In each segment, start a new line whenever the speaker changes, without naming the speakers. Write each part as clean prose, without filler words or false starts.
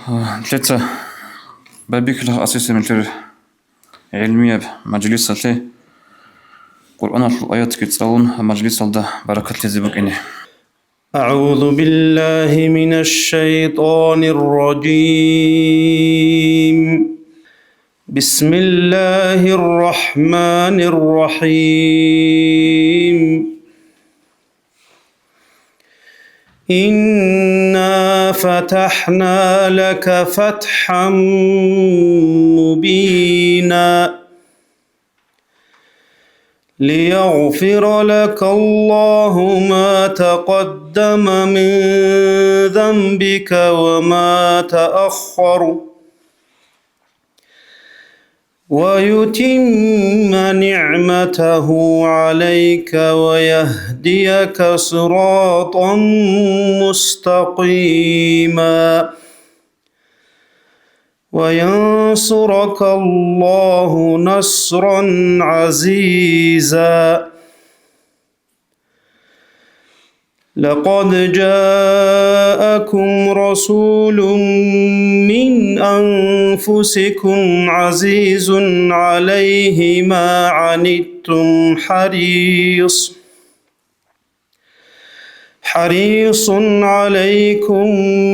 ثلاثة بابيك له أساس من علمية مجلس قرآن الآيات كتساون مجلس ده بركة لزبك إنه.
أعوذ بالله من الشيطان الرجيم. بسم الله الرحمن الرحيم. إنا فتحنا لك فتحا مبينا ليغفر لك الله ما تقدم من ذنبك وما تأخر ويتم نعمته عليك ويهديك صراطا مستقيما وينصرك الله نصرا عزيزا. لقد جاءكم رسول من أنفسكم عزيز عليه ما عنتم حريص عليكم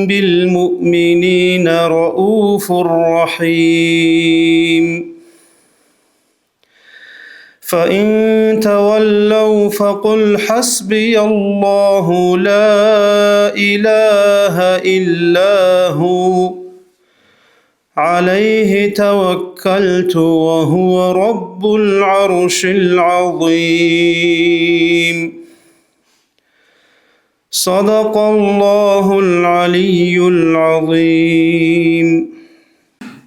بالمؤمنين رؤوف رحيم. فإن تولوا فقل حسبي الله لا إله إلا هو عليه توكلت وهو رب العرش العظيم. صدق الله العلي العظيم.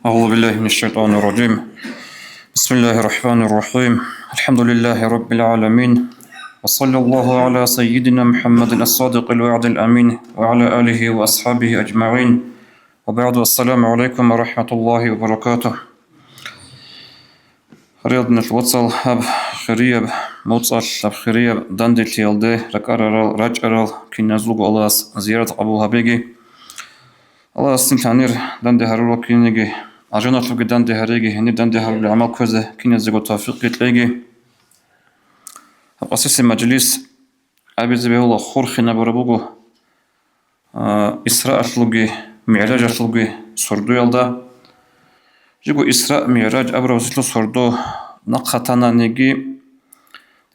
أعوذ بالله من الشيطان الرجيم. بسم الله الرحمن الرحيم. الحمد لله رب العالمين، وصلى الله على سيدنا محمد الصادق الوعد الأمين وعلى آله وأصحابه أجمعين، وبعد. السلام عليكم ورحمة الله وبركاته. رياضنا الوصل هب خريب موصل هب خريب دندل تيلده رجال كنا زوج الله زيارة أبو هبيجي الله استمتعنير دنده هرولو كينيجي أجنات لوجي دنده هريجي هني دنده هرول عمل كذا كنا زوج توفيق تلاقي أساس المجلس أبي زبيه الله خورخنا بربوجو إسراء لوجي معراج لوجي سردو يلدا جيجو إسراء معراج أبرو زلو سردو نقطنا نيجي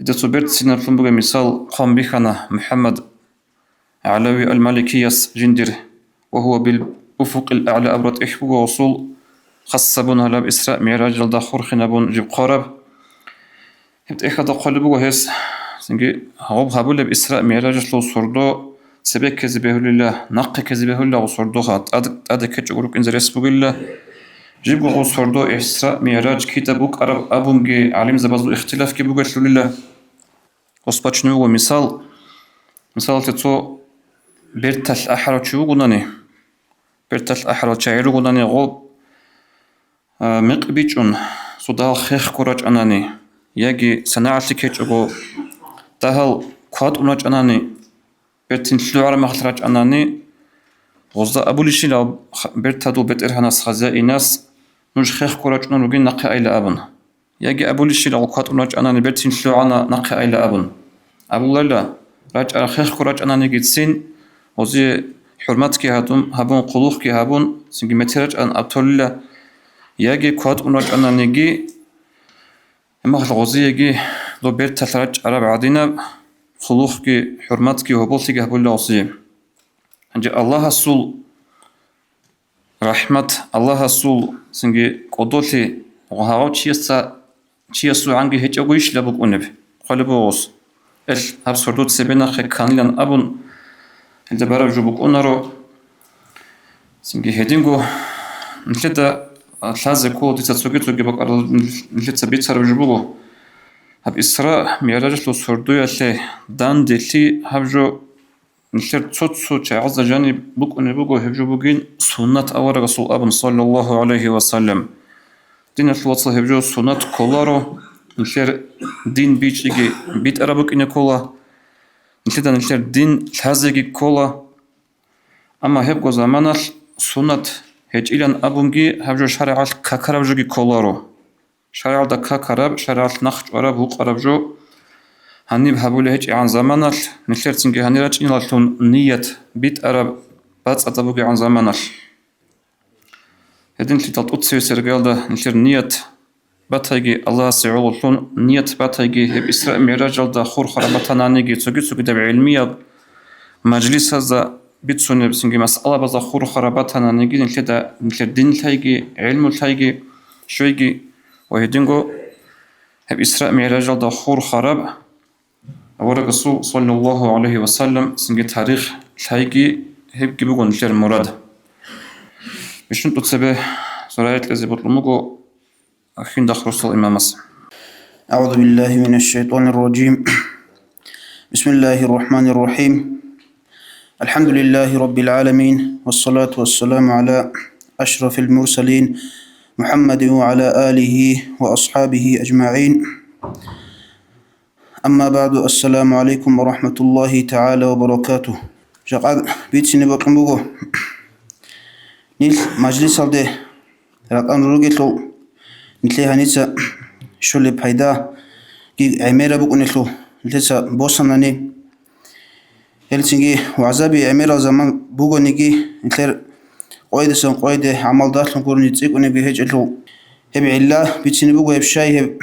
إذا صبرت سنة فلمبوجي مثال قام بخنا محمد علوي الملكيس جندر وهو بالأفق الأعلى أبرد إحبوج وصول خصبون هلا بإسراء معراج لدا خورخنا بون جيب قارب هبت إخذ قلبه هس سنجي هوب هبول بإسراء معراج لو سردو سبك كذبه لله نق كذبه الله وسردو خات أد كتجورك إنزل اسمه الله جيبوا سردو إسراء معراج كتابك أرب أبونجي علم زبازو اختلاف كبوجت لله وسبتشنو مثال تتو برتل أحرى شو قناني برتل أحرى شعير قناني غوب مقبيجون صدال خيخ كراج أناني يجي سنعرف كيتشوجو تهل قاد أمراج أناني برتين شلوعر مخرج أناني غزة أبو لشي لو برتادو بتر هناس خزائي ناس نوش خيخ كراج نروجين نقي إلى أبن يجي أبو لشي لو قاد أمراج أناني برتين شلوعنا نقي إلى أبن أبو لا راج على خيخ كراج أناني جتسين وزي حرمتك هبون قلوخك هبون سنجي مترج أن أبطل يجي قاد أمراج أناني جي اما الغوزية لو بيرت تلرج على بعدين خلوقك حرمتك وهبولتك هبول الله انجي الله السول رحمة الله السول سنجي قدوتي وهاو تشيسو عنجي هيج أقويش لابوك أنب قلبو غوص هر سردود سبنا خي كانلان أبون انت برا جبوك أنرو سنجي هيدينغو نتلدا ثلاثة كود تتصوير تجيبك على نلت سبيت سر بجبوه هب إسراء معراج لو سردوية له دان دلتي هبجو نلت صوت عز جاني بوك ونبوجو هبجو بوجين سنة أول رسول أبن صلى الله عليه وسلم دين الوصل هبجو سنة كولارو نلت دين بيجي بيت أرابك إن كولا نلت دين هزجي كولا أما هبجو زمانه سنة هج إلى أبونجي هبجو شرع ككرب جوجي كولارو شرع دا ككرب شرع نخش أرب هو قرب جو هني بحبول هج عن زمانال نشر تنجي هني رج إلى لون نية بيت أرب بس أتبوجي عن زمانال هدين تلت أتصير سرقال دا نشر نية باتايجي الله سعول لون نية باتايجي هب إسراء معراج دا خور خربتنا نيجي تسوق دب علمية مجلس هذا بيتسون بسنجي مسألة بذا خور خربتنا نيجي نشر دين تايجي علم تايجي شويجي وهدينجو هب إسراء معراج دا خور خرب أورق الرسول صلى الله عليه وسلم سنجي تاريخ تايجي هب جيبوغون نشر مراد بشنو تتسبه سرايت لزي بطلموغو أخين داخل رسول إمام مسلم.
أعوذ بالله من الشيطان الرجيم. بسم الله الرحمن الرحيم. الحمد لله رب العالمين والصلاة والسلام على أشرف المرسلين محمد وعلى آله وأصحابه أجمعين. أما بعد السلام عليكم ورحمة الله تعالى وبركاته. جاء بيتسني بطلموغو نيل مجلس هذا رقم روجيتو نتلي هنيسا شولي بايدا كي عميرة بكون نتلو نتلسا بوسناني هلسنجي وعذابي عميرة زمان بوغو نيجي نتلر قويدة سن قويدة عمل داخل نقول نتسيق ونبي هج الهو هبي علا بيتسني بوغو هبشاي هب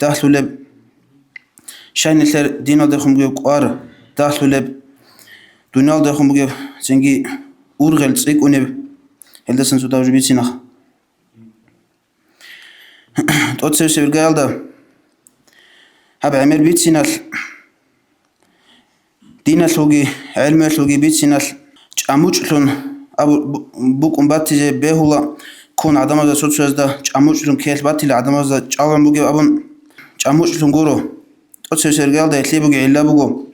داخلو لب شاي نتلر دينو داخل بوغو قوار داخلو لب دونال داخل بوغو سنجي أورغل تسيق ونبي هل سن سودا وجبي سينخ توتسير سيرجال دا هب عمر بيت سينال دينا سوغي علم سوغي بيت سينال جاموش لون ابو بوكم باتي بهولا كون عدم هذا صوت سوز دا جاموش لون كيل باتي لعدم هذا جاوم بوغي ابون جاموش لون غورو توتسير سيرجال دا يتلي بوغي علا بوغو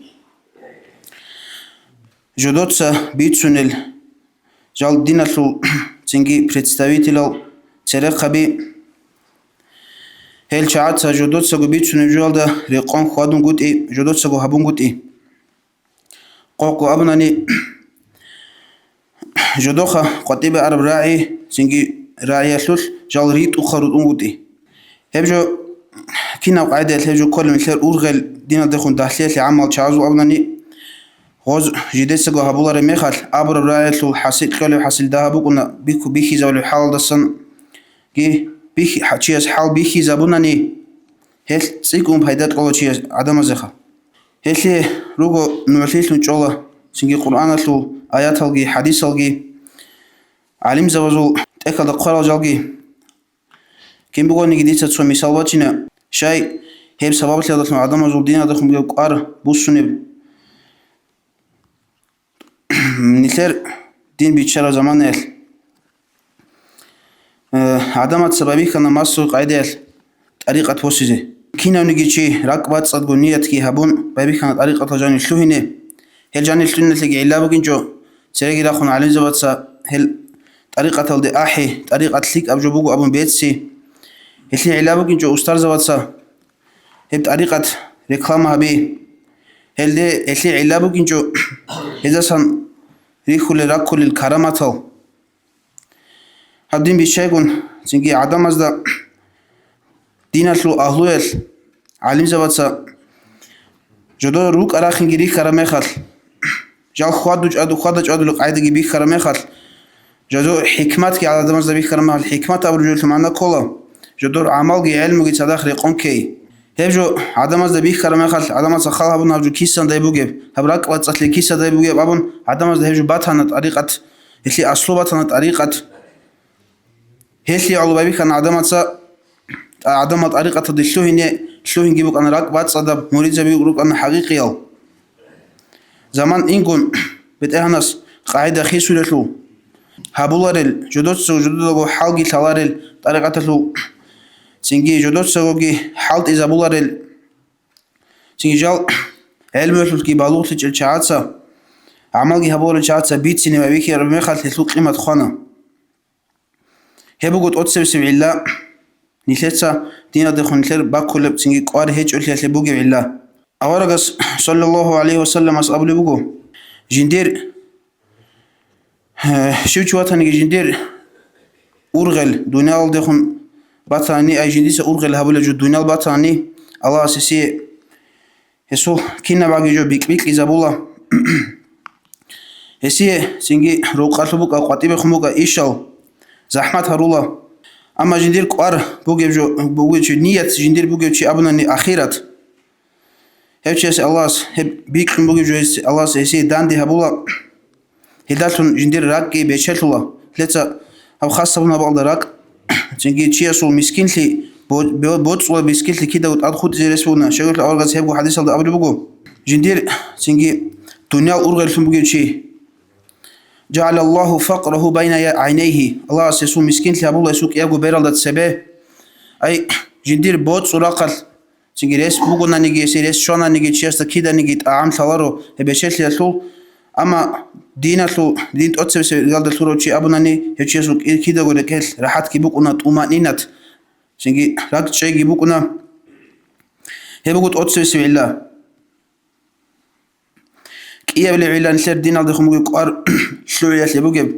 جودوتسا بيت سونيل جال دينا سو تنجي представитель церкви هل شعات جودوت سجو بيت سنجول ده رقم خادم قط إيه جودوت سجو هبون قط إيه قاقو أبناني جودوخا قطيبة عرب راعي سنجي راعي سلول جال ريت وخرود قط إيه هبجو كنا قاعدة هبجو كل مثل أورغل دينا دخون داخلية لعمل شعزو أبناني غوز جديد سجو هبولا رميخال عبر راعي سلول حاسيل كله حاسيل ده هبوكنا بيكو بيخي زولو حال دسن جي بيخي حشيس حال بيخي زبوناني هل سيكون بهيدات قولو شيس عدم زخا هل روغو نمثيل نجولا سنجي قرآن لو آيات هلغي حديث هلغي علم زوزو تأكد قرال جلغي كم بقول نجديد تسوى مثال واتنا شاي هيب سبب لدخل عدم زول دينا دخل بيو قار بوسوني نثير دين بيتشارة زمان نهل عدمت سببي كان ماسو قاعدة طريقة توسيزه كنا نجيشي ركبات صدقونية كي هبون بابي كانت طريقة جاني شلوهنه هل جاني شلوهنه تلقي علا بقينجو سرقي راخون على زبطسا هل طريقة الدي آحي طريقة تليك أبجو بوغو أبون بيتسي هل علا بقينجو أستار زبطسا هل طريقة ركلامها بي هل دي هل علا بقينجو إذا سن ريخو لراكو للكرامة هادين بيشايقون سنجي عدم أزدا دينات لو أهلويل علم زبطسا جدور روك أراخين جري كراميخال جال خوادج أدو لق عيدة جبي كراميخال جدور حكمات كي على دم أزدا بي كراميخال حكمات أبرجول تمانا كولا جدور عمل جي علم جي صداخ ريقون كي هبجو عدم أزدا بي كراميخال عدم أزدا خال هبون هبجو كيسان دايبو جيب هبراك واتساتلي كيسان دايبو جيب أبون عدم أزدا هبجو باتانا طريقة اللي أصلو باتانا طريقة هيلي على بابي كان عدم طريقة تدشلوهن جيبوك أنا راك بات صدب مريد زبيوك أنا حقيقي يل زمان إنكون بتأهنس قاعدة خيسو لتلو هابولارل جدوتسو جدودو حالجي تلارل طريقة تلو سنجي جدوتسو جي حالت إذا بولارل سنجي جال علم يلتو كي بالوت الشعاتسا عملجي هابول الشعاتسا بيت سينما بيكي ربما خلت تلو قيمة خانة هبوغوت أتسبسب علا نيلتسا دينا دخون نتلر باكل سنجي قوار هيج أولي هتلبوغي علا أورغس صلى الله عليه وسلم أصابو لبوغو جندير شوچ واتنگی جندیر ургел дунял дехун батани айжиндиса ургел хабула жу дунял батани Аллах сиси Eso kina bagi jo bik izabula Esi singi roqalbuka qatibe khumuka ishal zahmat harula ama jindir qar bugejo niyat jindir bugechi abunani akhirat hevches Allah hep bik bugejo Allah esi dandi habula hidatun jindir rakki bechelula letsa ab khasabuna balda rak singi chiasul miskinli بوتسوا بيسكيل كده وتأخذ زي رسولنا شغل أورغاز هيبقوا حديث الله قبل بقول جندير سنجي دنيا أورغال في بقول شيء جعل الله فقره بين عينيه الله سيسو مسكين لأبو الله يسوق يبقوا بيرالدة سبه أي جندير بوتس وراقل سنجي رس بقولنا نيجي سيرس شونا نيجي تشيست كده نيجي أعم ثلارو هبشيت لأسول أما ديناتو دين أتسبس قال دكتور شيء أبونا ني هتشيسو كده ولا كهل راحت كيبوكونا طمأنينة Çünkü rak şey gibi kuna hebugut otsesi billah. Kiye bile bilan ser din aldı xumugu qar şluya sebugeb.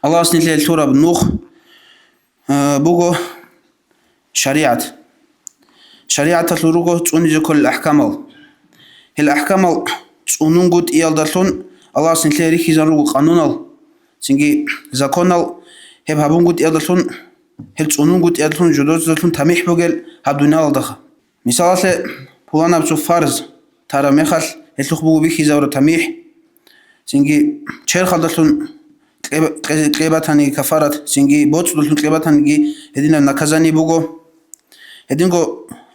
Allah snile turab nuh bugo şeriat. Şeriat tlurugo tunize kol ahkamal. Hel ahkamal tunungut iyaldalun Allah snile rikizan rugo qanunal. Çünkü zakonal hep habungut iyaldalun هل تونون قلت يدلون جدوز دلون تميح بقل هبدونا لدخل مثال بولانا بسو فرز ترى مخل هلتوخ بقو بيكي زورو تميح سنجي چهر خل دلون قلبتاني كفارت سنجي بوتس دلون قلبتاني هدينا نكزاني بقو هدينكو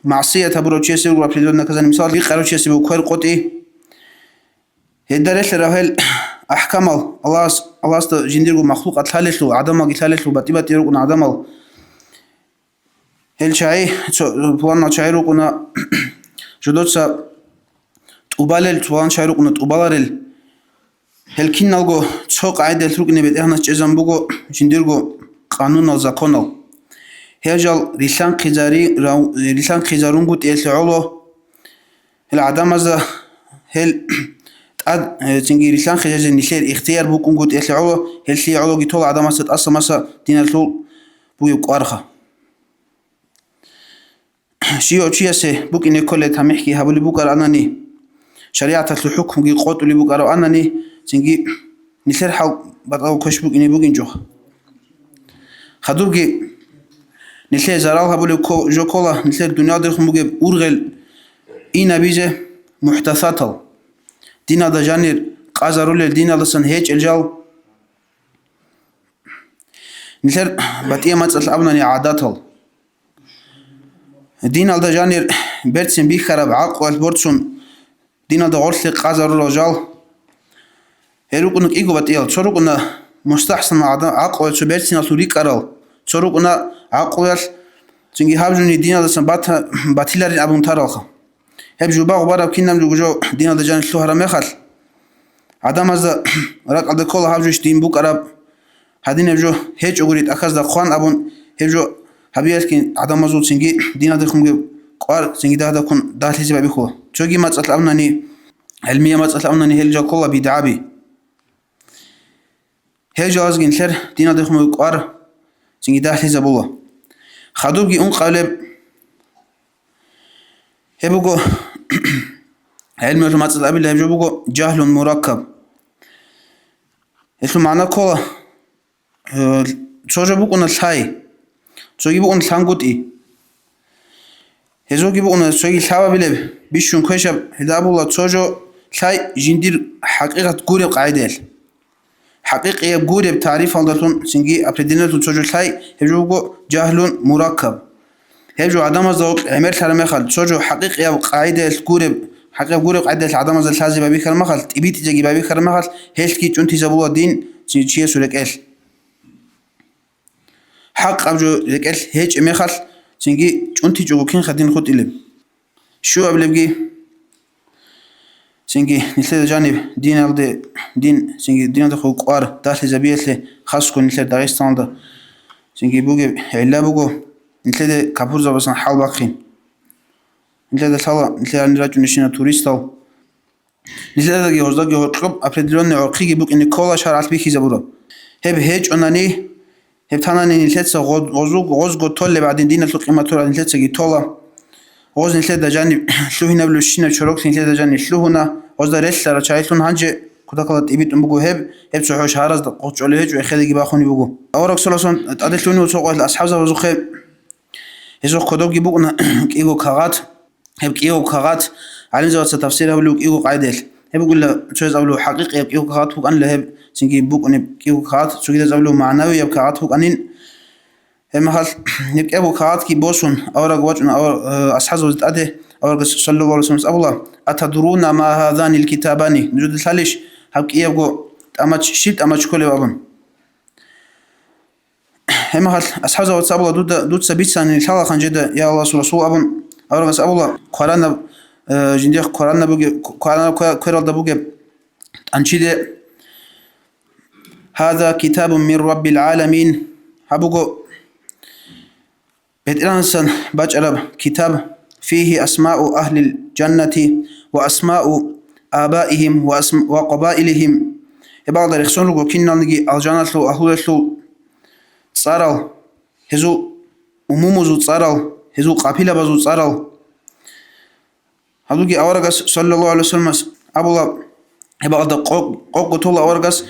معصية تبرو چيسي بقو بلدون نكزاني مثال بي قرو چيسي بقو كوير قطعي هداريش لراهل أحكامل الله است جنديرو مخلوق أتلالشلو عدمال يتلالشلو باتيبات يروقنا عدمال هل شاي بلان شاي روقنا جدوتسا تقبالل بلان شاي روقنا تقبالارل هل كينالغو تسوق عيدل روقنا بيت إحنا تجزم بقو جنديرو قانون الزاكونال هجال ريسان خيزارونغو تيسعولو هل عدمازا هل تنجي ريسان خجاج نشير اختيار بوكون قد يسعوه هل شيء علو جتول عدم أصل مسا دين الطول بويق أرخا شيء أو شيء سه بوك إن كل تمحكي هبولي بوكر أناني شريعة الحكم جي قوت اللي بوكر أناني تنجي نشير حال بتأو كش بوك إني بوكين جوه خدور جي نشير زرال هبولي جو كولا نشير دنيا درخم بوكي أورغل إنا بيجه محدثاتل دينا دا جانير قازارول دينا لسن هيج الجال نشر باتيه ماتسل ابناني عاداتل دينا دا جانير بيرتسن بي خراب عقل بورتسون دينا دا غرسل قازارول جال هيروكنك ايغو باتيه شروكنا مستحسن عقل شو بيرتسن سوري قرال شروكنا عقل چنگي هابجوني دينا لسن باتيلارين ابون تارالخ هب جوبا غبارة كينام جو دينا دجان شلو هرم يخل عدم از رق عد كل هاوجش دين بوك عرب هدين جو هيج أقوليت أكاز دا خوان أبون هب جو هبيات كين عدم ازود سنجي دينا دخم قار سنجي ده كون ده تيجي بيخو شوقي ما تطلع أمناني علمية ما تطلع أمناني هل جو كله بدعابي هيج أزجين خير دينا دخم قار سنجي ده تيجي بولا خدوبي أون قالب هبوكو علم المعلومات الأبي هبوكو جهل مركب اسمه معنى كولا شو بوكو نساي شو بوكو نسانغوتي هزو بوكو نسوي الحوا بله بيشون كويشب هدابو الله شو ساي جندير حقيقة قورب قاعدة حقيقة قورب تعريف عندهم سنجي أبدينا شو ساي هبوكو جهل مركب هجو عدم الزوج عمل سلام خال شجو حقيقي أو قاعدة الكورب حقيقة قورب قاعدة عدم الزوج لازم بابي كلام خال تبيت تجي بابي كلام خال هيش كي تنتي زبوا الدين شيء سولك إيش حق أبجو لك إيش هيش أمي خال سنجي تنتي جو كين خدين خد إلهم شو قبل بيجي سنجي نسيت جانب دين الد دين سنجي دين ده خو قار داخل زبيله خاص كون نسيت داغستان ده سنجي بوجي علا بوجو نتلاقي كابور زبصنا حال باقين نتلاقي صلاة نتلاقي نراجع نشينا توريستال نتلاقي جوزدا جوكلوب أبدلون عقيق بوك إن كل شهر عتبي كي زبورة هب هيج أناني هبتاناني نلتسا غوزغو تولي بعدين دينا تلو قيمة تولي نلتسا جي تولا غوز نلتسا جاني شلو هنا بلو الشينا شروك نلتسا جاني شلو هنا غوز دا رسلا رشايتون هانجي كتاكالات إبيت بقو هب سوحوش هارز دا قوش عليه جو إخيدي جباخوني بقو أورك سلاسون أدلتوني وسوقوا الأصحاب وزوخي يزوخ كدوب جبونا كيغو كاغات هب كيغو كاغات علم زوات تفسير هبلو كيغو قايدل هب يقول له شوز أولو حقيقي كيغو كاغات فوق أن لهب سنجي بوك أن كيغو كاغات سو كده أولو معنوي يب كاغات فوق أنين هم هال نبكي أبو كاغات كي بوسون أورك واجنا أور أصحاب وزت أده أورك صلى الله عليه وسلم أبولا أتدرون ما هذان الكتابان نجد الثالث هب كيغو أماتش شيت أماتش كله بابن هم هال أصحاب وزت أبولا دود سبيت سان الحلقة خنجدة يا الله سورة أبن أورك أبولا قرانا جنديخ قرانا بوجي قرانا كيرال دبوجي أنشيد هذا كتاب من رب العالمين هبوجو بيتلانسن بجرب كتاب فيه أسماء أهل الجنة وأسماء آبائهم وقبائلهم يبغى يخسون لقو كنا نجي الجنة لو أهل لو صاروا هزو أمومزو صاروا هزو قابيلة بزو صاروا هذوكي أورجس صلى الله عليه وسلم أبو الله يبغى قوق طول أورجس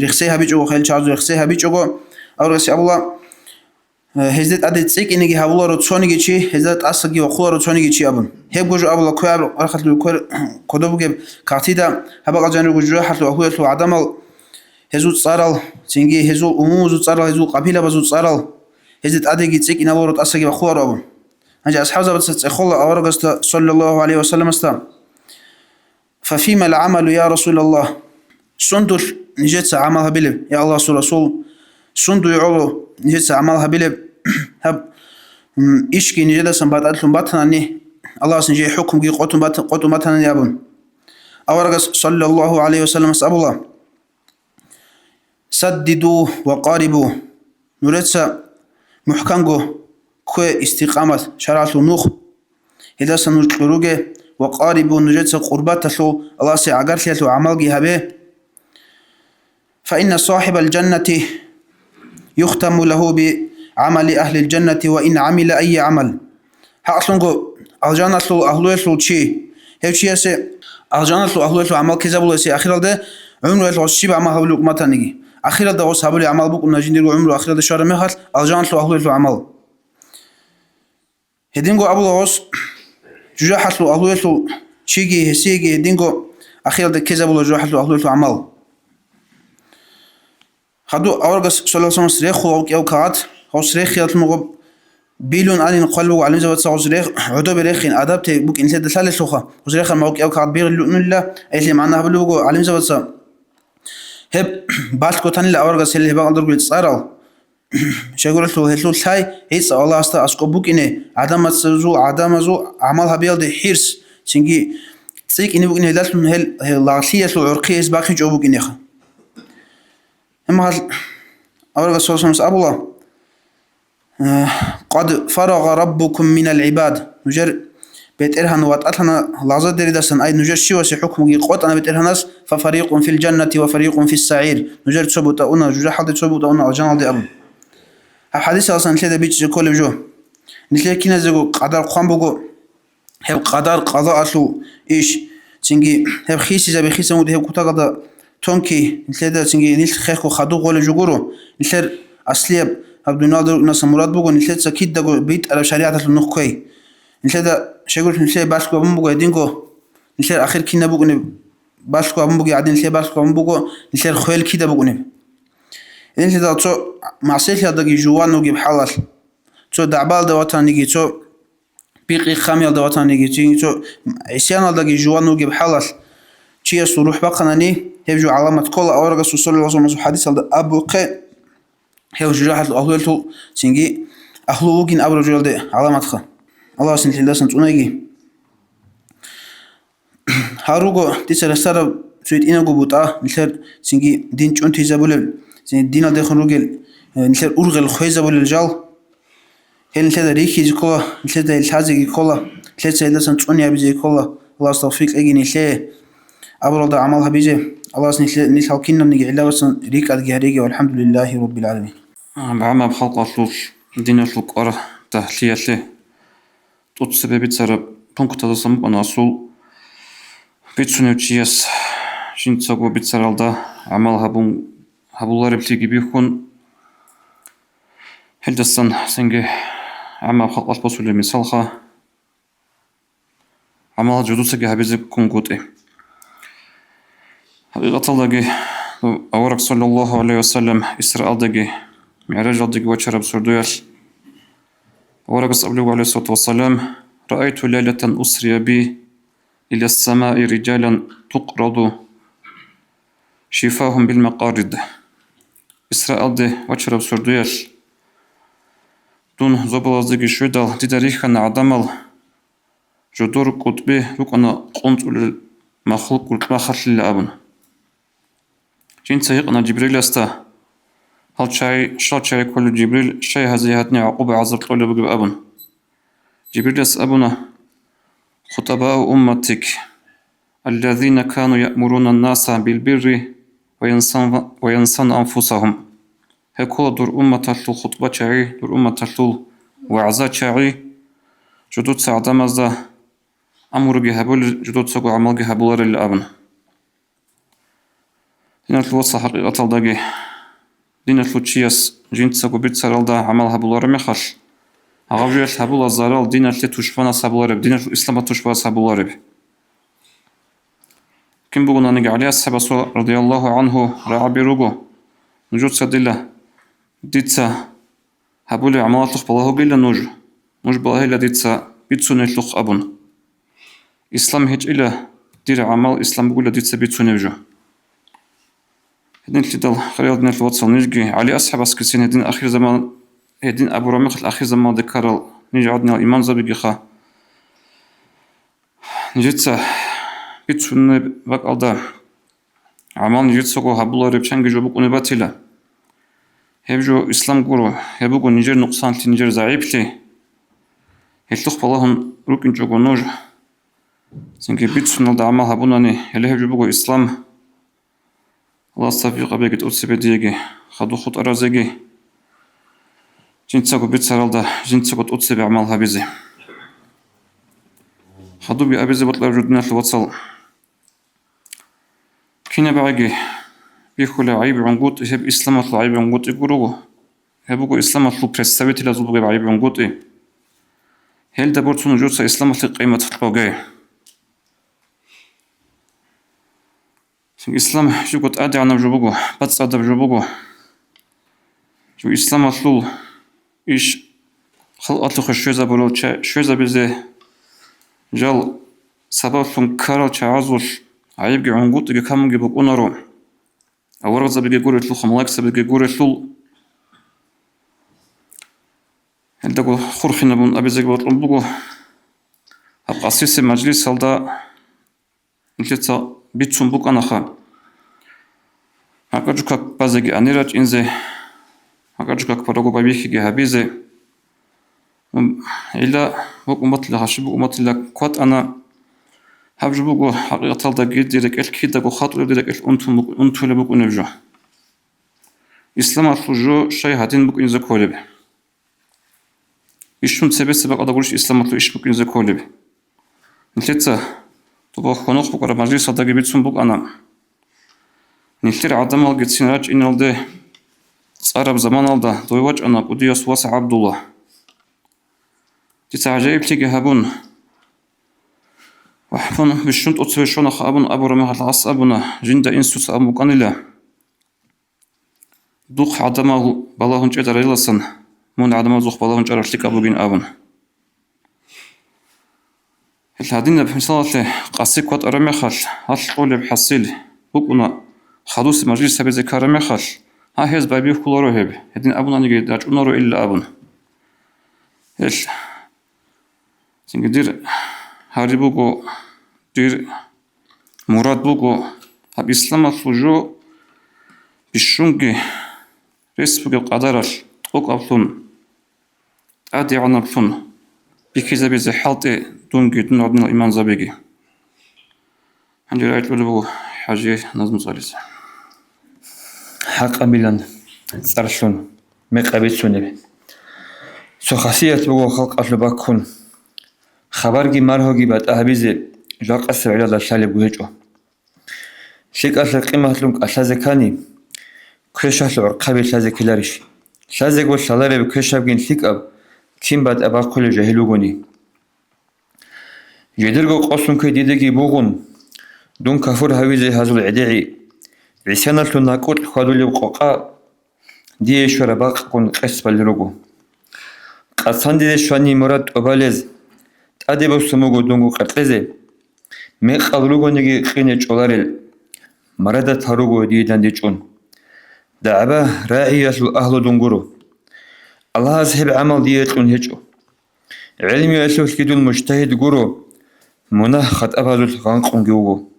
رخسها بيجو خيل شازو رخسها بيجو أورجس أبو الله هزت أدت سيك إنجي هبولا روتشونيجي شيء هزت أصلي وخلا روتشونيجي شيء أبن هب جوج أبولا كواب أرخت له كدوب جب كاتيدا هبقى جانو جوج حتى له هو له عدمل هزوت صارل سينجي هزو أموزوت صارل هزو قبيلة بزوت صارل هزت أدت سيك إن أبولا روت أصلي وخلا أبن هجا أصحاب بس خلا أورجس صلى الله عليه وسلم استام ففيما العمل يا رسول الله سندل نجت عملها بلب يا الله رسول سندو يعلو نجت عملها بلب هب إشكي نجدا سنبات أدلهم باتناني الله سنجي حكم جي قطم باتناني أبن أورغس صلى الله عليه وسلم أسأل الله سددوا وقاربوا نريدسا محكمغو كوي استقامة شرعت نوخ هذا سنرقروغي وقاربوا نريدسا قربات له الله سيعقرت له عمل هبه فإن صاحب الجنة يختم له بعمل أهل الجنة وإن عمل أي عمل هأصلنغو الجنة أهلوه له شيء هيك يسي الجنة أهلوه له عمل كذا بلو يسي أخيرا ده عمره له الشيء عمل هبلوك متانيجي أخيرا ده وصحابه لي عمل بوك نجنديرو عمره أخيرا ده شهر مهر الجنة أهلوه له عمل هدينغو أبو لوس جوجاحت له أهلوه له شيء هسيجي هدينغو أخيرا ده كذا بلو جوجاحت له أهلوه له عمل خدو أورجس صلى الله عليه وسلم سريخ أو كات أو سريخ يطلب بيلون أن قلبه على مزود صار سريخ عدو بريخين أدابت بوك إن سد ثالث لخا وسريخ الموك أو كات بير الله أيش معنا هبلوجو على مزود صار هب بعد كتاني لأورجس اللي بقى ضرب يتصارع شغل له هلو ثاي هيس الله أستا أسكو بوك إنه عدم زو عملها بيلد حرص سنجي تسيك إنه بوك إنه لازم هل لاغسية لو عرقية باقي جو بوك إنه أما هذا أورجس صلى الله عليه وسلم أبو الله قد فرغ ربكم من العباد نجر بيت إرهن واتأتنا لحظة دريدسن أي نجر شوى حكم قوت أنا بيت إرهنس ففريق في الجنة وفريق في السعير نجر تثبت أنا نجر حد تثبت أنا الجنة دي أبو الحديث أصلا كده بيجي كل جو نتلاقي كنا زوج قدر قام بقو هب قدر قضاء أصله إيش تنجي هب خيسي زي بخيسة مود هب كتاق ده تونكي نتلاقي تنجي نيل خيركو خدو ولا جوجورو نتلاقي أصليب هبدو نادر ناس مراد بقو نتلاقي سكيد ده بيت على شريعة النخكوي نتلاقي شغل نتلاقي باسكو بمبقو يدينكو نتلاقي آخر كنا بقو نب باسكو بمبقو يعدين نتلاقي باسكو بمبقو نتلاقي خويل كده بقو نب نتلاقي تو معصيت هذا جوان نجيب حلال تو دعبال ده وطن نجي تو بيقي خامل ده وطن نجي تو عسيان هذا جوان نجيب حلال شيء سروح بقناني هيجو علامة كل أورجس وصل الله عليه وسلم حديث هذا أبو قي هيجو جراحة الأهلو سنجي أهلو وجين أبو رجال ده علامة خا الله سنتي الله سنتونيجي هاروجو تسرسر سويت إنا جبوتا مثل سنجي دين شون تيزابول سنجي دينا دخل رجل مثل أرجل خويزة بالرجال هل مثل ريكي زكوا مثل الحازي كلا مثل سيدا سنتوني أبي كلا الله استغفرك أجي نسله أبو رضا عملها بيجي الله سنتي نسحو كنا نيجي علا وسن ريك أدجي والحمد لله رب العالمين.
بعما بخلق أصلوش دين أصلوك أره تهلية توت سبب تسرب بنك تدسم أنا أصول بيتسونيو تشيس شين تساقو بيتسرالدا عمل هبولار بتيجي بيكون هلدستان سنجي عما بخلق أصبصو لمثالها عمل جدوسك هبزك كونغوتي حقيقة الله أورك صلى الله عليه وسلم إسراء دقي معراج دقي وشرب سردويل أورك صلى الله عليه الصلاة والسلام رأيت ليلة أسري بي إلى السماء رجالا تقرض شفاهم بالمقارد إسراء دقي وشرب سردويل دون زبل دقي شويدال دي تاريخا عدمل جدور قطبي ركنا قنت المخلوق والمخلوق للأبن جين سيقنا جبريل استا هل شاي كل جبريل شاي هزيهتني عقوبة عزر طول بقب أبن جبريل اس أبنا خطباء أمتك الذين كانوا يأمرون الناس بالبر وينسون أنفسهم هكذا دور أمة تلو خطبة شاي دور أمة تلو وعزا شاي جدود سعدا مزدا أمر جهبول جدود سقو عمل جهبول للأبن دين الوصى حقيقة الدقي دين الوتشيس جنت سقو بيت سرالدا عملها بولار مخش أغابجيت هبول الزرال دين التي تشفانا سابولارب دين الإسلام تشفا سابولارب كم بقولنا نجي عليه الصحابة رضي الله عنه رعبي روجو نجود سدلة ديتسا هبول عملات لخ بالله قيل نوج بالله إلا ديتسا بيتسون لخ أبون إسلام هج إلا دير عمل إسلام بقول ديتسا بيتسون يوجو هدين تدل خيال دين الواتسال نيجي علي أصحاب أسكسين هدين آخر زمان هدين أبو رميخ الآخر زمان ذكر نيجي عدنا الإيمان زبيجي خا نجيتسا بيتسون بق ألدا عمل نجيتسا قو هبولا ربشان جيجو بق ونباتيلا هبجو إسلام قولو هبوغو نيجر نقصان تي نيجر زعيب لي هلتوخ بالله روكين جوغو نوج سنكي بيتسون ألدا عمل هبوناني هلي هبجو بقو إسلام الله صافي قبيك تقص بديجي خدو خط أرازيجي جنتساقو بيت سرالدا جنتساقو تقص بعملها بيزي خدو بي أبيزي بطلع جدنا الوصل كينا بعجي بيخول عيب عنقود هب إسلام أطلع عيب عنقود يقولوا هبوكو إسلام أطلع بريستابيتي لازم بقى عيب عنقود هل دبرتون جوتسا إسلام أطلع قيمة الباقي إسلام شو قد أدي عنا بجوبوغو بس أدى بجوبوغو شو إسلام أطلول إيش خل أطلق شويزة بلو شويزة بزي جال سبب ثم كارل تعزوش عيب جي عنقود جي كم جي بق أنارو أورغ زبيجي جوري تلو خملاك زبيجي جوري تلو هل دقو خورخينا بون أبي زيج بطلون بوغو أبقى سيسي مجلس هل دا نتلتا بيتسون بوك أنا خا هكذا كك بازجي أنيرج إنزه هكذا كك برضو ببيخي جهابيزه إلا بوك أمتلا هشبوك أمتلا قط أنا هبجبوك حقيقة الدا جد ديرك الكيد دقو خاطر ديرك أنتم لبوك أنفجو إسلام أطلجو شيء هاتين بوك إنزه كولب إيشون سبب أدقولش إسلام أطلو إيش بوك إنزه كولب نتلتا طبعا خنوخ بقرا مجلس هذا جبتهم بق أنا نفتر عدم الجد سنراج إن الده صار بزمان الده دويوج أنا بدي يسوس عبد الله تتعجب تيجي هبون وحفن بشنت أتصل شون أبون أبو رمح العص أبونا جند إنسوس أبو قنيلة دوق عدم بلاهن جدار يلسن من عدم دوق بلاهن جدار لك أبو جين أبون الهادين بمثال قاسي قد أرمخل هل قول بحصيل بقنا خدوس مجلس بذكر مخل ها هز بابي كلارو هب هدين أبونا نيجي داج أنارو إلا أبون إيش سنجدير هاري بوكو دير مراد بوكو هب إسلام الفجو بشونجي رسبوك القدرش تقوك أبلون أدي عن أبلون بكذا بيزي حالتي دونجي دون عدنا الإيمان زبيجي عندي رأيت لبو حاجة نظم صالح
حق بلان سرشون
مقابلسونه سو خاصية بقو خلق أصل باكون خبرجي مرهجي بات أهبيزي جاق أسر على الشالي بوهجو شيك أصل قيمة لونك أشازي كاني كريش أصل عرقابي شازي كلاريش شازي قول شالاري بكريش أبجين شيك أب كيم بات أبا كل جاهلوغوني يدرقو قصن كي ديدكي بوغون دون كفور هاويزي هازو العديعي عسانا لناكوت خوادو لي وقوقا دي شورا باقون قس بالروغو قصان دي شواني مراد أباليز تادي بوسموغو دونغو قرقزي مي قلروغو نيجي قيني چولارل مرادة تاروغو ديدان دي چون دعبا راعي يسلو أهلو دونغورو الله سهب عمل ديتلون هجو علمي يسلو سكيدو المجتهد غورو مناه خط أبازو غانقون جوغو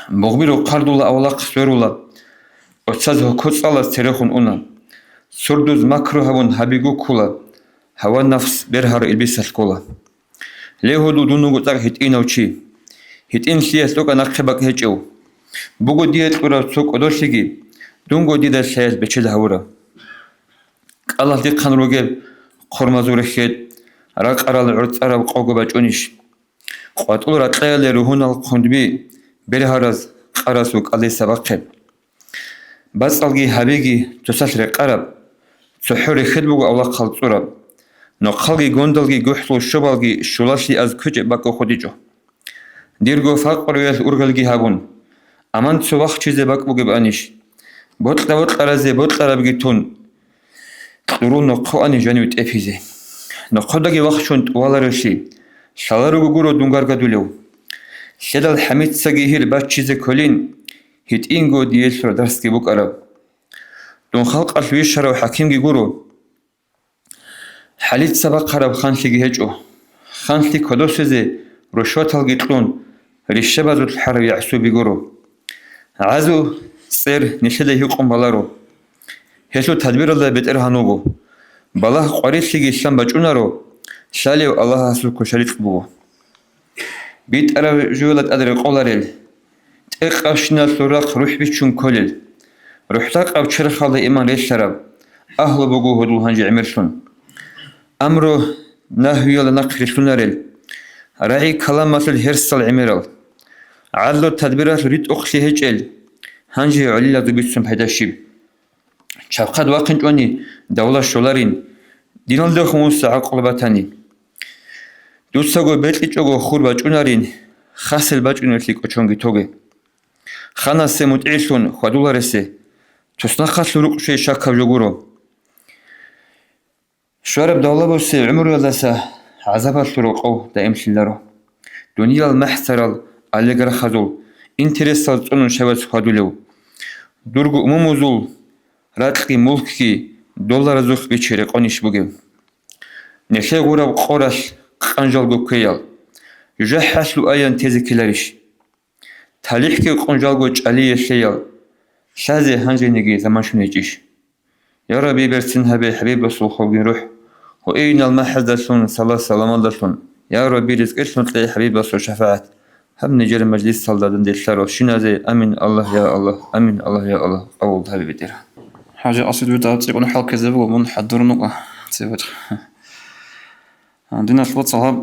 مغبرو قردولا أولاق سورولا أتسازو كوتسالا سيرخون أونا سردوز ماكرو هاون هابيغو كولا هوا نفس برهار إلبيسال كولا ليهودو دونوغو تاق هتئينو چي هتئين سياس لوكا نقبك هجو بوغو ديت قرا سوك أدوشيغي دونغو ديدا سياس بچل هورا الله دي قنروغي قرمزو رخيد راق أرال عرط أرال قوغو باچونيش قواتولو راتلايالي روحون القندبي برهارز قراسوك علي سباقب بس ألغي حبيغي تسال رقارب سحوري خدبوغو أولا قلطورب نو قلغي گوندلغي گوحلو شبالغي شولاشي از كوچ باكو خوديجو ديرگو فرق رويال أورغلغي هاگون امان تو وقت چيزي باكبوغي بانيش بوتلا رازي بوتلا رابگي تون قرون نو قواني جانيوت افيزي نو قدغي وقت شونت والارشي شالارو گورو دونگارگا دوليو شدال حميد ساگي هير باش چيزي كولين هيت إنغو ديال درسكي بوك أرب دون خلق ألويش شرو حكيمجي غورو حاليت سبق هرب خانشيجي هجو خانشي كدوسيزي روشوات هلقيتلون ريشبازو الحرب يعسو بيغورو عزو سير نشده يقوم بالارو هشو تدبير الله بيتر هانوغو بالله قريشيجي الشام بجونارو شاليو الله هسو كشريك بوغو بيت أرب جولت أدري قولاريل إقاشنا سوراق روح بيشون كولل روحتاق أو شرخالة إيمان ريش شراب أهل بقو هدو هنجي عمرسون أمرو نهيو لنقر سنارل رأي كلام مثل هرسال عمرال عدلو تدبيرات ريت أخشي هجل هنجي عليلا دبيتسون بيداشيب شابقاد واقنج واني دولة شولارين دينال دو خموس عقل باتاني دوستاقو بيتليچوغو خور باچونارين خاسل باچونرتليك أچونگي توغي خانا سموت عيسون خدولارسي تسنخات لروق شي شاكا جوغورو شوارب دولة بوسي عمرو يلدسا عذابات لروقو دائم شلارو دنيا المحترال أليغر خزول انترسال تونون شوات خدولو درغو اموموزول راتقي ملكي دولار زوخ بيچيري قونيش بوغيو نشي غوراب قوراش قنجال گو كيال جحسلو آيان تزكيلاريش تاليحكي قنجالغو چالي يشيال شازي هنجي نيجي زمان شو نيجيش يا ربي برسن هبي حبيب رسول خوغين روح وإينا المحزة صلاة سلام الله يا ربي رزق إسلام تلاقي حبيب رسول شفاعت هم نجر مجلس صلدادن دي الشارع شنازي أمين الله يا الله أمين الله يا الله أول حبيبي ديرها
حاجة أصيد ودا تيقون حال كذب ومن حضر نقطة تيبت عندنا شوط صحاب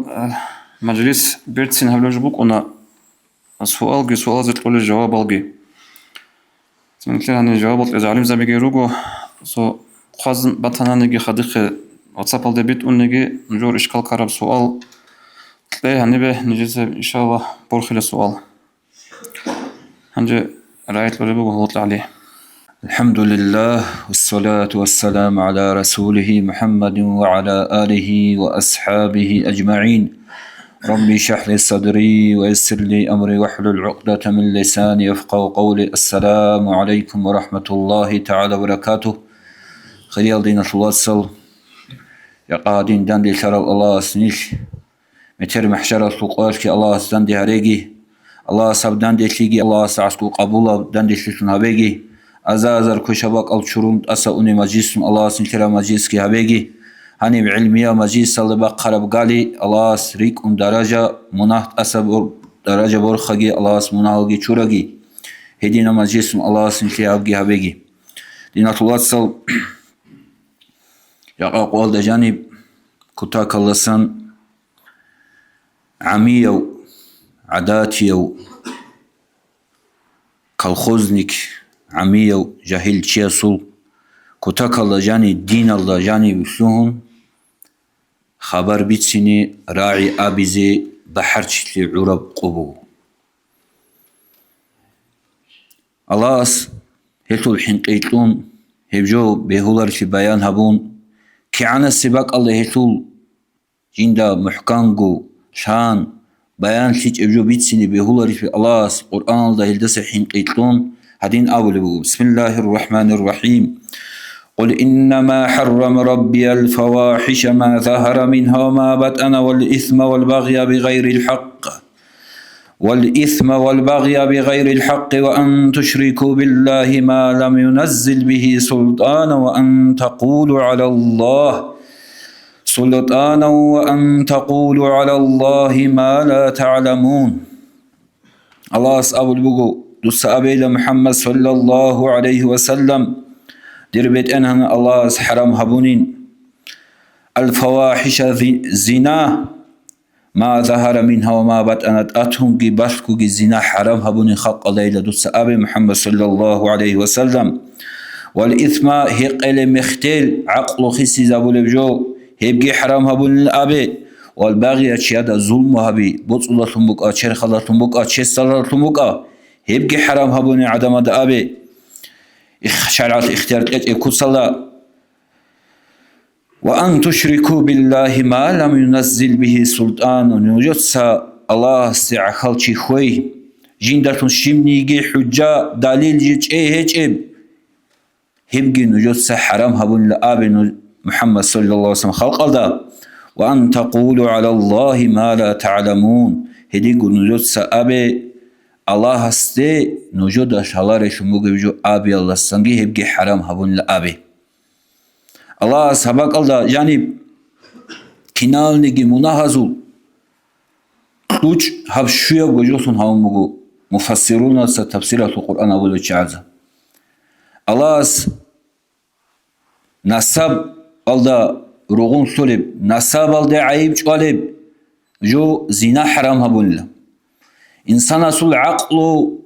مجلس بيرتسين هبلو جبوك أنا سؤال زي تقول الجواب ألقي مثل هني جواب إذا علم زبيجي روجو سو خازن بطنا نجي خديق واتساب الدبيت ونجي نجور إشكال كرب سؤال تلاقي هني به نجي إن شاء الله برخي السؤال هنجي رأيت لربو وهوط عليه
الحمد لله والصلاة والسلام على رسوله محمد وعلى آله وأصحابه أجمعين ربي اشرح لي صدري ويسر لي أمري واحلل عقدة من لساني يفقهوا قولي السلام عليكم ورحمة الله تعالى وبركاته خليل دين الوصل يا قادين داندي شرال الله سنيش متر محشر السوقاش كي الله سداندي هريجي الله سب داندي شيجي الله سعسكو قبولا داندي شيشن هبيجي أزازر كشباك الشروم أسا أني مجلس الله سنكرا مجلس كي هبيجي هني بعلمية مجلس اللي بقرب قالي الله سريك درجة مناهت أسا درجة برخجي الله مناهلجي شورجي هدينا مجلس الله سنكرا هبيجي دينا توصل يقع قول دا جانب كتاك الله سن عميو عداتيو كالخوزنك عميو جاهل تشيسو كتاك الله جاني دين الله جاني بسلوهن خبر بيتسيني راعي آبيزي بحرش لعرب قبو الله أس هلتو الحين قيتلون هبجو بهولار في بيان هبون كي عنا السباق الله هلتو جندا محكانغو شان بيان شيج ابجو بيتسيني بهولار في الله أس قرآن الله هلدس الحين قيتلون هدين أول بسم الله الرحمن الرحيم قل إنما حرم ربي الفواحش ما ظهر منها وما بطن والإثم والبغي بغير الحق وأن تشركوا بالله ما لم ينزل به سلطانا وأن تقولوا على الله ما لا تعلمون. الله أسأل بقو دوس أبيل محمد صلى الله عليه وسلم دربت أنها الله حرام هبونين الفواحش زنا ما ظهر منها وما بطنت أتهم جي بشكو جي زنا حرام هبونين خلق الله دوس أبي محمد صلى الله عليه وسلم والإثم هقل مختل عقل خسي زبول بجو هبجي حرام هبونين الأبي والباغي أشياء ظلم هبي بطلتهم بقى شرخلتهم بقى شسلتهم بقى هبجي حرام هبونين عدم أبي شرعت اختيارات كسلا وأن تشركوا بالله ما لم ينزل به سلطان نوجدسا الله سعخلشي خوي جندتون شمنيجي حجة دليل جيج هيج هبجي نوجدسا حرام هبون لآب محمد صلى الله عليه وسلم خلق الله وأن تقولوا على الله ما لا تعلمون هديقو نوجدسا أبي الله هسته نوجود شالارش مگوجو آبی الله سنگی هبگی حرام هبون لآبی الله سبق الله جانب کنال نگی مناهزول دوچ هب شویا گوجوتون هم مگو مفسرون است تفسیرات القرآن اولو چعزه الله نسب الله رغون سولب نسب الله عیب چالب جو زنا حرام هبون له إنسان أصل عقله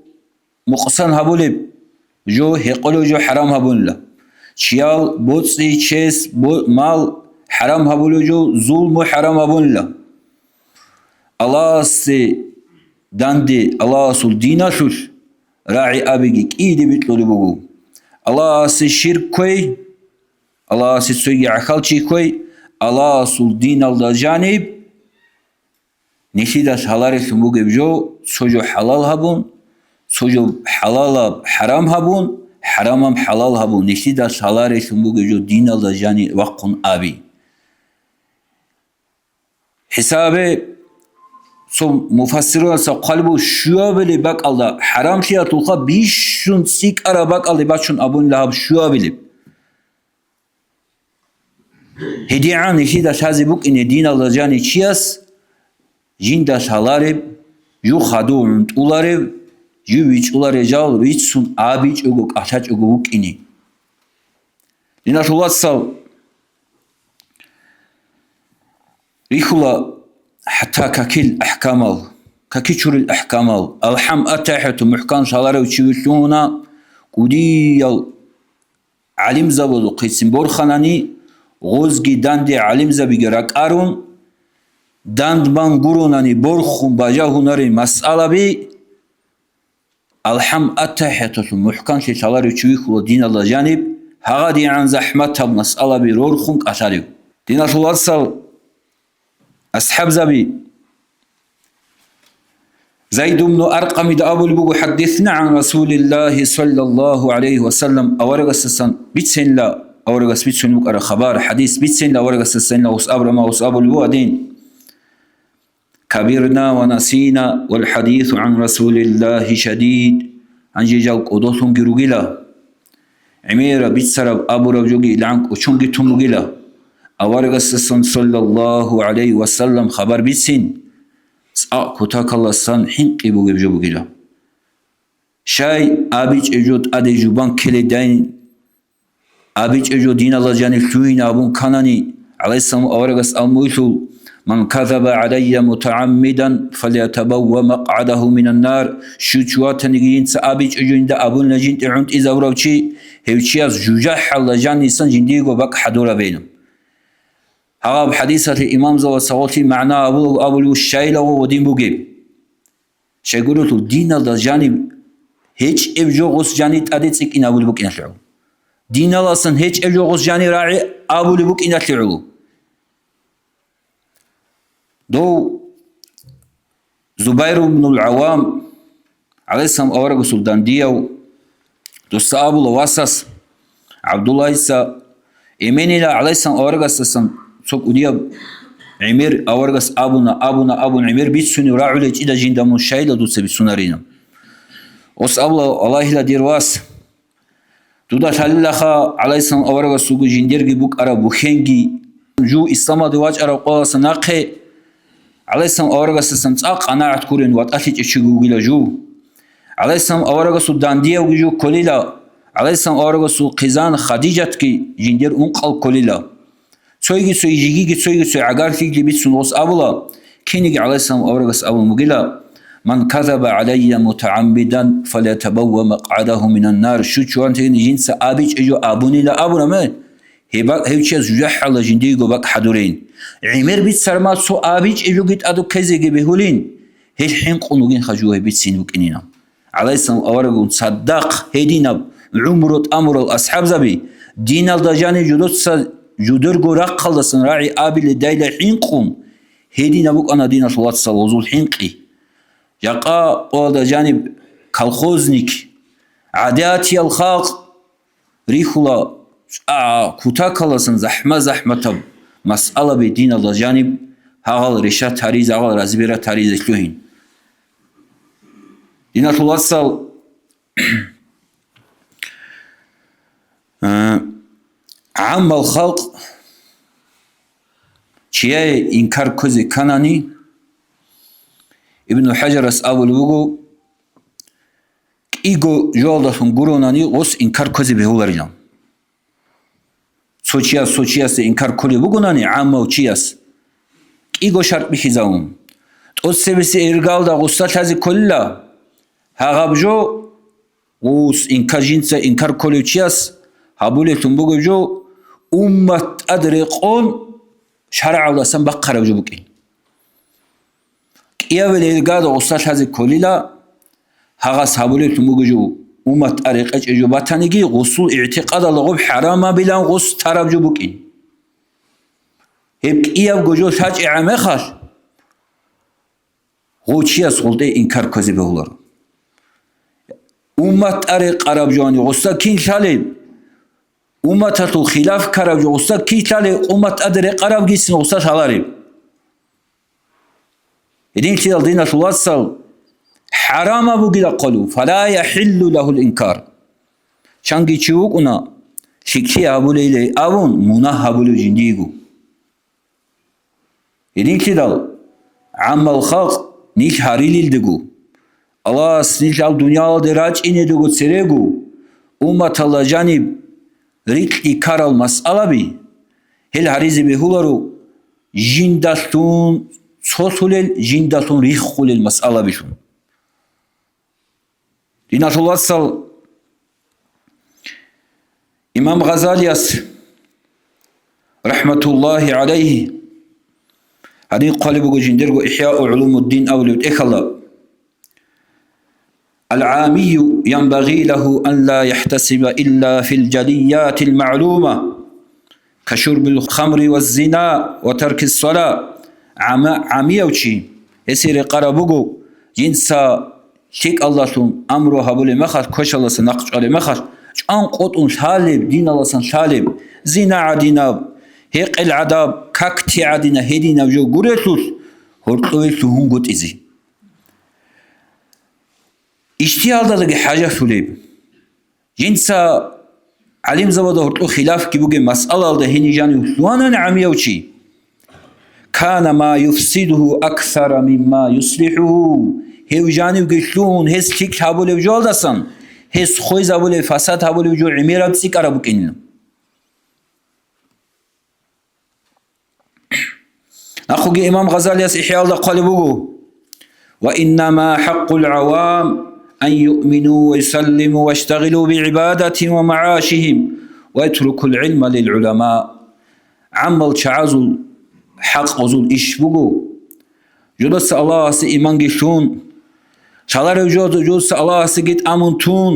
مقصن هبولب جو هقلو جو حرام هبون له شيال بوتسي چيس مال حرام هبولو جو ظلم حرام هبون له الله سي داندي الله أصل دينا شوش راعي أبيك إيدي بيطلو بقو الله سي شرك كوي الله سي سوي عخالشي كوي الله أصل دين الله جانب نشيداش حلال سموگه بجو سوجو حلال هبون سوجو حلال حرام هبون حرامم حلال هبون نشيداش حلال سموگه جو دين الله جاني وقن آبي حسابه سو مفسرون سو قلبو شوى بلي باك الله حرام شيا تلقى بيشون سيك ارا باك الله باشون ابون لهب شوى بلي هدي عن نشيداش هذي بوك ان دين الله جاني چياس جنداش هالارب جو خادون اولارب جو ویچ اولاره جال ویچ سون آبیچ اوگوک آچاچ اوگوک اینی لیناش اولاد سال ریخولا حتى كاكيل أحكامال كاكيشور الأحكامال الحم أتاحت محكام شالاره وشيوشونا قديال علم زبادو قيسم بورخاناني غوزگي داندي علم زبيگرك أرون داندبان گورونانی برخون باجا هنری مسئله بی الحم اتحیتشون محکم شی چالاری چوی خلو دین الله جانب هاga دی عن زحمت هم مسئله بی رورخون قشاریو دینا شولار سال اصحاب زبی زيد بن أرقم دأبول بقو حدثنا عن رسول الله صلى الله عليه وسلم أورغس السن بيتسن لا أورغس بيتسن بقرا خبر حديث بيتسن لا أورغس السن لا وسأبر ما وسأبول بوادين كبرنا ونسينا والحديث عن رسول الله شديد عن جيجال قدوتهم جروجلا عميرة بيتسرب أبو رجوجي لعنك وشونجي تموجلا أورغس السن صلى الله عليه وسلم خبر بيتسن كتاك الله سن حنقي بوجب جوجلا شاي أبيج إجود أدي جوبان كلي دين أبيج أجو دين الله جاني فلوين أبون كانني عليه السلام أورغس المويثو من كذب علي متعمدا فليتبوأ مقعده من النار شو تنجين سأبيج أجو إندا أبون لجين تعونت إذا وروشي هيوشي از جوجح الله جاني سن جنديغو بك حدورا بينهم ها بحديثة الإمام زو سوالتي معنى أبو الشايلة ودين بوجيب شيقولوا دين الله جاني هيج إبجو غس جاني تأديتك إن أبو البوك إنتلعو دين الله سن هيج إبجو غس جاني راعي أبو البوك إنتلعو دو زبير بن العوام عليه السلام أورغ سلطان ديو دو سأبو لواسس عبد الله إسا إيماني عليه السلام أورغ سسن سوك وديا عمير أورغس أبون عمير بيت سوني راعو ليج إذا جين دامون شايلة دو سبي سونارينا وس أبو الله لا ديرواس دودا تاللخا عليه السلام أورغس سوكو جنديرغي بوك أرى بوخينغي جو إسلاما دواج أرى قواس ناقي عليه السلام أورغس سسن تاق قناعت كورين واتأتيج إشيغو غيلا جو عليه السلام أورغس دانديا وجو كوليلا عليه السلام أورغس قزان خديجة كي جندير أنقل كوليلا سويجي سويجي سوي عقار فيجي بيت سنوس أبولا كينيجي عليه السلام أورغس أبو مقيلا من كذب علي متعمدا فليتبوأ مقعده من النار شو أنتين جنس أبيج إجو أبوني لا أبونا ما هيوشي زجح على جنديغو بك حدورين عمير بيت سرمات سو أبيج إجو جيت أدو كزيجي بهولين هيل حين قنوغين خجوه بيت سينوك إنينا عليه السلام أورغون صدق هيدينا عمرت أمر الأصحاب زبي دين الدجاني جدرغو رقلسن راعي آبي لدايل حينقون هيدينا بوك أنا دين صلاة الوزول حينقي يقا أولا جانب كالخوزنك عاداتي الخلق ريخولا كتاكلسن زحمة مسألة بدين الله جانب هاغل رشا تاريز هاغل رزبيرا تاريز كلوهين دين الله عام الخلق چیه انکار کوزی کنانی ابن حجر اس اول بگو ایگو جوالداشون گرونانی غس انکار کوزی بهولارینام سوچیاس انکار کولی بگونانی عامه و چیاس ایگو شرط بخیزاوم تو سبسی ارگال دا غستا تازی کلا هاغاب جو غس انکار جنسا انکار کولی چیاس هابولتون بگو جو أمة أدرقون شرع الله سن بقرة وجبكين كيا بالإرقاد وصلت هذه كلها هغس هابولي تموجو أمة أريق إجوباتانيجي غسول اعتقاد الله حرام بلا غسل تراب جبكين هيك كيا بجو ثاج عمخش غوشيا سولتي إنكار كذب هولر أمة أريق عرب جواني غسل كين شالب أمتة خلاف كرب جوستا كي تالي أمة أدري قرب جيسن غستا شالاري يدين تيال دين الوصل حرام أبو جدا قالوا فلا يحل له الإنكار شانجي تشوكنا شكي أبو ليلي أبون مناه أبو لجنديغو يدين تيال عم الخلق نيش هاريل الدقو الله سنيش الدنيا دراج إني دقو تسريغو أمة الله جانب ريتلي كارل مسألة بي هل هريزي بهولارو جندالتون صوتولل جندالتون ريخول المسألة بيشون دينات الله صل إمام غزالياس رحمة الله عليه هذه قالبو جندرغو إحياء علوم الدين أولي إخلا العامي ينبغي له أن لا يحتسب إلا في الجليات المعلومة كشرب الخمر والزنا وترك الصلاة عامي وشي يسير قربوغو جنسا شيك الله سن أمره هبولي مخش كوش الله سن نقش علي مخش أن قطن شالب دين الله سن شالب زنا عدنا هيق العذاب كاكتي عدنا هدينا وجو قريتوس هرطويتو هنغوت إزي اشتيالدagi حاجة سوليب جنسا علم زبده هرطو خلاف كي بوغي مسألة ده هني جاني سوانا عمية وشي كان ما يفسده أكثر مما يصلحه هيو جاني وقشلون هس كيك هابولي بجوال دسان هس خويز هابولي فساد هابولي بجو عميرا بسيك عربك إننا أخوي إمام غزالي إحياء الله قال بقو وإنما حق العوام أن يؤمنوا ويسلموا ويشتغلوا بعبادتهم ومعاشهم ويتركوا العلم للعلماء عمل شعزل حق وزول إيش بقو جلس الله سي إيمان جشون شالار جلس الله سي جيت أمنتون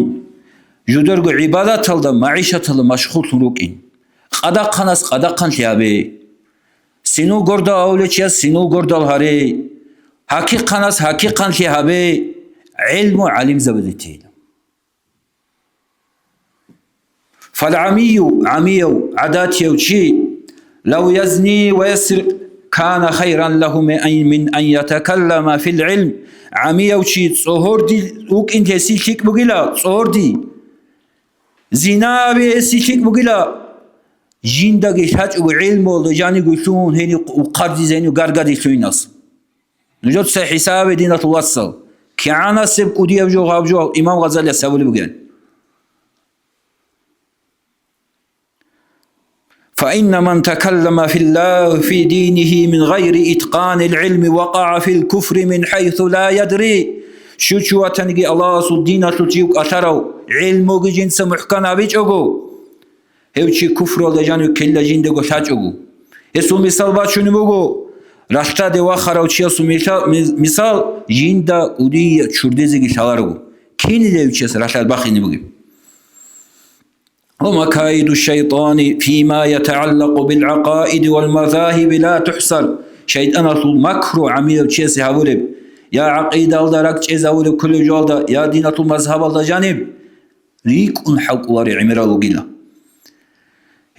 جدرغو عبادة تلد معيشة تلد مشغول تنروكين قدا قناس قدا قن ليابي سينو غردا أوليتيا سينو غردا الهاري حقي قناس حقي قن ليابي علم علم زبدتين فالعمي عمي عادات يوشي لو يزني ويسرق كان خيرا له من أن يتكلم في العلم عمي يوشي صهور دي وك انت سيشيك بغلا صهور دي زنا بي سيشيك بغلا جيندگي شاج علم ول جاني گشون هني وقرض زينو غرغدي شويناس نجوت سي حساب دينه توصل كعانا سب ودي جو غابجو امام غزالي سوول بغن فإن من تكلم في الله في دينه من غير إتقان العلم وقع في الكفر من حيث لا يدري شو تنجي الله سدينا تجيك أثروا علم جنس محكنا بيجوجو هيوشي كفر ولا جانو كلا جندو شاجوجو اسم مثال باشوني بوجو راشتا دوا خراوچيا مثال جندا ودي چوردزي شالارو كيني ليوچيس راشتا باخيني بوجي ومكايد الشيطان فيما يتعلق بالعقائد والمذاهب لا تحصر شيطان مكرو عميل تشيس هاولب يا عقيدة الدرك تشيس هاولب كل جولدا يا دينة المذهب الله جانب ريك حق وري عمر لوجيلا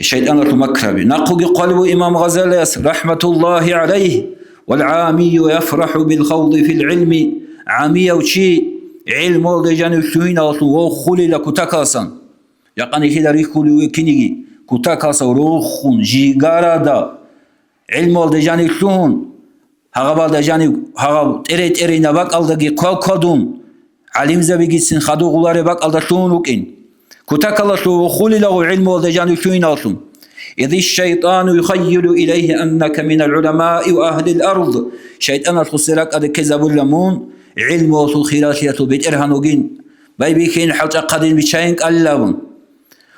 الشيطان مكربي نقوي قلب إمام غزالي رحمة الله عليه والعامي يفرح بالخوض في العلم عامي وشي علم الله جانب شوين وخلي لك تكاسا يقاني كده ريكولي كينيجي كوتاكاسا روخون جيغارادا علم الله جانب شون هغبال دا جانب هغب تري نباك الدغي كودون علم زبيجي سن خدو غلاري باك الدا شون وكين كوتاكالا وخولي له علم الله جانب شوين أصلا إذ الشيطان يخيل إليه أنك من العلماء وأهل الأرض شيطان الخسرك أدى كذب اللمون علم وصل خلاشية بيت إرهانوغين بيبيكين حتى قدين بشاينك اللهم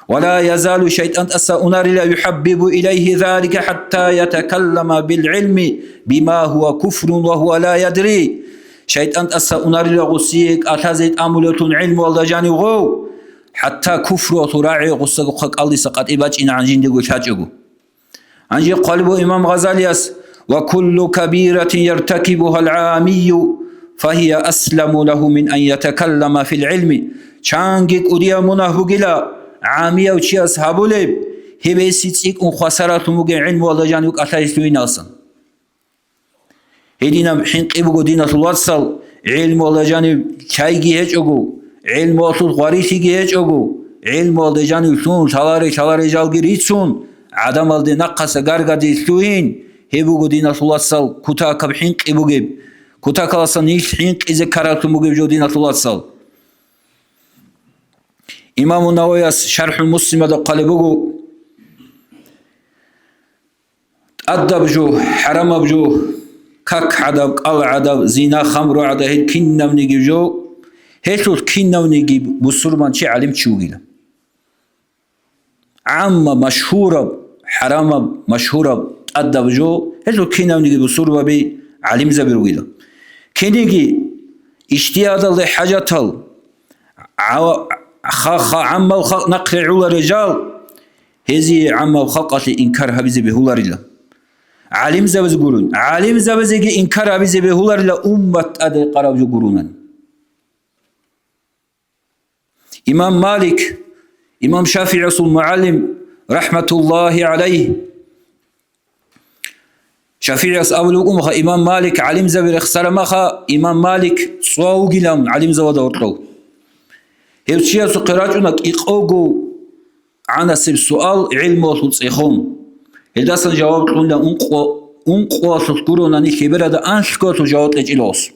ولا يزال شيطان أنار لا يحبب إليه ذلك حتى يتكلم بالعلم بما هو كفر وهو لا يدري شيطان أنار لا غسيك أتزيد أمولة علم والله جانب غو حتى كفر وتراعي غصة قال سقط إباج إن عن جندق شاجعه عن قلب إمام غزالي وكل كبيرة يرتكبها العامي فهي أسلم له من أن يتكلم في العلم شانجك أديا منه بقلا عامية وشي أصحاب لب هبه سيتسيك وخسارات مجي علم والله جانوك أتايستوين أصلا هدينا حين قبقو دينا الوصل علم والله جانب كايجي هجعه علم وصول غاريسي هجعه علم والله جانب سون شالاري جالجي ريتسون عدم والده نقص غارغادي استوين هبقو دينا الوصل كتا كب حين قبقو كتا كالاسا نيش حين إذا كاراتو مجي جو دينا الوصل إمام النووي شرح المسلم هذا قال بقو أدب جو حرام بجو كك عدب قل عدب زنا خمر عدب هيد كنا منيجي جو هيتو كنا منيجي بسرمان شي علم تشوغيلا عامة مشهورة حرام مشهورة أدب جو هيتو كنا منيجي بسرمان بي علم زبيروغيلا كنيجي اشتياد الله حاجة خا عم وخ نقرع رجال هذه عم وخقة إنكار هبزي بهولار الله عالم زبز قرون عالم زبز إنكار هبزي بهولار الله أمة أدي قراب جو قرونا إمام مالك إمام شافعي رسول معلم رحمة الله عليه شافعي أول أمخ إمام مالك عالم زبر اخسر مخا إمام مالك صواو قلام عالم زبد ورطلو هيوشيا سقراجونك إقوغو عنا سب سؤال علم وصيخون هداسا جواب لنا أنقوى سكرونا نخبرة دا أنشكوتو جواب لجلوس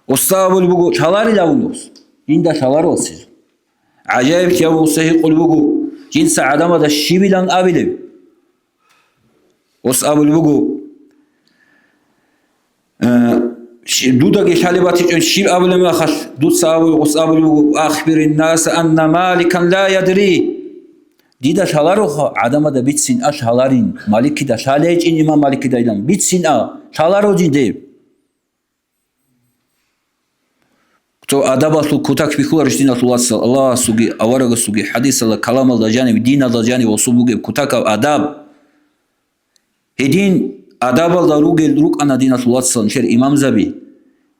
وستابل بقو شالاري لاولوس إندا شالاروسي عجائب كيابو سيقول بقو جنس عدم دا الشبلان أبلب وستابل بقو دودا جشالباتي شيل أبل ما خل دود سابل وصابل وأخبر الناس أن مالكا لا يدري ديدا شالارو عدم دا بيتسين أش هالارين مالك دا شاليج إن إمام مالك دا إلام بيتسين شالارو جين تو أدب أصل كتاك بيخور رشدين الله سوجي أورق سوجي حديث الله كلام الله جانب دين الله جانب وصوبه كتاك أدب هدين أدب الله روك أنا دين الله صل شر إمام زبي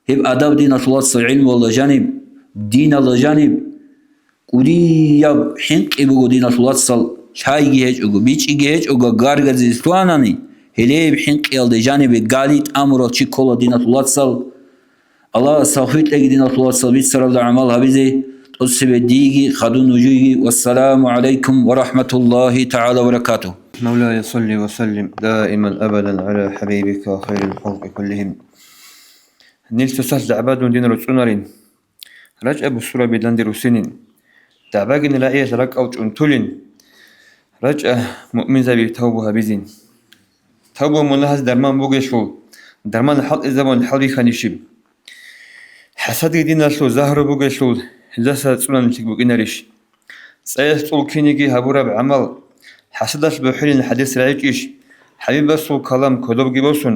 هب أدب دين الله صل علم الله جانب دين الله جانب كودي يب حنق إبغو دين الله صل شاي جهج أو بيج جهج أو غارغر زيستواناني هلي بحنق يالد جانب قاليت أمره شيء كل دين الله صل الله صافيت لك دين الله صل سر الأعمال هبزي تصب ديجي خدون وجوهي والسلام عليكم ورحمة الله تعالى وبركاته.
مولاي صل وسلم دائما أبدا على حبيبك خير الخلق كلهم. نيلت سهل عباد دين رسولين رجع بسورة بدند رسولين تعباقن لأيه رك أو تنتولين رجع مؤمن زبي توبها بزين توبه منهز درمان بوجشو درمان حق الزمان حالي خنيشب حسد دين الله زهر بوجشو لسه تسولن تبوكينريش سيس طول كينيجي هبورا بعمل حسدش بحلين الحديث رايكيش حبيب بسو كلام كدوب جيبوسون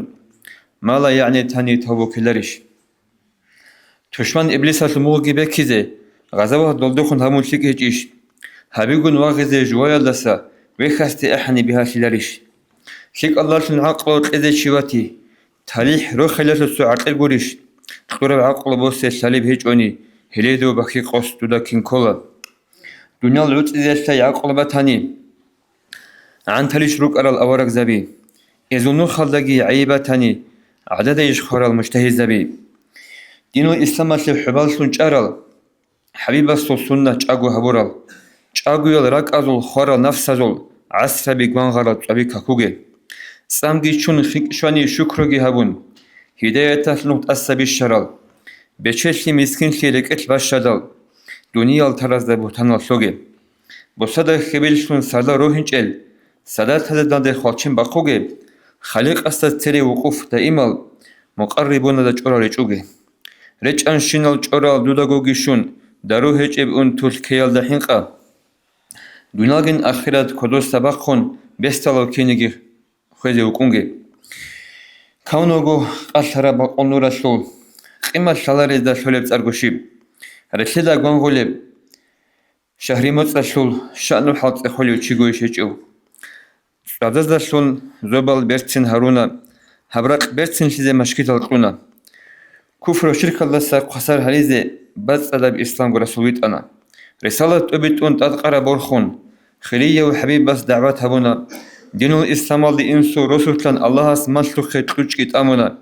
ما لا يعني تاني توبو كيلريش تشمان إبليس الموجي بكيزه غزوه دولدخون همون شيكيش حبيبون واغزه جوايا لسا ويخستي أحني بها شيلريش شيك الله شن عقل إذا شواتي تاريخ روح خلاص السعر الجوريش قرب عقل بوسه سالب هيج أني هليدو بخي قصد دودا كينكولا دنيا العود إذا شيء عقل بتاني عن تليش روك أرى الأورق زبي إذنو خلدقي عيبة تاني عدد يشخر المجتهي زبي دينو الإسلام أسلب حبال سنج أرى حبيب السنة جاغو هبورال جاغو يلراك أزول خورال نفس أزول عصر بيقوان غرال طبي كاكوغي سامجي چون شواني شكرغي هبون هداية تسلوت أسبي الشرال بچشلي مسكين شيرك باشدال دنيا التراز دبوتان السوغي بصدا خبيلشون سالا روحنجل سالا تددان ده خالچين باقوغي خالق أستاذ تري وقوف دائمال مقربون دا چورا ريچوغي ريچ أنشينال چورا دوداغوغي شون دارو هيچ ابن تول كيال دا حنقا دنياغين آخرات كدوس تباقون بستالو كينيغي خوزي وقونغي كاونوغو قاسرا باقون رسول قيمة شالاري دا شولب تارغوشيب رسيدا غونغولب شهري متصل شأنو حالت خوليو چيگوي شيچو سادز داشون زوبال برتين هارونا هبرق برتين شيزه مشكيت القونا كفر وشرك الله سا قصر هريزه بس ادب اسلام ورسوليت انا رسالة ابيتون تدقر بورخون خليه وحبيب بس دعوات هبونا دين الاسلام دي انسو رسولتان الله اسمشلو خيتلوچكيت امونا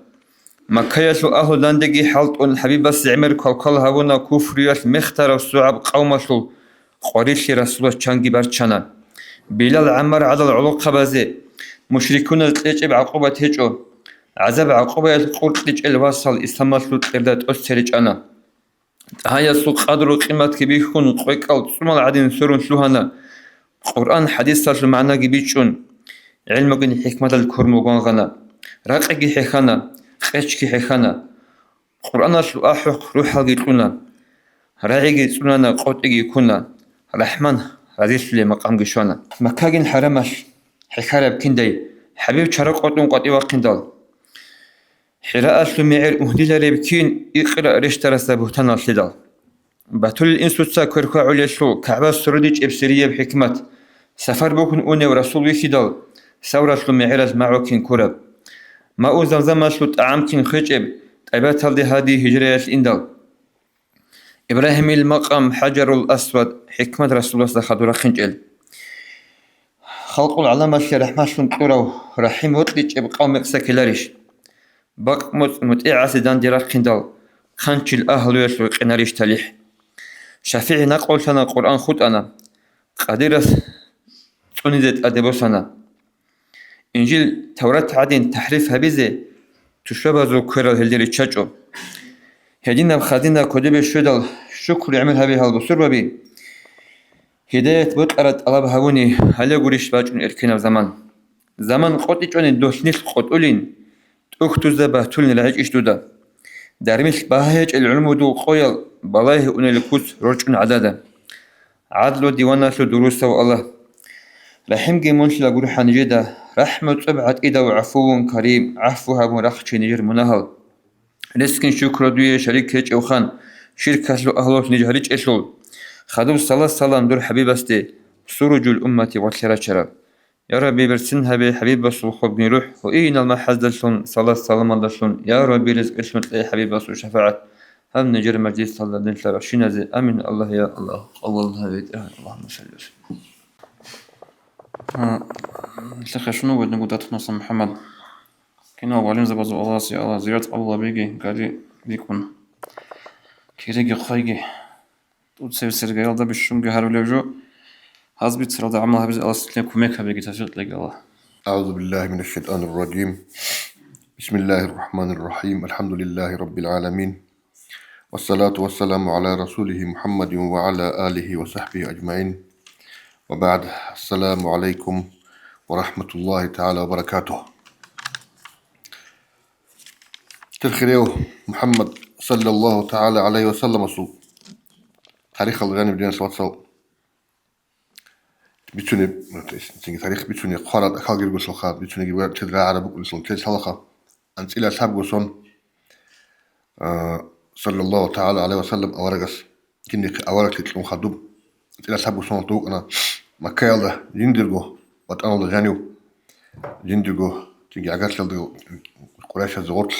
مكايسو اهو لاندگي حالت اون حبيب بس عمر كالكال هبونا كفرياش مختار الصعب قومشلو قريش رسول چانگي برچانا بلال عمر على العلوق خبازي مشركون التلجب عقوبة هجو عذاب عقوبة القرد لجل واصل إسلام سلوت إرداد أسرج أنا هيا سوق قدر قيمة كبيرون قويك أو تسمى العدين سرون شلوهنا قرآن حديث سال معنا جبيتشون علمك حكمة الكرم وغانا رقعك حخانا خشك حخانا قرآن سلو أحق روح الجيتونا راعي سنانا قوتك يكونا رحمن عزيز لي مقام جشوانا مكاجن حرمش حكارب كندي حبيب شرق قطن قطي وقندال حراء سميعر أهدي ريبكين يقرأ رشتر سبوتان الصدال بطول الإنسو كركا عليسو كعبة سرديج إبسرية بحكمة سفر بكن أوني ورسول ويخدال سورة سميعر معوكين كرب ما أوزمزم سلوت أعامكين خجب تأبات هذه هجرية الإندال إبراهيم المقام حجر الأسود حكمة رسول الله خدورة خنجل خلق العلامة رحمة شنطورو رحيم وطلج بقوم سكيلاريش بق متئع سيدان ديراك خندال خنش الأهل ويسو قناريش تليح شافعي نقول سنة قرآن خود أنا قديرة تونيزت أدبو سنة إنجيل توراة عدين تحريف هبيزي تشبه كورا الهلدري تشاجو هدينا بخادينا كدب الشدل شكر يعمل هبي هالبصور ببي هداية بود أرد الله بهوني هلا قريش باجون إركنا زمان قطي جون دوشنيس قطولين
أختوزا بهتولن العيش إشتودا دارميش باهيج العلم دو قويل بلايه أن الكوت رجعن عددا عدلو ديوانات دروسا والله لحمجي منش لقول حنجدا رحمة أبعد إذا وعفو كريم عفوها مرخش نجر منهل نسكن شكر دوية شريك هيج أو خان شركة لو أهلوش نجهريج إسول خدم صلاة سلام دور حبيب أستي سروج الأمة والخيرات شراب يا ربي برسنها بحبيب بسو خب نروح وإين المحز دلسون صلاة سلام دلسون يا ربي رزق اسمت لي حبيب بسو شفاعة هم نجر مجلس صلى الله عليه وسلم زي أمين الله يا الله الله هبيت اللهم صل وسلم
لخي شنو ودنا قدرت نص محمد كنا وعلم زبزو الله سي الله زيارة الله بيجي قالي بيكون كيريجي خايجي وتسوي سرقة يلا بشون جهر ولا جو هذا بيتصير هذا عملها بيز الله سلم كميك بيجي تفسير لك الله
أعوذ بالله من الشيطان الرجيم بسم الله الرحمن الرحيم الحمد لله رب العالمين والصلاة والسلام على رسوله محمد وعلى آله وصحبه أجمعين وبعد السلام عليكم ورحمة الله تعالى وبركاته ترخيريو محمد صلى الله تعالى عليه وسلم تاريخ الغني بدين صوت بتوني تاريخ بتوني قارة خالق الوصلخات بتوني جوار تدرى عرب الوصل تيس حلقة أنت إلى أصحاب وصون صلى الله تعالى عليه وسلم أورجس كني أورك تلون خدوب أنت إلى أصحاب وصون طوق أنا مكايلا يندرجو وأنا الغنيو يندرجو تيجي عقد للدو قريش الزغرت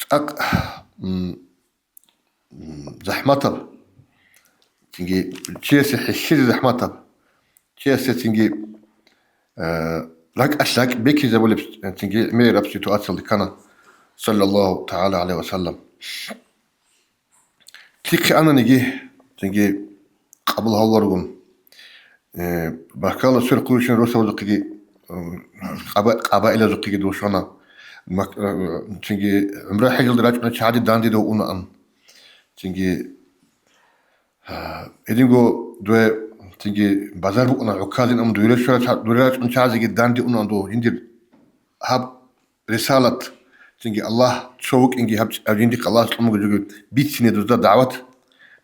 تأق زحمة تنجي تشيسي حشيد زحمة تشيسي تنجي لك أشلاك بيكي زبولي تنجي مير أبسي تؤثر لكنا صلى الله تعالى عليه وسلم تيكي أنا نجي تنجي قبل هالورغم بحكالة سير قوشين روسا وزقيقي قبائل زقيقي دوشانا تنجي عمره حجل دراج شهادي داندي دو أنا أن تنجي إدينغو دوي تنجي بازار بو أنا عكازين أم دويرات من شازي جدان دي أنا دو يندير هاب رسالة تنجي الله تشوك إنجي هاب ينديك الله سلمك جوجو بيت سنة دوزا دعوت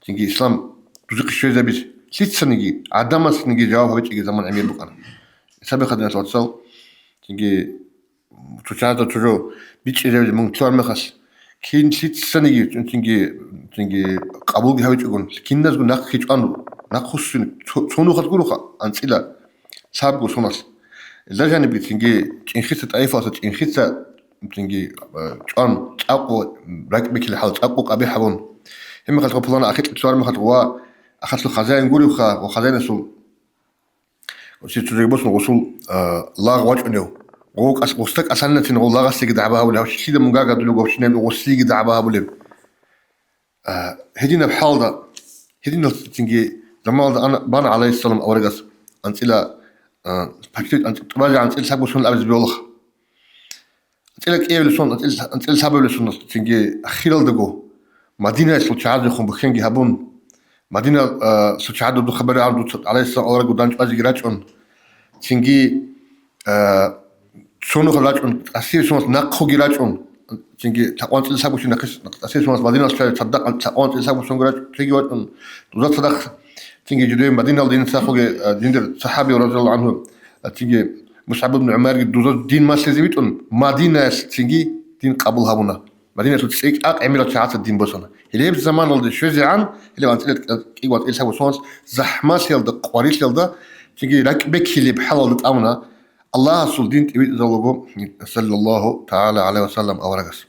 تنجي إسلام دوزيق الشوية زبيت سيت سنجي عدامس نجي جواب هبيت إجي زمان عمير بك أنا سابقا دينا تواتسال تنجي تشاهد تجو بيت إجابة من تلوار مخص كين سيت سنجي تنجي قبول هبيت يقول كين ناس يقول ناق خيج أنو ناق خصين شونو خد قولوخا أنسيلا سابقو سوناس إذا جانب تنجي تنخيصة أيفا تنخيصة تنجي أن تأقو راكب كل حال تأقو قبيح حبون هم قالوا بلان أخذت السؤال ما خطوا أخذت الخزائن قولي وخزائن سو وسيت تجيبوس وصول الله واجبنيو وستك أصلنا تنو الله غسيق دعبها ولا وش كذا من قاعد دلوا وش نام وغسيق دعبها ولا هدينا بحال ده هدينا تنجي لما أنا بان عليه السلام أورجس أنت إلى بحكيت أنت تراجع أنت إلى سبب سون الأبز بيولخ أنت إلى إيه لسون أنت إلى سبب لسون تنجي خيال دقو مدينة سلطعاد يخون بخينجي هبون مدينة سلطعاد دو خبر عليه السلام أورج ودانش أزي جراجون تنجي شونو خلاجون أسير سون ناقو جراجون تنجي تقوانت إلى سبب سون نقص أسير سون مدينة تصدق تقوانت إلى سبب سون جراج تيجي وقت دوزات صدق تنجي جدوي مدينة الدين ساخو جندر صحابي رضي الله عنه تنجي مصعب بن عمر دوزات دين ما سيزيبيتون مدينة تنجي دين قبولها بنا مدينة تسيك عملت ساعات الدين بسنا اللي هي الزمان اللي شوزي عن اللي أنت كيوات إلى سبب سون زحمة سيل ده قواريس سيل ده تنجي ركبك اللي بحلال الأمانة الله سول دين تبي زوجه صلى الله تعالى عليه وسلم أو رجس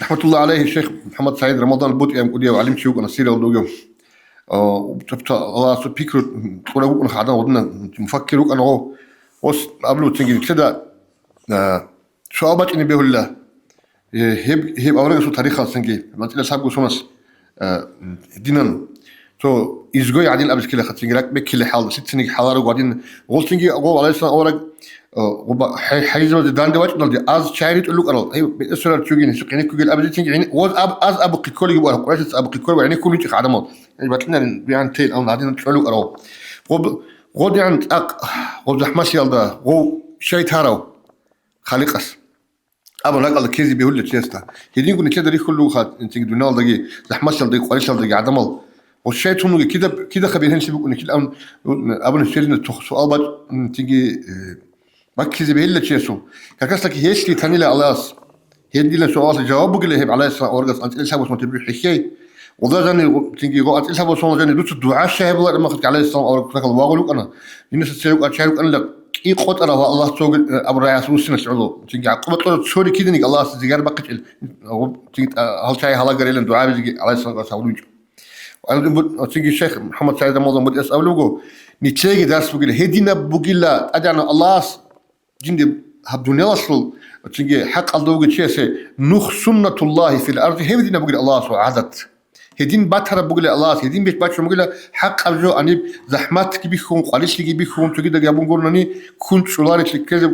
رحمة الله عليه الشيخ محمد سعيد رمضان البوت يوم قديه وعلم شيوخ أنا سيرة الدوجو وتبت الله سو بيكرو تقول أقول خدنا ودنا مفكروك أنا هو وس قبله تيجي كده شو أبغى إني بقول له هيب أورجس سو تاريخ سنجي ما تلا سابقو سونس دينا تو إزجوي عدين أبز كله خدتين جراك بكل حال ست سنين حوار وقاعدين غلطين أقول على سنة أورج حيز ما دان دوات نلدي أز شايري تقولك أنا أيوة بيسرع تشوجين سكيني كوجل أبز تيجي يعني وز أز أبو كل يبغى قريش أبو كل يعني كل يجي خدمات يعني بتلنا بيان تيل أو نادين تقولك أنا غد يعني غد زحمة سيال ده شيء تارو خالقس ابو نقل كيزي بيقول لك يستا هدين كنا كده ريخ كله خات انت دونال دقي زحمه دقي قريش دقي عدمل والشيء تونو كده خبيرين سيبك انك الان ابو نشيلنا سؤال بعد تيجي ما كيزي بيقول لك يسو كاكاس لك هيش لي ثاني لا الله هدي لنا سؤال جواب قال له على اسرا اورغس انت ليش حابس ما تبي حكي وذا جاني تيجي قال انت حابس ما جاني دوت الدعاء الشهب لما اخذك عليه السلام او كذا واقول انا الناس تسيرك اشارك ان لك اي قطر الله سوق ابو راس وسنا سعودو تيجي عقبه سوري كده الله سيجار بقى تيجي هل شيء هلا قال لنا دعاء عليه السلام سعودو وانا تيجي الشيخ محمد سعيد موضوع بدي اساله نتلاقي درس بقول هدينا بقول لا ادعنا الله جندي هبدوني اصل تيجي حق الله شيء نخ سنة الله في الأرض هدينا بقول الله سو عادت هدين باتر بقول الله هدين بيت باتر بقول حق أرجو أني زحمات كبيخون قالش لي كبيخون تيجي ده جابون قولني كنت شلارك كذا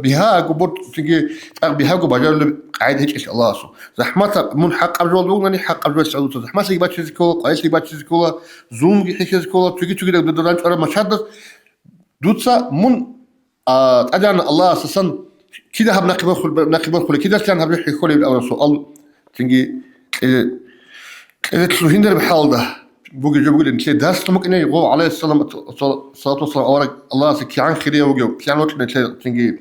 بها قبض تيجي بها قبض قاعد هيك الله سو زحمات من حق أرجو الله حق أرجو السعود زحمات لي باتر زكوا قالش لي باتر زكوا زوم يحكي زكوا تيجي ده بدران أنا مشهد دوتسا من أجعل الله أساسا كده هب نقبل خلي كده كان هب يحكي خلي بالأول سؤال تنجي إذا تلوهين در بحال ده بقول إن كده درس ممكن يقول عليه السلام صلاة والسلام أورك الله سكي عن خيرية وجو كان وقت تنجي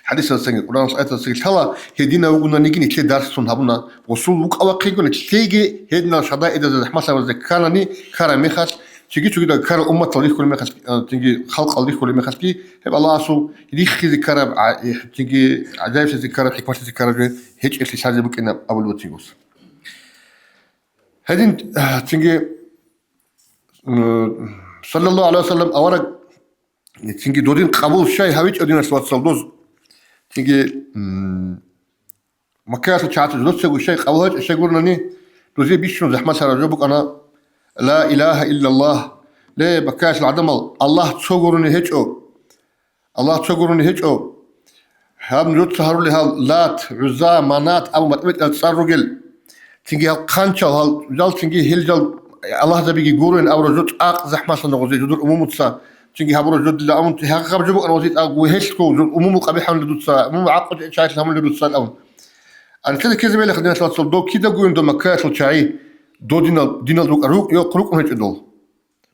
حديث السنة قرآن صلاة السنة هلا هدينا وقلنا نيجي نكلي درس هبنا وصول وق أول قيقول نكلي هدنا شدائد إذا حماسة وذكرني كراميخس تيجي ده كار أمة تاريخ كل ما خس تيجي خلق الله كل ما خسكي هب الله سو يديخ ذكر تيجي عجائب ذكر حكمة ذكر هيك اللي شاذ بك إن أول وتيجوس هذين تيجي صلى الله عليه وسلم أورك تيجي دورين قبول شيء هويج أدينا سوات صلدوز تيجي مكاسب شاطر دوس سوي شيء قبول الشيء قلنا ني دوزي بيشون زحمة سر جوبك أنا لا إله إلا الله ليه بكاش العدم الله تصورني هيجو الله تصورني هيجو هم نجود سهروا لي هال لات عزا منات أبو متمت التصرقل تيجي هالقانشة هال جال تيجي هالجال الله زبيجي يقولون أو رجود أق زحمة صنغوزي جدول أموم تسا تيجي هبرو جد لا أمم هقب جبوا أنا وزيت أق وهيشكو أموم قبيحة من لدود سا أموم عقد شايف هم لدود سا الأول أنا كذا كذا بيلي خدنا ثلاث دو كذا قوين دو مكاش وشاي دو دينال روك يقرؤ هيك دول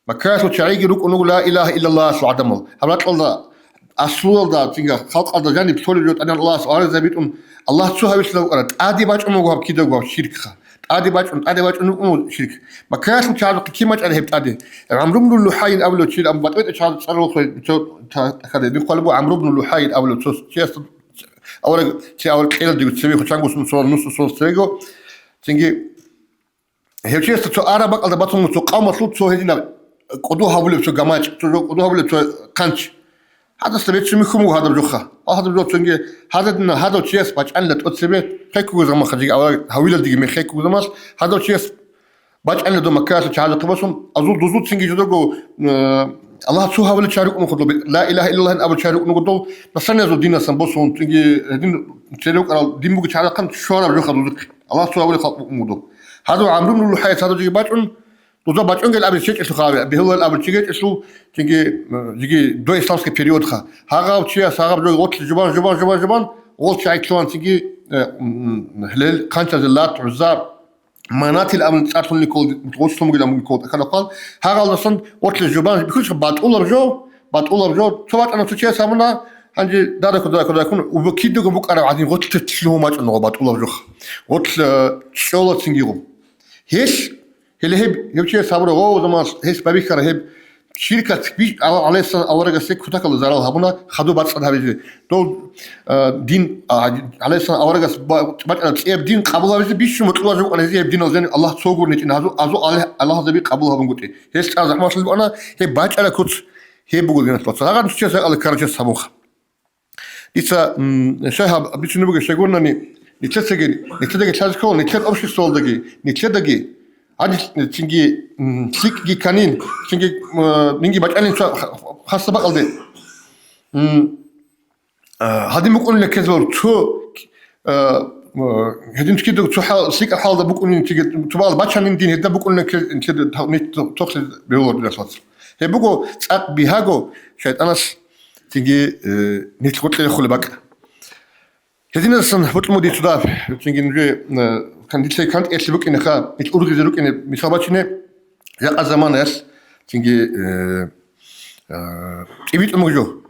مكاش وشاي روك لا إله إلا الله سو عدمل هبلات الله أصول ده تيجي خلق الله جاني بسول جود أنا الله سؤال زبيتهم الله شو هبيش لو قرأت عادي باش أمو قاب كذا قاب شركة عادي باش أمو شركة مكاش وشاي كيما تعرف عادي عمرو بن اللحاين أولو تشيل أم بطويت شاي صاروا خد نقول عمرو بن اللحاين أولو تشيل أول كيل دي تسوي خشان قوس نص تسويقه تيجي هي شيء تو عربك على بطن تو قام مطلوب تو هدينا قدوها بلو تو جماعة تو قدوها بلو تو كانش هذا سبب شو مخمو هذا بجوخة هذا بجو تنجي هذا شيء باش أنا تقصبه خيكو زمان خديك أول هويل دي مي خيكو زمان هذا شيء باش أنا دو مكاسب شهادة قبسهم أزود دوزود تنجي جدو الله سوها ولا تشارك نقول لا إله إلا الله أبو تشارك نقول نصنع زود دينا سنبصون تنجي هدين تشارك على دين بقول تشارك كم شهر بجو خدودك الله سوها ولا خلق نقول هذا عمرو بن اللحاي هذا جي باجون دوزا باجون قال أبو تشيك إسلو بهو الأبو تشيك إسلو تنجي دو إسلامسك بيريود خا هذا وتشيا هذا بجو غوت جبان غوت شاي كلون تنجي هلال كانت زلات عزاب مناطق الأمن تعرفون نيكول متوسطهم قلنا نيكول كذا قال هذا الصند وقت الجبان بيكونش باتقول رجو سواء أنا تشيء سامنا عندي دارك يكون وبكيد بوك أنا عادي وقت تشلو ما تنو باتقول رجو وقت شغلة تنجيهم هيش اللي هي تشيء سامنا هو زمان هيش ببيكره هي شركة بيش على أساس أورجا سك كتاك اللي زاروا هبنا خدوا بعض صدها بيجي دول دين على أساس أورجا بعد أنا تياب دين قبولها بيجي بيش مطلوب جو أنا زي دين وزين الله تصور نيجي نهزو الله زبي قبولها بنقطة هيش هذا ما شلون أنا هي بعد أنا كنت هي بقول لنا صلاة هذا نشوف شيء على كرجة سموخ إذا شيء بيش نبغى شيء قلنا نتلقى تلازكول نتلقى أمشي سول دقي نتلقى عادي تيجي سيك كانين تيجي نيجي بتعلم خاصة بقى ده هذه ممكن لك كذا شو هذين كده شو حال سيك الحال ده ممكن تيجي تبغى بتشان دين هذا ممكن لك كده تأخذ بيقول بالأساس هي بقول بيهاجو شايف أنا تيجي نيت قلت لي خلي بك هذين السنة قلت مودي تدار تيجي نجي كان ديت لي كانت اتلبك إن خا نيت أورج زلوك إن مساباتشني يا زمان يس تيجي إبيت الموجو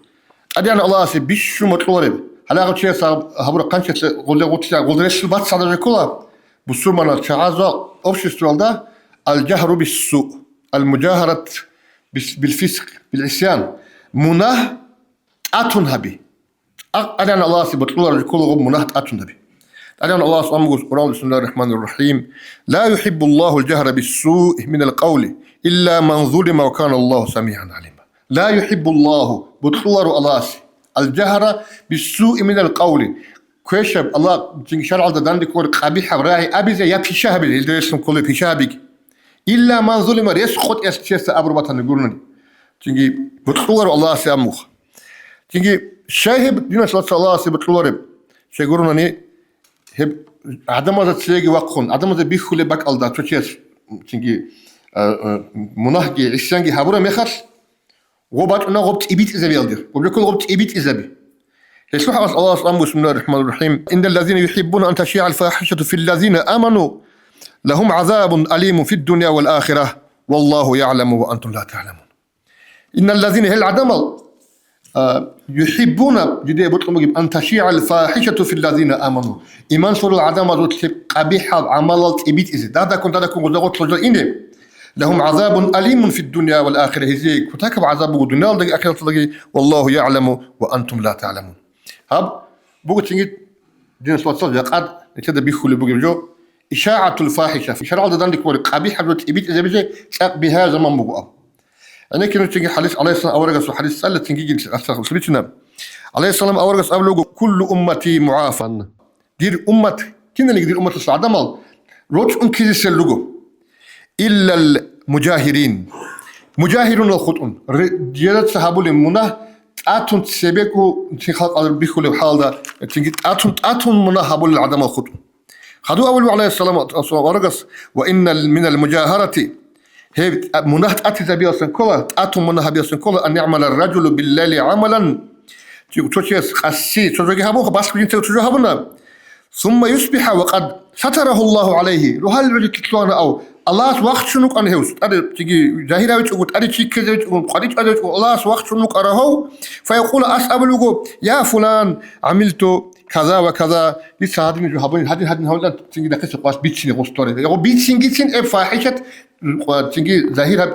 أدي أنا الله سي بيش شو مطلوب هلا قلت شيء صار هبور قنشة قلت رش البات صار كلها بصور منا شعازة أوبشستوال ده الجهر بالسوء المجاهرة بالفسق بالعصيان مناه أتون هبي أنا الله سبحانه كل مناه أتون هبي أنا الله سبحانه بسم الله الرحمن الرحيم لا يحب الله الجهر بالسوء من القول إلا من ظلم وكان الله سميعا عليما لا يحب الله بطلور الله الجهر بالسوء من القول كويشب الله شرع الدان ديكور قبيحة راعي أبي زي يا بيشاه بي الدرسم كله بيشاه بيك إلا من ظلم يسقط يستيس أبر بطن يقولون تيجي بطلور الله ساموخ تيجي شاهب دينا صلاة الله سبطلور شيقولون هب عدم هذا تيجي وقون عدم هذا بيخلي بك الله تشيس تيجي مناهجي عشانجي هابورا مخش غوبات أنا غبت إبيت إزابي ألدر وبيقول غبت إبيت إزابي يسمح الله سبحانه بسم الله الرحمن الرحيم إن الذين يحبون أن تشيع الفاحشة في الذين آمنوا لهم عذاب أليم في الدنيا والآخرة والله يعلم وأنتم لا تعلمون إن الذين هل عدم يحبون جدي بطلب أن تشيع الفاحشة في الذين آمنوا إيمان صور العدم قبيحة عملت إبيت إزي هذا كنت غزغوت لجل لهم عذاب أليم في الدنيا والآخرة هزيك فتاكب عذاب الدنيا والآخرة والله يعلم وأنتم لا تعلمون هاب بوغو تيجي دين صلاة صلاة قاد نتدى بيخو اللي بوغو جو إشاعة الفاحشة في شرع الدان دي كوري قبيحة بتبيت إذا بيجي تاق بها زمان بوغو أنا كنت تيجي حديث عليه السلام أورغس وحديث سالة تيجي سبيتنا عليه السلام أورغس أبلغو كل أمتي معافى دير أمة كنا اللي دير أمة السعادة مال روت أنكيزي سلوغو إلا المجاهرين مجاهرون الخطون رجالة صحابو لمناه أتون تسبيكو تخلق على البيخو لبحال ده تيجي أتون مناه هابو للعدم الخطون خدوا أول عليه السلام ورقص وإن من المجاهرة هي مناه أتي بيوسن كلا أتون مناه بيوسن كلا أن يعمل الرجل بالليل عملا تشوشيس قسي تشوجي هابو بس كنت تشوجي هابونا ثم يصبح وقد ستره الله عليه روحال رجل تطلعنا أو الله وقت شنوك أنا هوس أدي تيجي ظاهرة وتقول أدي تيجي كذا وتقول قديش أدي تقول الله وقت شنوك أراهو فيقول أسأل يا فلان عملت كذا وكذا لسه هذين جوابين هذين هؤلاء تيجي دكتور قاس بيتشين غوستوري يقول بيتشين جيتشين فاحشة تيجي ظاهرة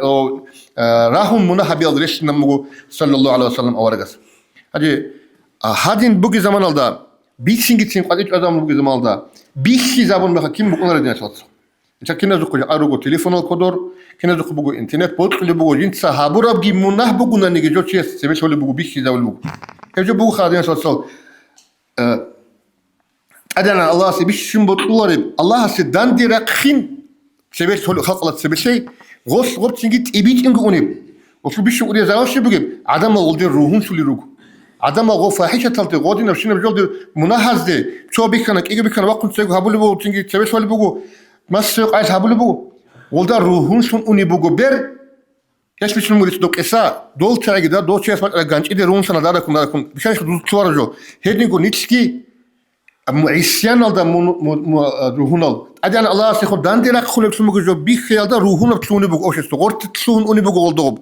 راهم منها بيضرش نمو صلى الله عليه وسلم أو رجس هذين بقي زمان الله بيتشين جيتشين قديش أدم بقي زمان الله بيشي زبون بخا كم بقول ردنا شاطر إذا كنا زوجي أروجو تليفون القدر كنا زوجي بقول إنترنت بود كل بقول جنس هابورا بقي منه بقولنا نيجي جو شيء سبيش ولا بقول بيشي زبون بقول هجو بقول خادين شاطر أدنى الله سبيش شن بطلوري الله سدان ديرك خين سبيش هو خلقت سبيش شيء غوص غوب تيجي إبيت إنك أنيب وفي بيش ودي زاوش بقول عدم الولد روحون شو ليروج عدم الغو فاحشة تلتي غادي نفسنا بجود مناهز ده شو بيكنك إيجي بيكنا وقت تيجي هابولي بقول تيجي سبيش ولا بقول ما سيق عايز هابولي بقول ولد روحون شون أني بقول بير ياش بيش المريض دوك إسا دول تاعي ده دول شيء اسمه الجانش إذا روحون سنة داركم بيشانش دول تشوار جو هيدني يقول نيتشكي معيسيان هذا روحنا أدي أنا الله سيخون دان ديرك خلق سمو جو بيخيال ده روحنا بتلوني بقول أوشيس تغورت تلون أني بقول دوب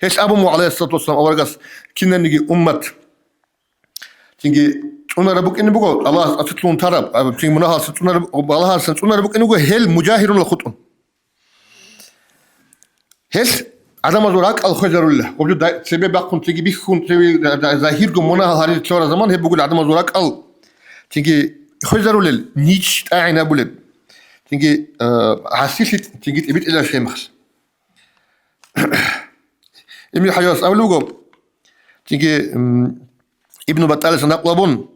هيش أبو مو عليه الصلاة والسلام أورجس كنا نيجي أمة تيجي أنا ربك إني بقول الله أتلون تراب تيجي منها ستون الله سنتون ربك إني بقول هل مجاهرون الخطون هيش عدم زراك الخجر الله وبجد سبب بقون تيجي بيخون تيجي ظاهر جمونا هاري تشور زمان هي بقول عدم زراك ال تيجي خجر لل نيش أعينا بولد تيجي عسيسي تيجي تبيت إلى شيء مخص إمي حياس أولوجو تيجي ابن بطال سنقلبون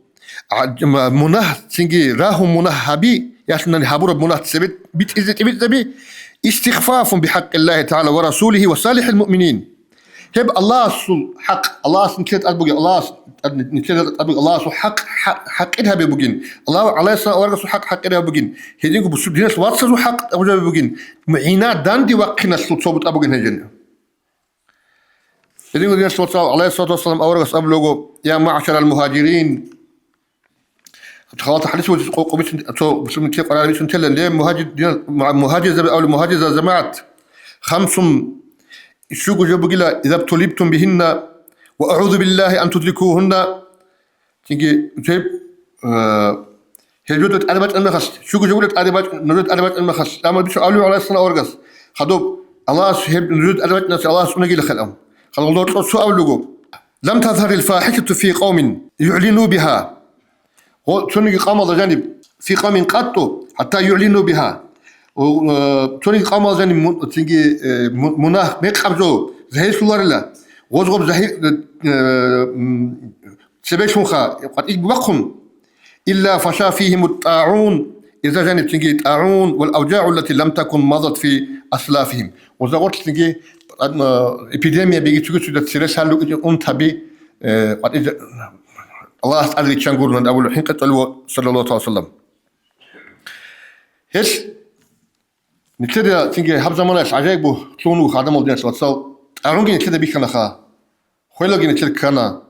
مناه تيجي راهم مناه هبي يحسن هابور مناه سبت بيت إزت بيت زبي استخفاف بحق الله تعالى ورسوله وصالح المؤمنين هب الله سو حق الله سنكت أبوجي الله نكت أبوجي الله سو حق إدها ببوجين الله عليه الصلاة والسلام حق إدها ببوجين هدينكم بسود ديناس واتسو حق أبوجي ببوجين معينات داندي وقنا سو صوبت أبوجين هجنة إذن النبي صلى الله عليه وسلم أورغس أبلغو يا معشر المهاجرين خلاص حديث قومش تو بسم تي قرار بسم تلن ليه مهاجر أو المهاجر جماعات خمس شوقوا جابوا قلا إذا ابتليتم بهن وأعوذ بالله أن تدركوهن تيجي جيب هجوت أربعة المخص شوقوا جابوا أربعة نرد أربعة المخص لما بيشوا أولو على السنة أورغس خدوب الله سبحانه نرد أربعة ناس الله سبحانه قيل خلهم قال الله سؤال لقوا لم تظهر الفاحشة في قوم يعلنوا بها توني قام جانب في قوم قط حتى يعلنوا بها توني قام جانب تيجي مناه ميقبزو زهي سولار لا وزغب زهي سبيشونخا قد إجبقهم إلا فشا فيهم الطاعون إذا جانب تيجي الطاعون والأوجاع التي لم تكن مضت في أسلافهم وزغبت تيجي إبيديميا بيجي تقول تسيرس هالو أنت بي قد الله أسأل لك شنقول من أول حين قتلوا صلى الله عليه وسلم هش نتلقى تيجي حب زمانش عجيبه تلونو خادم الدين صلى أرونجي نتلقى بيك نخا خويلوجي نتلقى كنا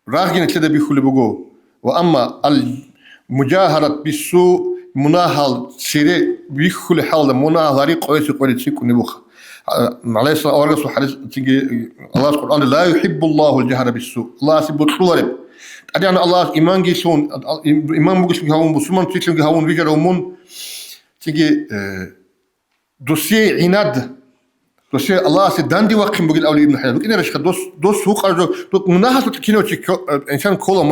راغي نتلقى بيخولي بقو وأما المجاهرة بالسوء مناهل سيري بيخولي حال مناهل ريق قويس قولي تسيكو نبوخ عليه الصلاة والسلام حديث تيجي الله القرآن لا يحب الله الجهر بالسوء الله سيبو طلب أدي أنا الله إيمان جيسون إيمان بقول هون بسمان تيجي هون رجال ومن تيجي دوسية عناد دوسية الله سداندي وقت بقول أولي ابن حلال لكن رشك دوس هو قرجو مناهة تكينو تي إنسان كله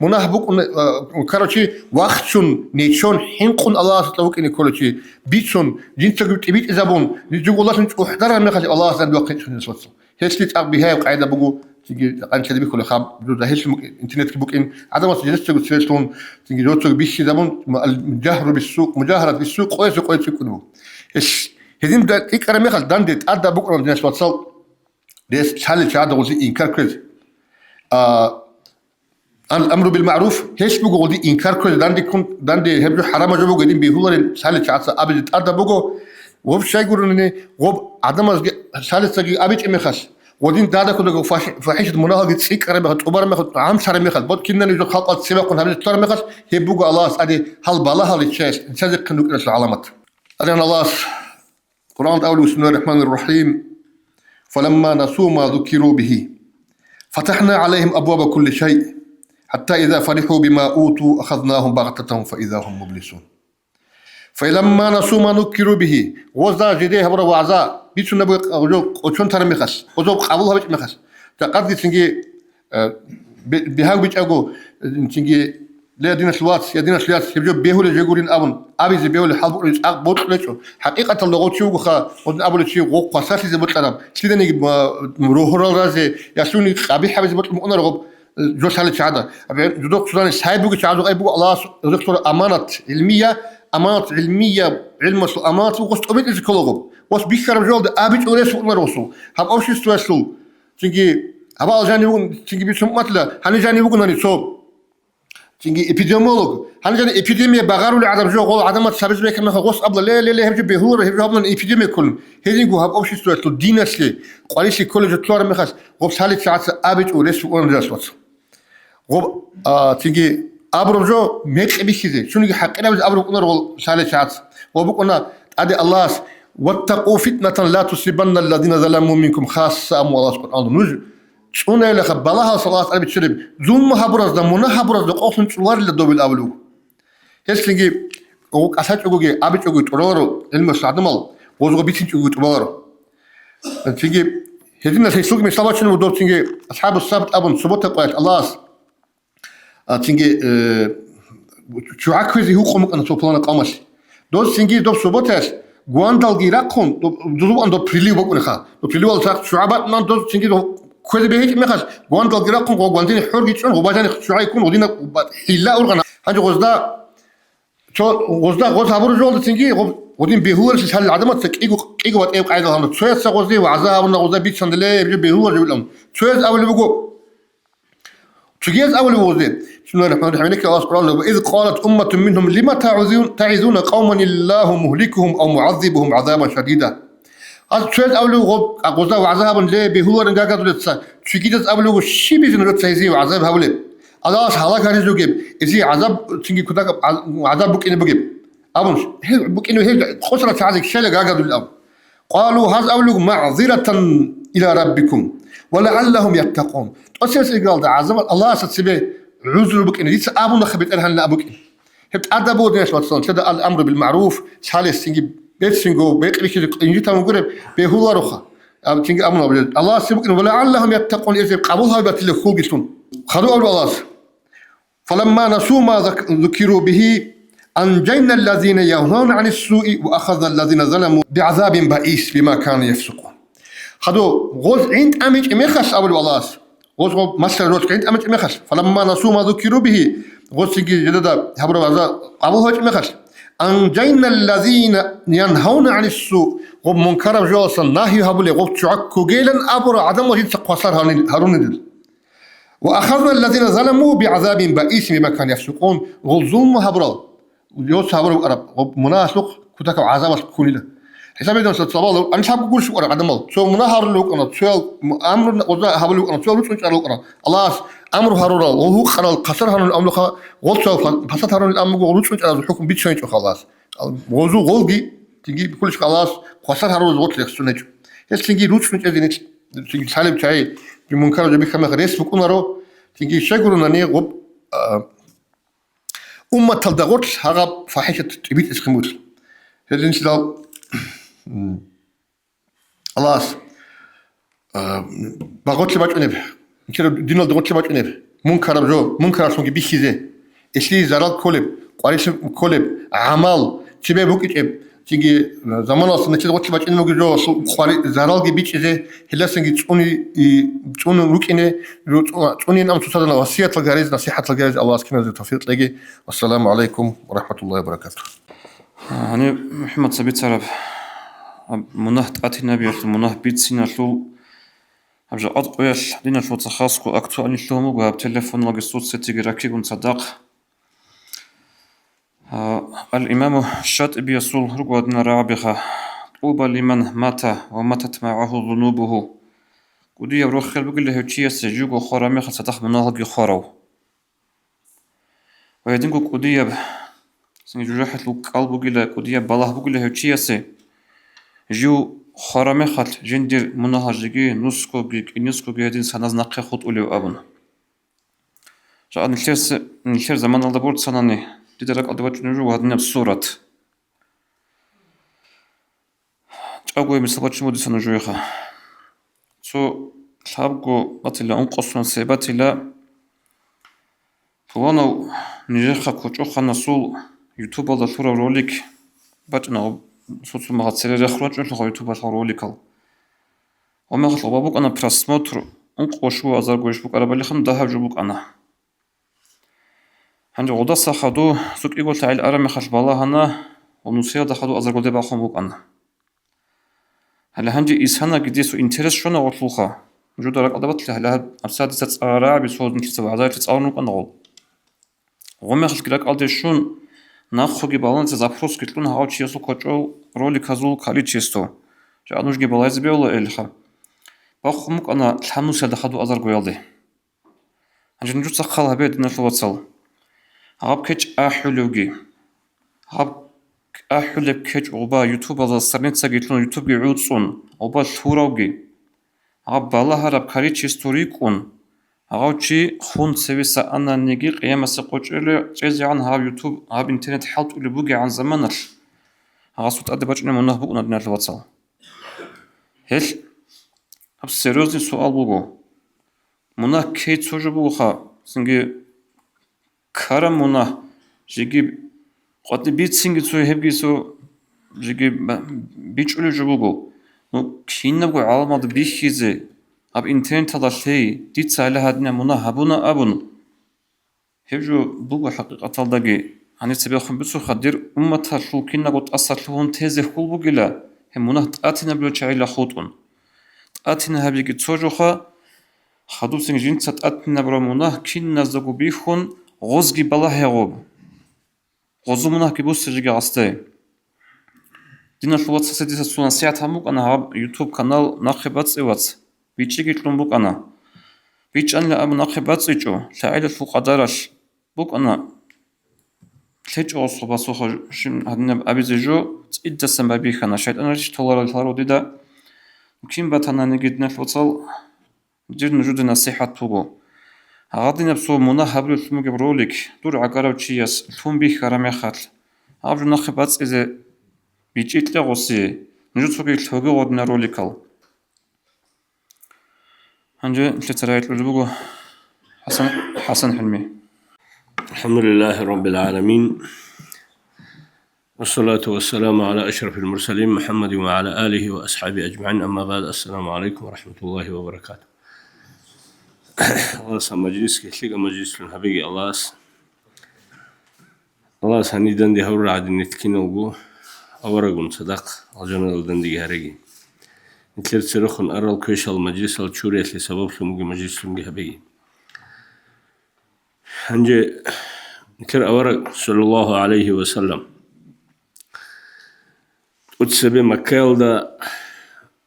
مناهة بقول كارشي وقتشون نيشون حنقون الله ستلوك إن كله شيء بيتشون جنس تبيت إزابون نجوا الله سنت أحضر من خلي الله سند وقت شون يسوس هيك بها وقاعدة بقول تيجي عن كذا بيكون خاب ده هيش إنترنت كبوك إن عدم السجلات تقول سيرتون تيجي جوتو بيشي زبون الجهر بالسوق مجاهرة بالسوق قويس يكونوا إيش هذين ده إكرام يخل داندت أدا بكرة من الناس وصل ليش شال شاد وزي إنكار كذا الأمر بالمعروف هيش بقول دي إنكار كذا داندي هبجو حرام جو قاعدين بيهولن شال شاد أبد أدا بقول وب شيء يقولون إنه وب عدم شال سجي أبد إمخاش ودين دادا كده فاحشة مناهضة تسيك رمي خد عمر مخد عام شهر مخد بود كنا نجو خلقات سباق ونهبل تطور مخد هي بوجو الله أدي هل بالله للشاش إنسان كنوك نفس العلامات أدينا الله القرآن الأول بسم الله الرحمن الرحيم فلما نسوا ما ذكروا به فتحنا عليهم أبواب كل شيء حتى إذا فرحوا بما أوتوا أخذناهم بغتة فإذا هم مبلسون فلما نسوا ما ذكروا به وزا جديه برا وعزا بيتشو نبغى أجون ترى مخس وزو قابلها بيت مخس تقدر تنجي بهاو بيت أجو تنجي لا دين سلوات يا دين سلوات يبجو بيهول يقولين أبن أبي زي بيهول حلب رجع بوت ليشو حقيقة اللغة شو خا ودن أبو ليشو غو قصاص زي بوت لنا كذا نيجي مروح رازي يسوني أبي حبي زي بوت مؤنة رغب جو سالة شهادة أبي جدوك سودان سايب بوك شهادة أي بوك الله دكتور أمانة علمية علم الأمانة وقصت أبيت إذا كلهم وس بيكرم جول ده أبيت أوليس وقنا رسول هم أوشي استوى تيجي هبا الجاني بقول تيجي بيسمع مثلا هنجاني بقول ناني صوب تيجي إبيديمولوج هنجاني إبيديمية بغارو لعدم جو قول عدم تسابز بيك مثلا غص أبلا لا هم جب بهور هم جب من إبيديمية كلهم هذين جو هم أوشي استوى دينا سلي قاليش كل جتلار مخص غص حالة ساعات أبيت أوليس وقنا رسول غب تيجي أبرجو ميك بيشيزي شنو حقنا بس أبرج قنا رول سالة ساعات وبقولنا أدي الله واتقوا فتنة لا تصيبن الذين ظلموا منكم خاصة أم الله سبحانه نوج شونا إلى خبالها صلاة أبي تشرب زوم هبرز دمونا هبرز دقوسن شوار اللي دوبل أولو هسلنجي أو أسات أقولي أبي تقول ترورو علم الصعدمال وزوج بيتين تقول ترورو تيجي هذين سيسوق من صلاة شنو دور تيجي أصحاب السبت أبون سبوت قوات الله تيجي شو عكوزي هو قومك أنا سوبلان قامش دوز تيجي دوب سبوتاش غواندال جيراكون دوب أندو بريليو بقول خا دو بريليو الصاق شعبات نان دوز تيجي دو كوزي بيهيج مخاش غواندال جيراكون غواندين حرج يشون غباجان شعاي يكون ودينا حلا أورغنا هنجو غزدا شو غز هبور جول تيجي ودين بيهور شال العدمات إيجو وات إيجو قاعدة هم شوية سغزدي وعزاها ونا بيت شندلة يبي بيهور جولهم شوية أول بقول تجيز أول وزين بسم الله الرحمن الرحيم لك الله سبحانه وإذ قالت أمة منهم لما تعظون قوما الله مهلكهم أو معذبهم عذابا شديدا از شاید اولو غوزا وعذاب له بهور انجاز لتسا شكيدت اولو شي بيزن رتسايزي وعذاب هولي الله حالا كان يزوجب ازي عذاب تيجي كذا عذاب بك إنه بجيب أبونش هي بك إنه هي خسرة تعزك شيء قاعد الأب قالوا هذا أولو معذرة إلى ربكم ولعلهم يتقون أساس قال ده عذاب الله ستسبه عذر بك إنه ليس أبونا خبيت أنها لا بك هبت أدبوا الناس وتصل شده الأمر بالمعروف شالي سنجي بيت سنجو بيقلش إنجي تام قرب بهو رخا تنجي أمنا الله سبك إنه ولعلهم يتقون إذا قبولها بتلك خوجتون خذوا أول الله فلما نسوا ما ذكروا به أنجينا الذين ينهون عن السوء وأخذنا الذين ظلموا بعذاب بئيس بما كانوا يفسقون خذوا غوز عند أمج مخش أول الله غوز مصر روز عند أمج مخش فلما نسوا ما ذكروا به غوز سجى جددا هبروا عذاب أبو هج مخش أنجينا الذين ينهون عن السوء غوب منكر جوصا ناهي هبولي غوب تعكو جيلا أبرا عدم وجد تقصر هارون دل وأخذنا الذين ظلموا بعذاب بئيس بما كانوا يفسقون غول ظلم هبرا يوس هبرا وقرب مناسق كتاك عذاب كلنا حساب يدون ستصبالو أنا شاب كل شيء قرب عدم سو مناهر لوك أنا سو أمر وذا هبلو أنا سو لوك أنا لوك أنا الله أمر هارون وهو خلال قصر هارون الأمر غول سو فسات هارون الأمر غول لوك أنا الحكم بيتشينج خلاص غوزو غولجي تيجي بكل شيء خلاص قصر هارون غول لك سنج تيجي لوك أنا تيجي تيجي سالم شيء بمنكر جبي خم غريس بكون رو تيجي شجرنا نيغب تلدغوت هذا فاحشة تبيت اسخموت هذا نشلا الله باغوت لباج أنب نشلا دينال دغوت لباج أنب منكر جو منكر سونجي بيشيزه إشلي زرال كولب قارش كولب عمل تبي بوكيت أب تيجي زمان أصلا نشلا دغوت لباج أنب جو قاري زرال جي بيشيزه هلا سنجي توني روكينه توني نام تصدنا وصية الجاريز نصيحة الجاريز الله سكينة التوفيق لقي والسلام عليكم ورحمة الله وبركاته.
أنا محمد صبيت سرب مناه تأتينا بيرت مناه بيت سينا شو أبجد أطويش دينا شو تخاصكو أكتو أني شلومو وهاب تلفون لقي صوت ستي راكي ونصدق الإمام الشاطبي يسول رقودنا رابخة طوبى لمن مات وماتت معه ذنوبه ودي يروح خل بقول له شيء سجوق خرامي خل ستخ مناهج خراو ويدينكو كودية سنجوجحت لو قلب بقول له كودية بالله بقول له شيء جو خرامي خل جندير مناهجي نسكو بيك نسكو بيدين سناز نقي خط أولي وأبن جاء نشير زمان الله بورد سناني لدرك أدوات نجو وهذا نفس صورة أقوى مثل شو مودي سنجويخه سو شابكو باتيلا أنقصنا سيباتيلا فوانا نجيخا كوچوخا نسول يوتيوب على ثورة روليك باتنا صوت ما هتصير يخرج نشوف يوتيوب على روليكال وما خلص بابوك أنا براسموتر أنقوشوا أزارقوش بوك أربعة خم ده جبوك أنا عندي غدا سخدو سوق يقول تعال أرمي خش بالله أنا ونسيا دخلوا أزارقو ده بخم بوك أنا هلا هنجي إسهانا قديسو إنترس شونا غطلوخا جو دارك أدبت لها أبساد تتصارع بصوت نكتب عزاير تتصارنوك أنغول غومي خلق لك أدي شون ناخوغي بالانس زابروس كتلون هاو تشيسو كوچو رولي كازول كالي تشيستو جا أنوش جبالايز بيولا إلخا باخمك أنا الحنو سيدخدو أزار قويالدي هنجي نجو تسخالها بيد نشلو واتسال هاب كيش أحلوغي هاب أحلب كيش عبا يوتيوب على السرنت سجيتلون يوتيوب يعودسون عبا ثوراوغي عب بالله هرب كاري تشيستوريكون هاوشي خون سويسا أنا نيجي قيامة سقوچلو جزء عن هاب يوتيوب هاب إنترنت حالت اللي بوجي عن زمانش هاسوت أدبج إنه منه بقنا بنار الواتساب هل هب سيروزي سؤال بوجو منه كيت سوجو بوخا سنجي كرم منه جيجي قد بيت سنجي سو هبجي سو جيجي بيچلو جبوجو نو كينا بقول عالم هذا بيشيزه اب انترنت هذا شيء تيتساله هادنا منا هبونا ابون هبجو بوجو حقيقة دقي هني سبيخم بسو خدير أمتها شو كنا قد أصل لهم تيزه كل بقلا هم منا تأتينا بلو شعيل خطون تأتينا هبيجي تسوجوخا خدو سنجين تأتينا برا منا كنا زقو بيخون غزقي بلا هيغوب غزو منا كبوس سجيجي عستي دينا شوات سيدي سونا ساعة هموك أنا هاب يوتيوب قناة ناخبات سوات بيتشي جيتلون بوك أنا بيتش أن لا أبو ناخبات سيجو لا فوق قدرش بوك أنا تلجو صوبا سوخو شم هدنا أبي زيجو تيدا سنبابي خانا شايد أنا ريش طولار الفارو ديدا كيم باتانا نجد نفوصل جد نجود نصيحة توغو هغادينا بسو مونا هبلو الفمو جبروليك دور عقارو تشياس الفم بيخ كرامي خاتل هابجو ناخبات إذا بيجيت لغوسي نجود سوكي التوغي غودنا روليكال هنجي نتلترايت لجبوغو حسن حلمي.
الحمد لله رب العالمين والصلاة والسلام على أشرف المرسلين محمد وعلى آله وأصحابه أجمعين. أما بعد، السلام عليكم ورحمة الله وبركاته. الله مجلس كشيء مجلس الحبيب الله سندن دي هور عاد نتكينوغو أورغون صدق الجنة دندي هرجي نتلر سرخن أرى الكوش المجلس الشوري لسبب سموج مجلس الحبيب هنجي نكر أورغ صلى الله عليه وسلم وتسبب مكال دا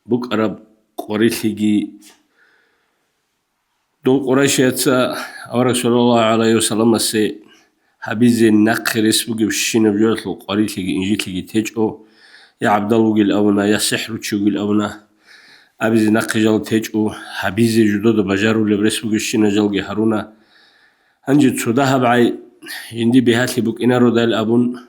بوك أرب قريتيجي دول قريشيتا أورغ صلى الله عليه وسلم سي حبيزي نقر اسمه بشينا بجوات القريتيجي إنجيتيجي تيجو يا عبد الله قل أونا يا سحر تشوقل أونا أبيزي نقجل تيجو حبيزي جدود بجارو لبرسمه بشينا جلقي هارونا هنجي تصدها بعي عندي بهاتي بوك إنا رودال أبون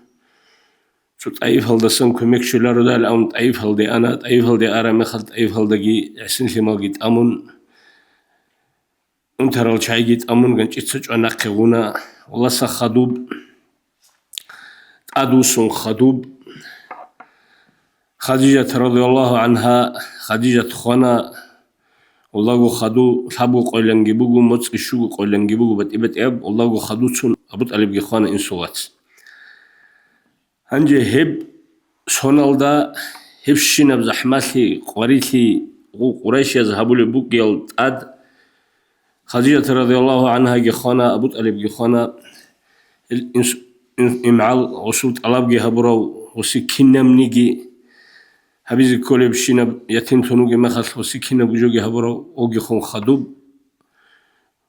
تطيف هالدسن كميك شلا رودال أون تطيف هالدي أنا تطيف هالدي أرامي خل تطيف هالدقي عسن في مالجيت أمون انت رال شاي جيت أمون قنش اتسج ونقغونا والله سخدوب أدوسون خدوب خديجة رضي الله عنها خديجة خوانا والله خدو حبو قولنجي بوجو متس الشوق قولنجي بوجو بتقبت أب والله خدو تون أبوت قلب جخانة إنسوات هنجي هب سونالدا هب شينا بزحمتي قريتي قريش يذهبوا لبوك يلد أد خديجة رضي الله عنها جخانة أبوت قلب جخانة إمعال وصوت قلب جهبرو وسكينة منيجي حبيزي كولي بشينا يتين تنوغي مخص وسكينة بجوغي هبرو اوغي خون خدوب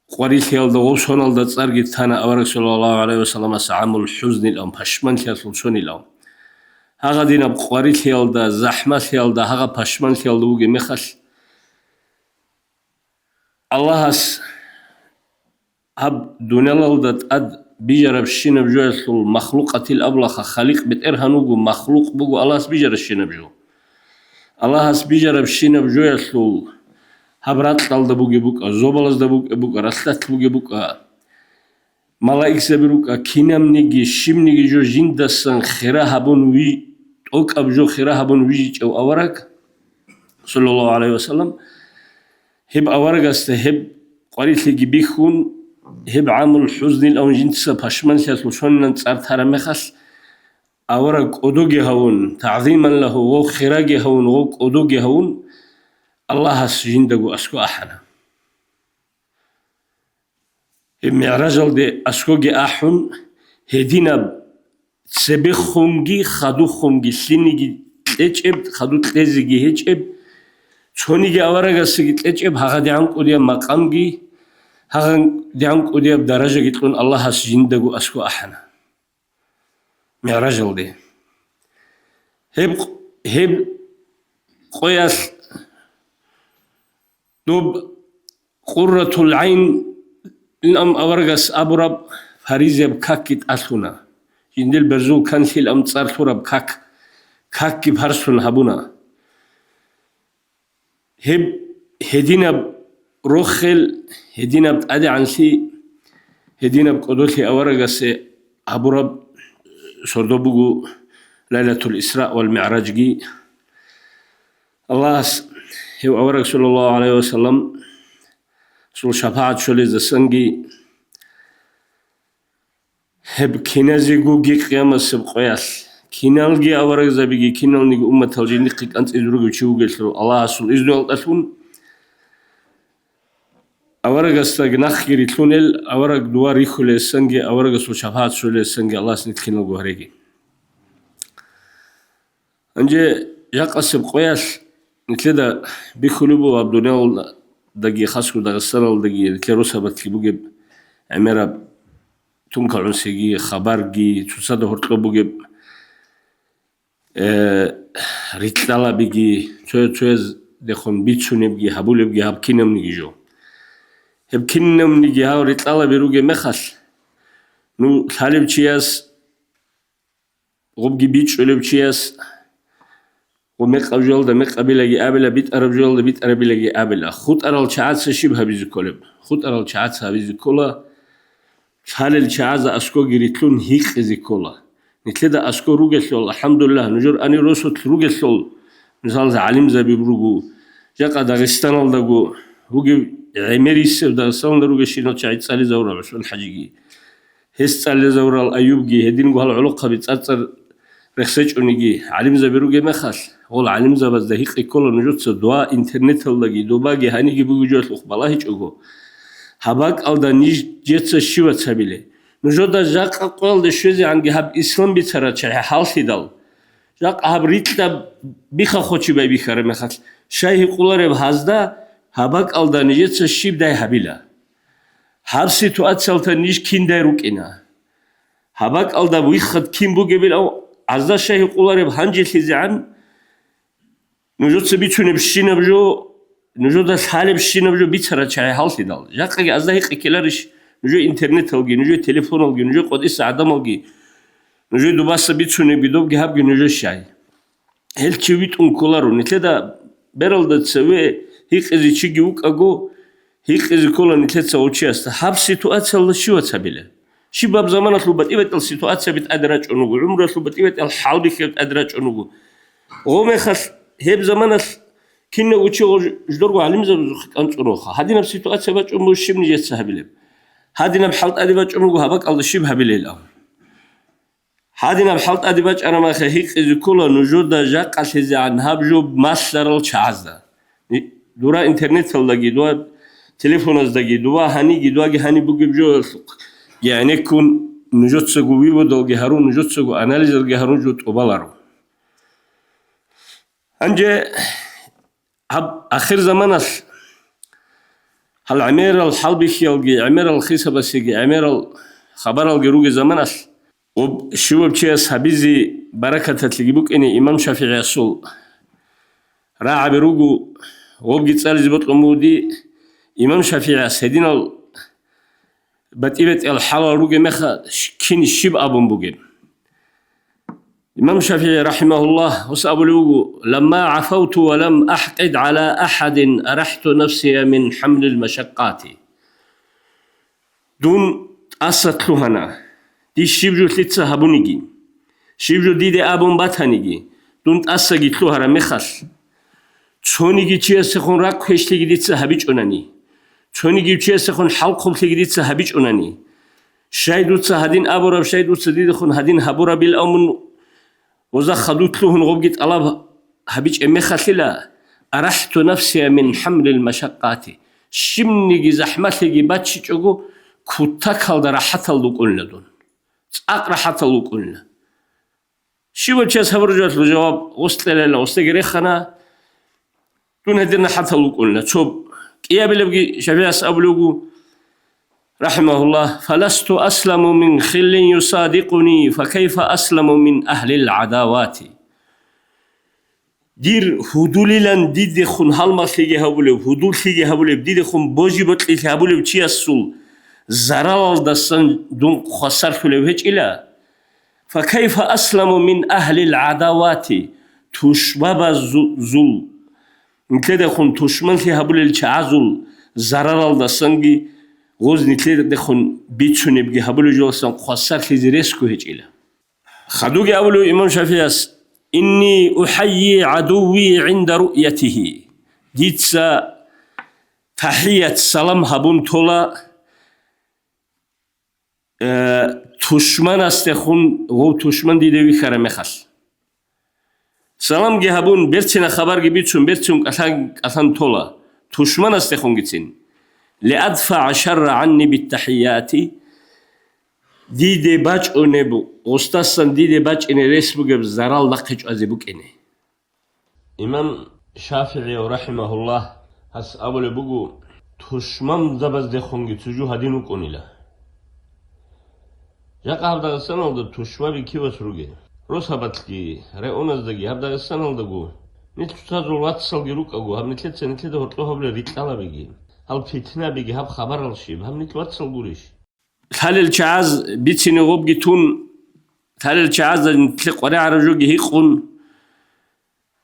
قواريث يالدا غوصون الدا تسارجي تانا أورك صلى الله عليه وسلم سعام الحزن الأم پشمان تيالسون الأم هاغا دينا بقواريث يالدا زحمة يالدا هاغا پشمان يالدا اوغي مخص الله هس هب دونيا الدا تأد بيجر بشينا بجوغي المخلوقة الأبلخة خليق بتئرهنوغو مخلوق بوغو الله هس بيجر الشينا بجوغ الله هس بيجر بشينا بجوغي سلول هبرات دالدا بوغي بوكا زوبالز دا بوغي بوكا رسلت بوغي بوكا ملايك سبروكا كينام نيجي شيم نيجي جو جندسن خيرا هبون وي اوك ابجو خيرا هبون ويج او اورك صلى الله عليه وسلم هب اورك هب قريت لي بيخون هب عامل حزن الاون جنتسا باشمان سياسلو شونن تصار ترمخس اورك ادوغي هون تعظيما له وخراجي هون وك ادوغي هون الله سجندقو أسكو أحنا المعراج دي أسكوجي أحن هدينا تسبخهمجي خدوخهمجي سينيجي تلجب خدو تلزجي هجب شونيجي أورجا سجي تلجب هغا دي عنك وديا مقامجي هغا دي عنك وديا بدرجة يتلون الله سجندقو أسكو أحنا معراج دي هب قياس دوب قرة العين الأم أورجس أبرب فريزة بكاكيت أسونا جندل برزو كان في الأم تصار ثورة كاكي بهرسون هبونا هب هدينا بروخل هدينا بتأدي عن شيء هدينا بقدوتي أورجس أبرب سردوبو ليلة الإسراء والمعراج جي الله هو أورك صلى الله عليه وسلم صلى شفاعة شولي زسنجي هب كنازي جوجي قيامة سبقياس كنالجي أورك زبيجي كنال نيجو أمة الجن قيك أنت إدروج وشوجي الله صل إذن الأسون أورك استغناخ يريتونل أورك دواري خلي سنجي أورك صلى شفاعة شولي سنجي الله سنت كنال جوهريجي انجي يقسم قياس كده بيخلبوا عبدونيال دقي خاصكو دغسرال دقي كيروسا بتلبوجب عميرة تونكا عنسيجي خبرجي تصدق هرتلبوجب ريتلالا بيجي توز دخون بيتسوني بيجي هبول بيجي هبكينم نيجيجو هبكينم نيجي هاو ريتلالا بيروجي مخص نو ثالب تشياس غبجي بيتش ولب تشياس ومق أبجول ده مق أبيلاجي أبيلا بيت أربجول ده بيت أربيلاجي أبيلا خود أرال شعات سشيب هبيز كولب خود أرال شعات هبيز كولا حال الشعات أسكو جريتلون هيك إزي كولا نتلدا أسكو روجسول الحمد لله نجور أني روسوت روجسول مثال علم زبي بروجو جاك داغستان داغو هوجي عمريس داغستان داروجشينو شعيت سالي زورا بس الحجيجي هست سالي زورا الأيوبجي هدين قال علقة بتصير رخصج أنيجي علم زبيروجي مخاص هو علم زبز دهيق كل نجوت دوا إنترنت هلاجي دوباجي هنيجي بوجود الأخبار هيج أجو هباك أو دانيج جت الشيوة سبيله نجود جاك أقول دشوزي عن جهاب إسلام بترى شيء حال سيدال جاك هب ريتلا بيخا خوشي بيخره مخاص شيء يقولر بهذا هباك أو دانيج جت الشيب ده هبيله هب سيتوات سلطنيش كين دايروك إنا هباك أو دا بيخد كين بوجبل أو عزدا شيء يقولر بهنجي تزعن نجود سبيتشون بشينا بجو نجود الحالة بشينا بجو بيتسرع شيء حال سيدال جاك عزدا هيك كلارش نجو إنترنت هلقي نجو تليفون هلقي نجو قد إستعدام هلقي نجو دوباس بيتشون بيدوب جهاب نجو شيء هل تشويت كولارو نتلدا برال ده تسوي هيك إذا تيجي وك أجو هيك إذا كولا نتلدا سوتشي است حب سيتوات الله شو تسبيله شباب زمان أطلبت إبت السيتوات سبت أدراج أنوجو عمره أطلبت إبت الحال بخير أدراج أنوجو غوم خس هب زمان كنا وتشو جدرو علم زبز أنت روخا هذه نفس السيتوات سبت أمور الشيب نجت سهبله هذه نبحلت أدبج أنوجو هبك الله الشيب هبله الأول هذه نبحلت أدبج أنا ما خهيك إذا كل نجود جاك على عن هبجو مصدر الشعزة دورا إنترنت هلاقي دوا تليفون أزدقي دوا هني دوا هني بوجي بجو يعني يكون نجود سجوي ودل جهرون نجود سجو أناليز الجهرون جود قبلارو أنجى هب آخر زمان هالعمير الحلبي خيالجي عمير الخيسة بس يجي عمير الخبر الجروج زمان وشو بتشيس هبيزي بركة تلقيبوك إني إمام شافعي الصول راع بروجو وبجت سال زبط أمودي إمام شافعي سيدنا بتيبت الحلال روجي مخا كين الشيب أبون بوجين الإمام الشافعي رحمه الله وسأبو لوجو لما عفوت ولم أحقد على أحد أرحت نفسي من حمل المشقات دون أسط لهنا دي شيبجو تلتسا هبونيجي شيبجو دي أبون باتانيجي دون أسجي تلوهرا مخص تونيجي تشي سخون راك هشتيجي ديتسا هبيج أناني تونيجي تشي سخون حلقهم تيجي ديتسا هبيج أناني شايدوتسا هدين أبورا شايدوتسا دي دخون هدين هبورا بالأمن وذا خدوت لهن غبجت الله هبيج مخصلا أرحت نفسي من حمل المشقات شمنيجي زحمتيجي باتشي تشوجو كوتاكال راحت اللو قلنا دون راحت اللو قلنا شو بتشاس هبرجات الجواب وصل لا وصل خنا دون هدينا حتى اللو قلنا شوب قيابل بقي شفياس أبلوغو رحمه الله فلست أسلم من خل يصادقني فكيف أسلم من أهل العداوات دير هدولي لان ديد خون هالما خيجي هبولي هدول خيجي هبولي ديد خون بوجي بطلي هبولي بتشي السول زرال دستان دون خسر فلوهج إلا فكيف أسلم من أهل العداوات تشباب زول نتلد خون تشمن في هبولي الشعزول زرال دستانجي غوز نتلد خون بيتشوني بجي هبولي جولسان خسر في ريسكو هج إلا خدوجي أولو إمام شافياس إني أحيي عدوي عند رؤيته ديتسا تحية سلام هبون تولا تشمن استخون غو تشمن ديدوي خرمخس سلام جي هبون برتنا خبر جي بيتشون برتون أثان تولا تشمن استخون جتين لأدفع شر عني بالتحيات ديدي باج أونبو غستاسن ديدي باج إني ريسبوغ بزرال لقج أزيبوك إني إمام شافعي رحمه الله هس أول بقو تشمم زبز دخونجي تجو هدينو كونيلا جاك هبدا السنة ده تشوا بكي وسروجي روس هبتلي رأونز دقي هبدا السنة ده جو نتل تزول واتسل جروك أجو هم نتلت سنتلت ده هرتلو هبل ريتلا بيجي هل فتنة بيجي هب خبر الشيب هم نتل واتسل جوريش هل الشعاز بيتسيني غوب جتون هل الشعاز نتل قرية عرجوجي هيقون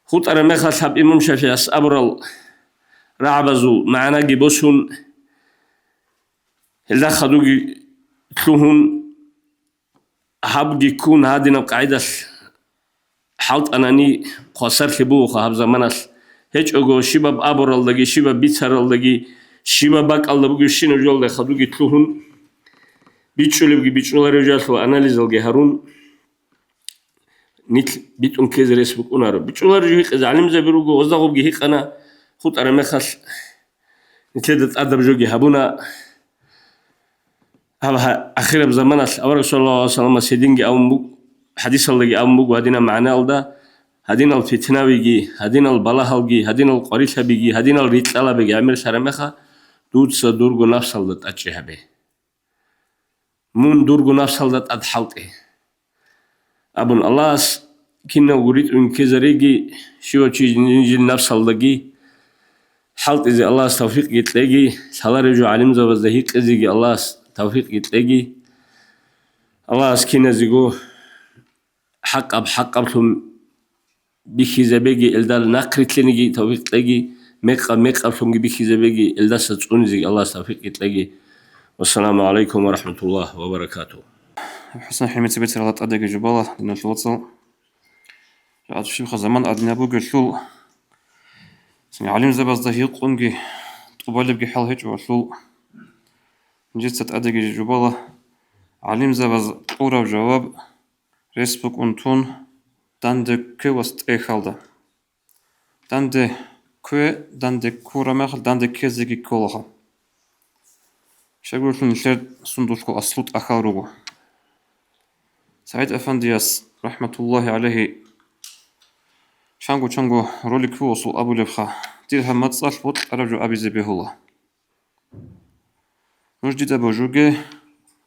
خط أنا ما خلص إمام شافعي أبرل رعبزو معنا جبوسون إذا خدوا تلوهن هب يكون هذه القاعدة حالت أناني قصر خبوخ هب زمانس هيج أجو شباب أبرل لقي شباب بيتهرل لقي شباب باك الله بقول شين رجال خدوا تلوهن بيتشول رجال فو أناليز لقي هارون نيت بيت كيز ريسبوك أونارو بيتشول رجال إذا علم زبيروجو وزاقو بجيك أنا خط أنا ما خلص نتلدت أدب جوجي هبونا هذا أخيرا بزمان أورك صلى الله عليه وسلم سيدينجي أو مبوك حديث الله أو مبوك وهدينا معنا ده هدينا الفتنة بيجي هدينا البلاها بيجي هدينا القريشة بيجي هدينا الريتلا بيجي عمل سرمخة دود صدورجو نفس الله أتشيه به من دورجو نفس الله أدحلته أبن الله كنا وريت إن كزريجي شو تيجي نجي نفس الله جي حلت إذا الله توفيق يتلاقي سلا رجو علم زبز دهيق إذا الله توفيق يتلاقي الله سكينة زيجو حق بحق بيخي زبيجي إلدال ناقرت لنجي توفيق تلاقي ميق أب بيخي زبيجي إلدال ستون زي الله توفيق يتلاقي والسلام عليكم ورحمة الله وبركاته.
حسن حميد سبيت رغلت أدق جبالة لنا الوصل جاءت شيخ زمان أدنى أبوك الشول علم زبز ده يقونجي طبالي بجي حال هيج وشول جيت أدق جبالة علم زبز قورة وجواب ريسبوك أنتون داند كي وست إيه خالده داند كي داند كورة مخل داند كي زيجي كولها شاقول شون نشرد صندوقو أصلوت أخاروغو سعيد أفندياس رحمة الله عليه شانغو رولي كوصو أبو لبخا ديرها متصال بوت أرجو أبي زبيهولا نجدد أبو جوجي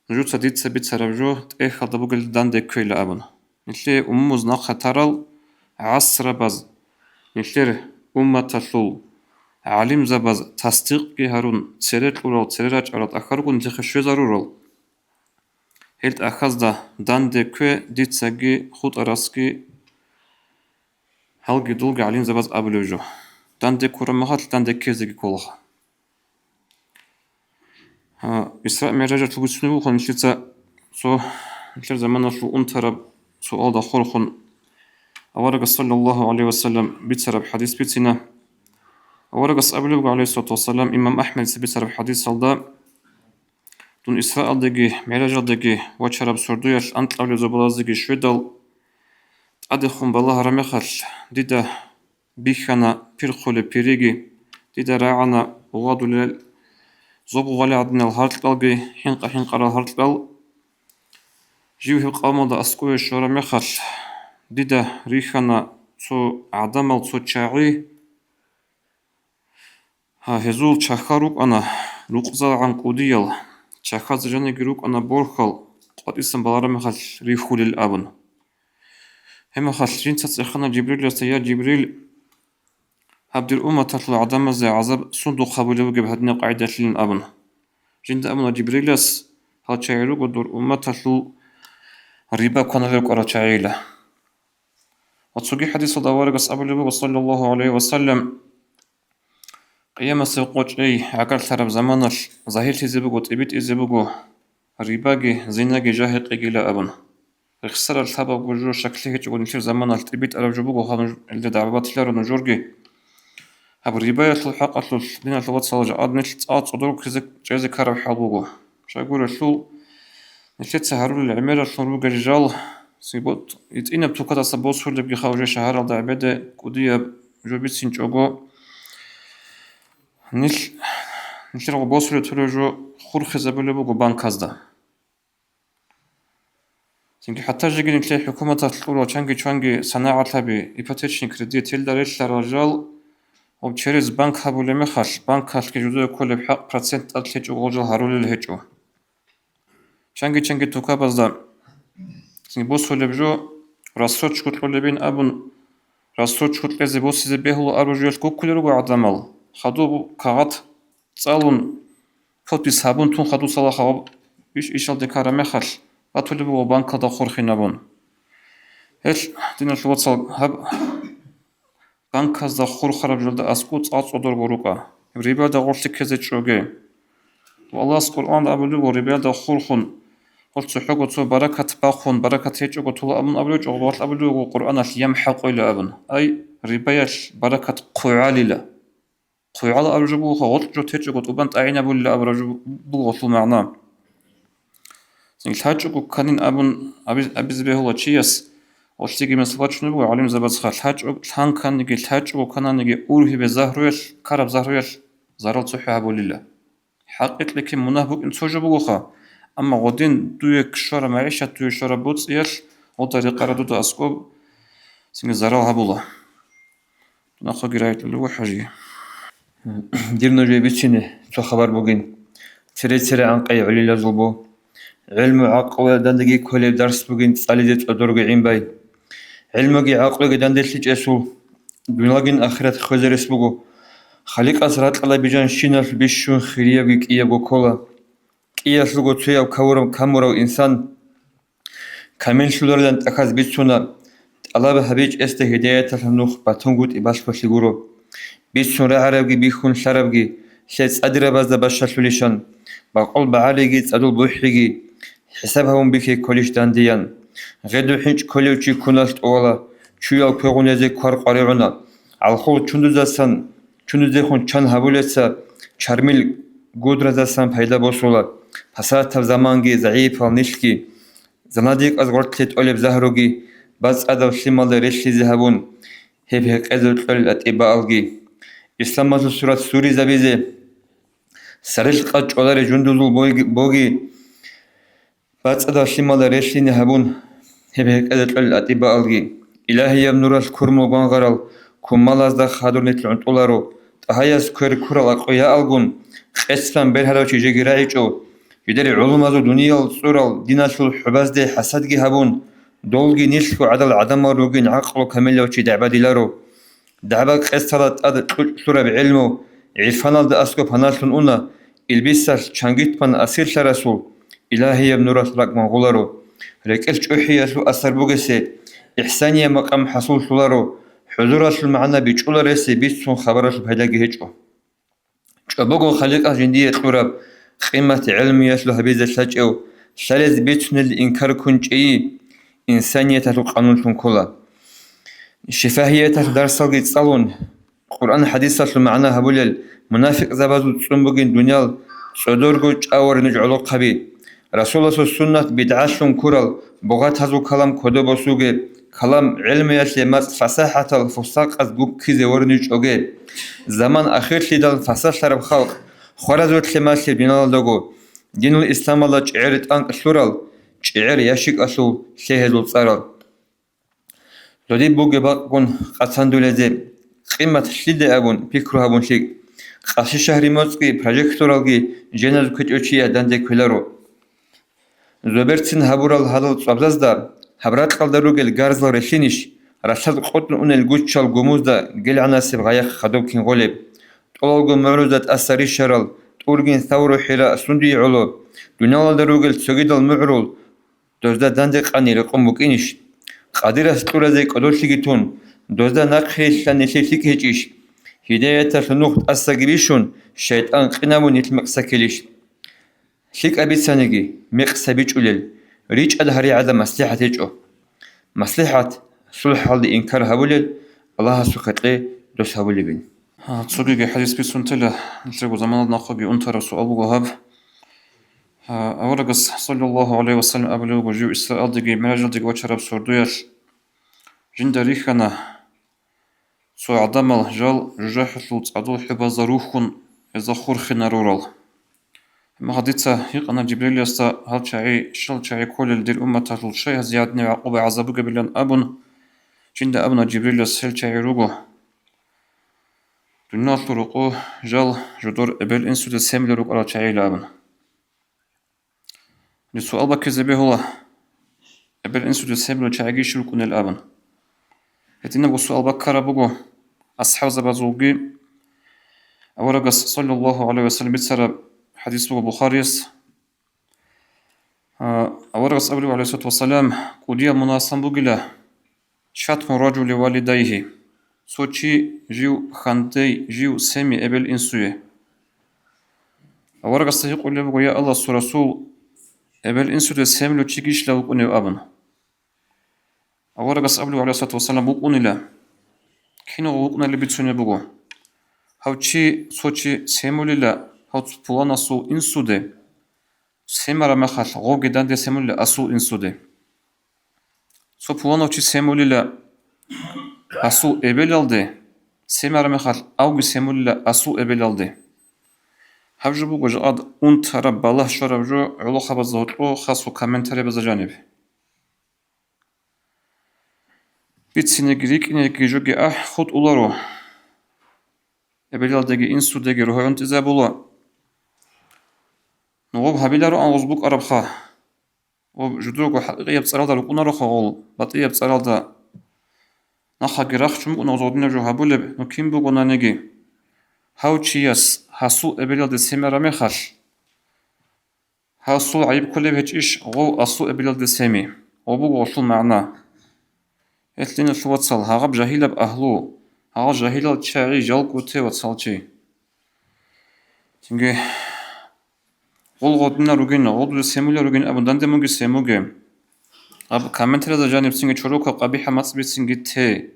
نجود سديد سبيت سربجو تأخذ دبوغل داند كوي لأبن نتلي أموز ناقة ترال عصر باز نتلي أمة تلول علم زباز تصديق كي هارون تسريت أورال تسريت أراد أخرقو نتخشو ضرورال هلت أخذ دا داند كوي ديت ساقي خود أراسكي هلقي دولغ علم زباز أبلوجو داند كورا مخات داند كيزيكي كولخ إسراء معراجة تلقسنو خون نشيطة سو نشير زمان شو أنترب سؤال دا خورخون أورق صلى الله عليه وسلم بيتسرب حديث بيتسنا أورق أبلوغ عليه الصلاة والسلام إمام أحمد بيتسرب حديث صلدا دون إسراء دقي معراجة دقي وشرب سردويش أنت أولي زبلاز دقي شويدال أدخون بالله رميخل ديدا بيخانا بيرخولي بيريجي ديدا راعنا وغادو لل زوبو غالي عدنا الهارت بالجي حين قرا الهارت بال جيوه قامو دا أسكوي شورا ميخل ديدا ريخانا تو عدمال تو تشاعي هزول تشاخاروك أنا لوقزا عن قوديال تشاخاز جاني جروك أنا بورخل قد اسم بالارا ميخل ريخو للأبن هما خالشين تتسخنا جبريل يا جبريل هبدر أمة تطلع عدم زي عذاب صندوق خبوله وجب هدنا قاعدة لين أبن جند أمنا جبريلس هالشعيرو قدر أمة تطلع ريبا كنا لك أرى شعيلة وتسوقي حديث دوارق أبو صلى الله عليه وسلم قيام سيقوش أي عقل ثرب زمانش ظاهر تزبقو تبيت إزبقو ريباجي زيناجي جاهق إلى أبن خسر الثباب وجو شكله تقول نشير زمانش تبيت أرب جبقو خانو اللي دعوات لارو نجورجي هب ريباية الحق أطلع لنا الوقت صلاة عاد نشلت صدور كذا جاز كرب حلوه شاقول شو نشلت سهروا العمالة شنو رجال سيبوت يتقين بتوقع صبوس اللي بيجي خارج شهر على عبادة كودية جوبيت سينجوجو نشل غبوس اللي تلوجو خور خزبله بقو بانكازدا
Çünkü hatta jigin ile hükümete tluro çangi sanaat tabi ipotечный кредит eldarlar rajal o через bank habuleme khal bank khal ke juzo koleb haq procent atleç olca harul heço çangi toka bazda çünkü bu solebjo rassroç kutlebin abun rassroç kutleze bu size behulu arujel kokkuleru bu adamal khadu bu kağıt salun podpis habun tun khadu salaha iş alde karame khal atuli bu bankada khorxinabun hel dinel watsal hab банказда хур харабжалда аску цацодор борука рибада горти кезечоге والله القرآن أبلو ربيع خورخون قلت حقو تو بركة باخون بركة هيجو طول أبن أبلو جوات أبلو القرآن يمحق إلى أبن أي ربيع بركة قعالة قعال أبلو قلت جو تيجو تبنت أعين أبلو أبلو بلغة معنا الحاجو كانين أبن أبز به الله تشيس وشتيجي من صفات شنو علم زبط خال الحاج كان نجي الحاج وكان نجي أوره بزهرويش كرب زهرويش زارل صحي أبو لله حقيقة لكن منافق إن سوجا بوخا أما غدين دويك شورا معيشة دوي شورا بوتس إيش وطريقة ردود أسكوب سنجي زارل هبولا ناخو قراية اللي حاجي
ديرنا جاي بيتشيني تو خبر بوغين تري عن قي علي لازلبو علم عقل دندقي كل درس بوغين تساليدت أدورغي عين باي علمي عقل دندلتش أسو دنياغين آخرت خزرس بوغو خالق أسرات الله بيجان شينال بيشون خيريا كيا كولا كيا سلوغو تسيا كورم كامورو إنسان كامل شلوردن تأخذ بيتشونا الله بحبيج است هداية النوخ باتونغوت إباش بشيغورو بيتشون رعربجي بيخون شربجي شيت أدرى بازا بشاشوليشان بقول بعاليجي تسألو بوحيجي حسابهم بكي كوليش دانديان غدو حنش كوليوشي كوناشت أولا شويا وكوغونيزي كوار قاريعونا عالخول چوندوزاسان چوندوزيخون چان هبولتسا چارميل گودرازاسان پيدا بوسولا پسات تب زمانگي ضعيف والنشكي زناديق از غرطلت أوليب زهروگي باز أدو شلمال رشلي زهبون هيب هيك أزو تقل أتئبا ألگي إسلام مازو سورة سوري زبيزي سرش قد چولار جندوزو بوگي باز أدو شلمال رشلي نهبون هيب هيك أزو تقل أتئبا ألگي إلهي يبنورال كرمو بانغرال كمال از دا خادر نتلعن طولارو تهياز كورال أقويا ألگون خسفان برهلو چي جيگي رايچو يدري علوم ازو دنيا الصورة ديناشو الحباز دي حسد جي هبون دولجي نيشكو عدل عدم روجين عقلو كامل وشي دعبا ديلارو دعبا قصة أد صورة بعلمه عرفان دا أسكو بناشون أنا البيسر چانجيت بان أسير شرسو إلهي ابن رسلك منغولارو ركش أحي يسو أثر بوغسي إحسانية مقام حصول سولارو حضورش المعنى بيچولا رسي بيسون خبرش بهداجي هيچو چابوغو خليق أجندية قرب قيمة علمية له بيزا شاجئو شالز بيتون الإنكار كنجئي إنسانية القانون كنكولا شفاهية درسال صالون قرآن حديثة المعنى هبولل منافق زبازو تسنبوغين دنيال صدورغو جاور نجعلو قبي رسول الله السنة بدعاشون كورال بغات هزو كلام كودو بسوغي كلام علمية لماز فساحة الفساق از بوك كيزي ورنج اوغي زمان أخير لدال فساح لرب خلق خورازو تلماس بنال دوغو دين الإسلام الله جعرت أنك سورال جعر يشيك أسو سيهزو صارال لدي بوغي باقون قصاندو لزي قيمة شلد أبون بيكرو هبون شيك قاسي شهري موزقي پروجكتورالغي جنازو كتوچيا دانده كولارو زوبرتسين هبورال هادل صابزازدا هبرات قلدروغل غارزل رشينيش رشاد قطن اون الگوچال گوموزدا گل عناسب غايق خدوكين غولب طولغو معروزات أساري شرال تورغين ثورو حراء سندي علو دونال دروغل سوغيدال معرول دوزدا داندق اني رقم بوكينيش قادر استورا زي قدوشيگيتون دوزدا ناقخيش لنشيشيك هيچيش هداية سنوخت أساقريشون شيطان قنامون يتمق ساكليش شيك أبي سانيجي ميق سابيج أوليل ريج أدهري عدا مصلحة هيجو مصلحة صلح هالي إنكار هبوليل الله سوكتلي دوس هبولي بين
تسوغي حديث بيسون تلا نتلقو زمان ناخوغي أنتر سؤال وهاب أورغس صلى الله عليه وسلم أبلغ جو إسرائيل دقي مراجل دقي وشرب سردوياش جند ريخنا سو عدمال جال جاحثلو تعدو حبا زروخون إذا خورخنا رورال ما غاديتا يقنا جبريل يستا هل شعي شل شعي كل الدير أمة الشيء زيادني وعقوبة عذابك بلان أبن جند أبنا جبريل يسهل شعي روغو دنيا طرقو جل جدور إبل إنسو دي سامل روغ على شعي لابن لسؤال بكذبه هو إبل إنسو دي سامل شعي شروكون الأبن هتينا بسؤال بكرة بغو أصحاب زبازوغي أورقس صلى الله عليه وسلم بتسرب حديث بخاريس أورقس أبلي عليه الصلاة والسلام قوديا مناسم بغلا شتم رجل والديه سوچي جيو خانتي جيو سمي أبل إنسوه أورقس يقول له يا الله رسول أبل إنسوه سمي لو تشيكيش لو كنوا أبن أورقس أبلي عليه الصلاة والسلام بقون له كينو بقون اللي بتسوني بغو هاوچي سوچي سمولي لا هاوچ بوانا سو إنسوده سمرا مخال غوغي داندي سمولي أسو إنسوده سو بوانا وچي سمولي لا أسو إبلالده سمرا مخال أوغي سمولي لا أسو إبلالده هاوجو بغو جاد أنت رب الله شرب جو علو خبزهوتلو خاصو كومنتاري بزجانب بيتسيني جريك إني جوجي خود أولارو إبلالدegi إنسودegi روحيون تزابولا نوب هابيلارو أنغزبوك أربخا وجدوغو حقيقي بصرالدا لقونا روخا غول بطيئة بصرالدا نخا جراخ شمك نغزودنا جو هابولب نو كيم بوغو نانيجي هاو تشياس هاسو إبلالدي سيميرا ميخال هاسو عيب كله هيج إيش غو أسو إبلالدي سيمي وبوغو غشل معنا إتلين الثواتسال هاغب جاهيلا بأهلو هاغ جاهيلا تشاغي جال قوتي واتسالچي تنجي غول غودنا روغينا غودو سيمولا روغينا أبو داندي مونجي سيموغي أب كامنتري دا جانب سنجي چوروكا قبيحة مصبيت سنجي تي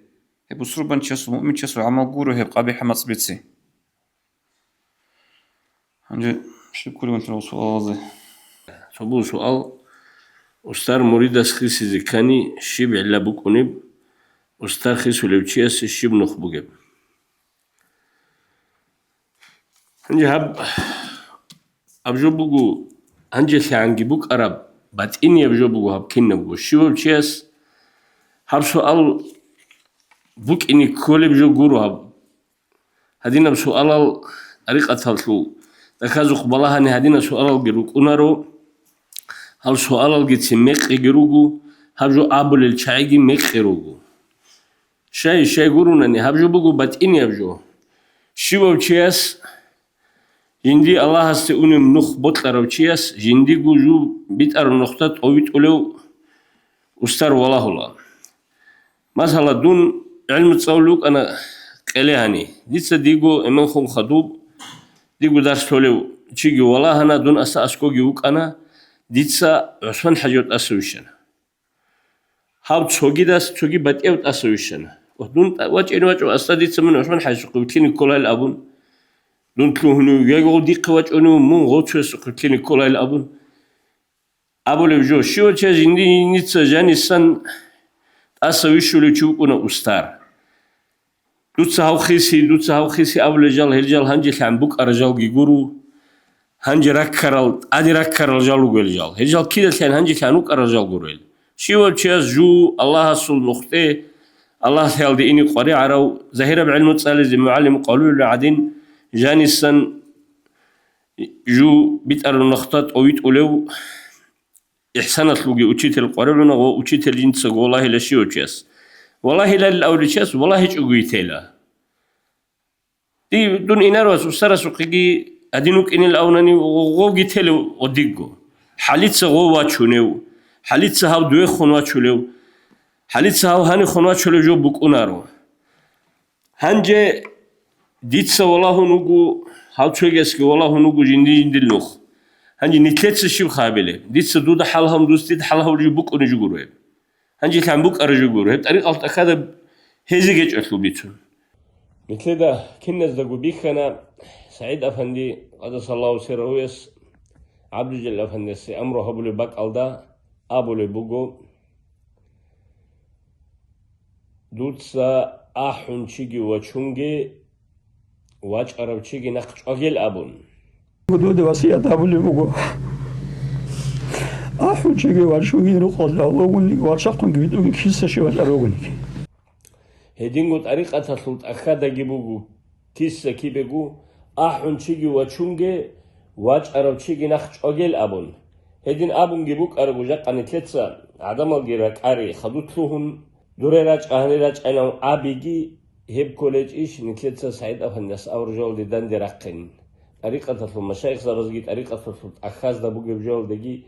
هبو سربان چسو مؤمن چسو عمل قورو هب قبيحة مصبيتسي هنجي شكوري وانتنا سؤال
سبو سؤال أستار مريد أسخيسي زكاني شيب علا بكونيب أستار خيسو لوچياس شيب نخبوغيب هنجي هب أبجو بوغو هنجي ثانجي بوك أراب بات إني أبجو بوغو هب كين نبوغو شيب لوچياس هب سؤال بوك إني كولي بجو غورو هب هدينا بسؤال طريقة تلتلو دكازو قبالها هني هدينا سؤال جروك أنارو هل سؤال الجيتسي ميق يجروجو هبجو أبل الشايجي ميق يروجو شاي قرونني هبجو بقو باتيني هبجو شيبو تشياس جندي الله هستؤني منخ بطلر تشياس جندي جو بيتر نقطة أويت أولو أستر والله الله مثلا دون علم تصولوك أنا كليهاني ديتس ديجو إمنخم خطوب ديجو درس تولو تشيجي والله أنا دون أسكوجي وك أنا ديتسا عشان حاجات أسويشنا هاو تشوجي داس تشوجي باتيوت أسويشنا ودون واج إنه واج أستديت من عشان حاجة قلتيني كل الأبون دون تلوهنو يقول ديك واج إنه مو غوتشوس قلتيني كل الأبون أبو لبجو شو تشاز إندي نيتسا جاني سن أسويشو لتشوكونا أستار دوتسا هاو خيسي أبو لجال هرجال هنجي كان بوك أرجال جيجورو هنجي ركرل أدي ركرل جالو قلجال هرجال كده كان هنجي كانوك أرجال قريل شو تشاز جو الله سول نخته الله ثالدي إني قري عرو زهير بعلم تصالي زي معلم قالوا له عدين جاني السن جو بيتقر النخطات أويت أولو إحسانت لوجي أوتشيت القرآن وأوتشيت الجنس والله لا شيء أوتشيس والله لا الأولشيس والله هيج أوجيتلا دي دون إنارو سوسرا سوقي أدينوك إن الأوناني وغوجيتلو وديجو حاليت سغو واتشونيو حاليت سهاو دوي خون واتشوليو حاليت سهاو هاني خون واتشوليو جو بوك أونارو هنجي ديتسا والله نوجو هاو تشوجسكي والله نوجو جندي النخ هنجي نتلتس شيب خابله ديتسا دودا حالهم دوستيد حالهم جو بوك أونجو هنجي كان بوك أرجو جورو طريقة التكاد هزيجج أسلوب بيتون مثل ده كنا زدقوا بيك أنا سعيد أفندي قدس الله سره يس عبد الجليل أفندي سي أمره أبو لباك ألدا أبو لبوغو دوتسا أحن شيجي وچونجي واج أرب شيجي نقش أجل أبون
حدود وسيعة أبولي بقى أحوج شيء وارشوين رقاد لا وقولني وارشقن قبيدون كيسة شيء وارشقني
هدينغو طريقة تسلط أخذ جيبوغو كيسة كيبيغو أحون شيء واتشونجي واج أرب شيء نخش أجل أبون هدين أبون جيبوك أرجو جاك أن تلتسا عدم الجيرك أري خدوت لهن دوريراج أهنيراج أنا أبيجي هب كوليج إيش نتلتسا سعيد أفنس أورجول دي دان دراقين طريقة تسلط مشايخ زرزجي طريقة تسلط أخذ دبوج بجول دقي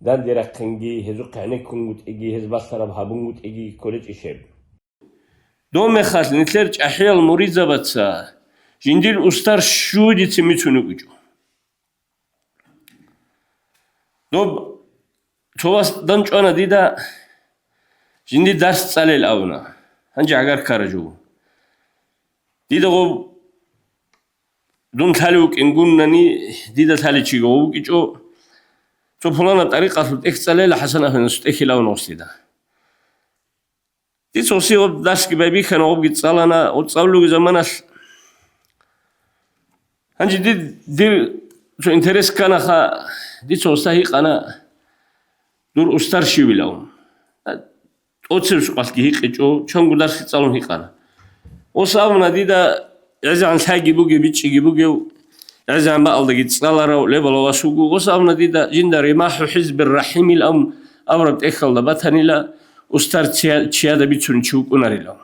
دان دراقينجي هزوق عنك كونغوت إجي هز بسرب هابونغوت إجي كوليج إيشيب دوم خاص نتلرج أحيال مريضة بتسا جنديل أستار شو دي تميتونو بجو دوب تواس دنج أنا ديدا جندي درس تسالي أونا هنجي عقار كارجو ديدا غو دون تاليوك إنقولناني ديدا تالي تشيغو بجو تو فلانا طريقة تسالي لحسنا فنسوت إخي لاونا وستيدا دي توصي وب درس كبابي كان وب تسالنا وتصاولو زماناس هنجي دي شو انترس كان خا دي توصي أنا دور أستار شيء لهم أوتسر شو قصدي هيك إجو شون قدر تسالون هيك أنا وصابنا ديدا عز عن حاجة بوجي بيتش بوجي عز عن بقى الله يتسالرا لبلا واسوقو وصابنا ديدا جندر رماح حزب الرحيم الأم أمرت إخل دبتني لا أستار تشيادا بيتشون شوك أناري لهم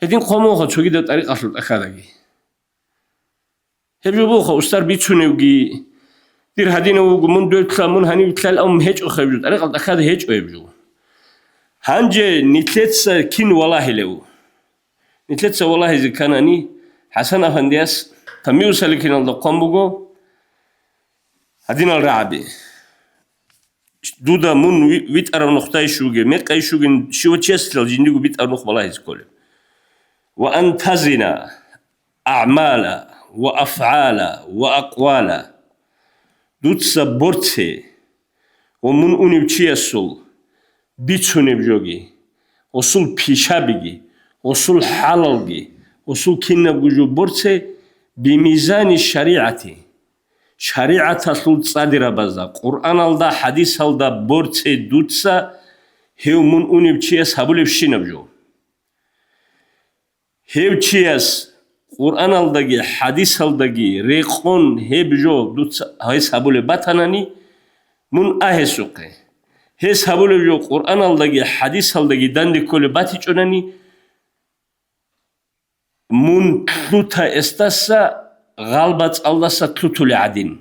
هدين قوموها شو كده طريقة أصل أخذها هبجو بوخا أستار بيتشون يوجي دير هدينا ومن دول كلامون هني بتلال أم هيج أخرجوا طريقة أخذ هيج أيبجو هنجي نتلتسا كين والله لو نتلتسا والله إذا كانني حسن أفندياس تميو سالكين الله قنبوغو هدينا الرعبي دودا من ويت أرى نختاي شوجي ميك أي شوجي شو تشيستل جنديو بيت أرى نخ والله يزكول وأن تزنا أعمالا وأفعالا وأقوالا دوتسا بورتسي ومن أوني بتشيسول بيتشوني بجوجي وصول بيشابيجي وصول حلالجي وصول كنا بجو بورتسي بميزان الشريعة شريعة صول صادرة بزا قرآن الله حديث الله بورتسي دوتسا هيو من أوني بتشيس هبولي بشينا بجو هيو تشيس قرآن الله حديث الله ريقون هبجو دوتسا هايس هبولي باتناني من أهسوقه هيس هبولي بجو قرآن الله حديث الله داندي كل باتي چوناني من تلوتا استاسا غالبات الله سا تلوتو لعدين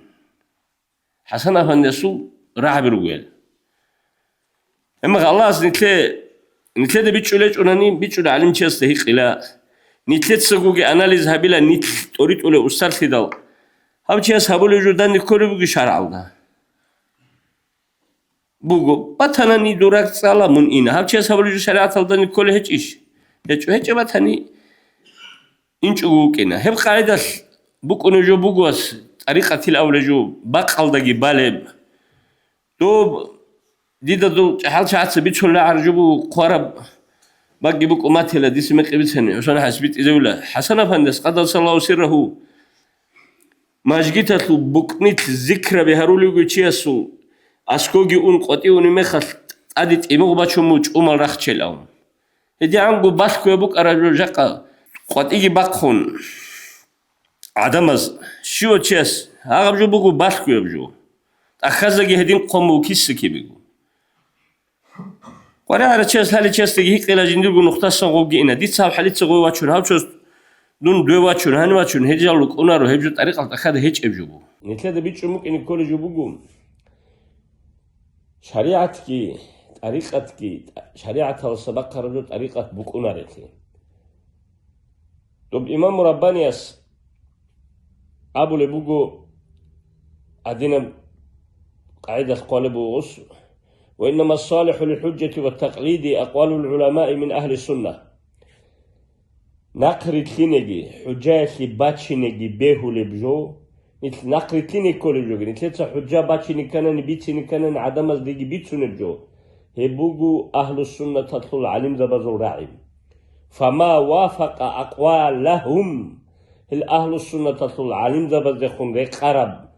حسن أفندسو راح بروغيل اما غلاس نتلي ده بيچولي چوناني بيچولي علم چيسته هيق إلا نتلت سقوقي أناليز هبيلا نتل توريت أولي أستار خدال هب چيس هبولي جو داندي كل بوغي شارعونا بوغو باتناني دوراك سالا من إنا هب چيس هبولي جو شريعة داندي كل هيچ إيش هيچ باتناني إنچ أقوكينا هب قاعدة بوكونو جو بوغوس طريقة الأولى جو باقال داقي بالب دو ديدا دو حال شعات سبيتشون لا عرجبو قرب باقي بوك أماتي لا دي سمك إبتسني عشان حسبيت إذا ولا حسن أفندس قدر صلى الله سره ما جيتت له بوكنيت ذكرى بهارولي وچياسو أسكوغي أون قطي أوني مخل أديت إمو باتشو موش أمال رخشل أون هدي عنقو باسكو يبوك أراجو جاقا قطيجي باقخون عدمز شو تشيس هاغب جو بوكو باسكو يبجو أخذاقي هدين قومو كيسكي بيقو قرأ على تشيس هالي تشيس تجي هيك إلا جنديرقو نختصا غوغي إنا ديت ساب حاليت سغوي واتشون هاو تشوز دون دوي واتشون هاني واتشون هجالوك أونارو هبجو طريقة أخذ هيج إبجوبو نتلادا بيتشو ممكن يكولي جو بوكو شريعتكي طريقتكي شريعة السبق رجو طريقة بوكونارتي طب إمام ربانياس أبو لبوكو أدينا قاعدة قالبو غص وإنما الصالح للحجة والتقليد أقوال العلماء من أهل السنة نقرت لنجي حجاة باتشنجي بيهو لبجو نقرت لنجي كل جوجي نتلتسا حجاة باتشنجي كانن بيتشنجي كانن عدم أزديجي بيتشو نبجو هبوغو أهل السنة تطلع علم زبزو راعب فما وافق أقوالهم الأهل السنة العلم زبز دخون قرب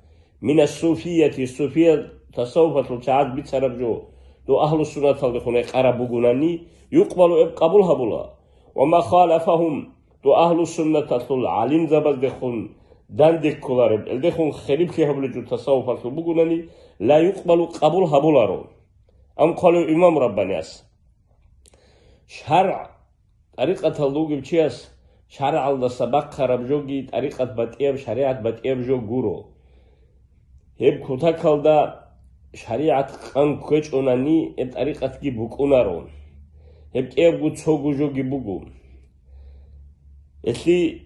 من الصوفية الصوفية تصوف تعاد بتسرب جو دو أهل السنة دخون قرب بقناني يقبل قبولها بلا وما خالفهم دو أهل السنة العلم زبز دخون دندك كلارب الدخون خريب كيها بلجو تصوف بقناني لا يقبل قبولها بلا رو أم قالوا إمام ربانياس شرع طريقة اللوغي بچياس شرع الله سبق خراب جوگي طريقة باتيب شريعة باتيب جو گورو هب كوتا كالدا شريعة قان كوچ اوناني اب طريقة گي بوكونارون هب كيب گو چوگو جوگي بوگو اسلي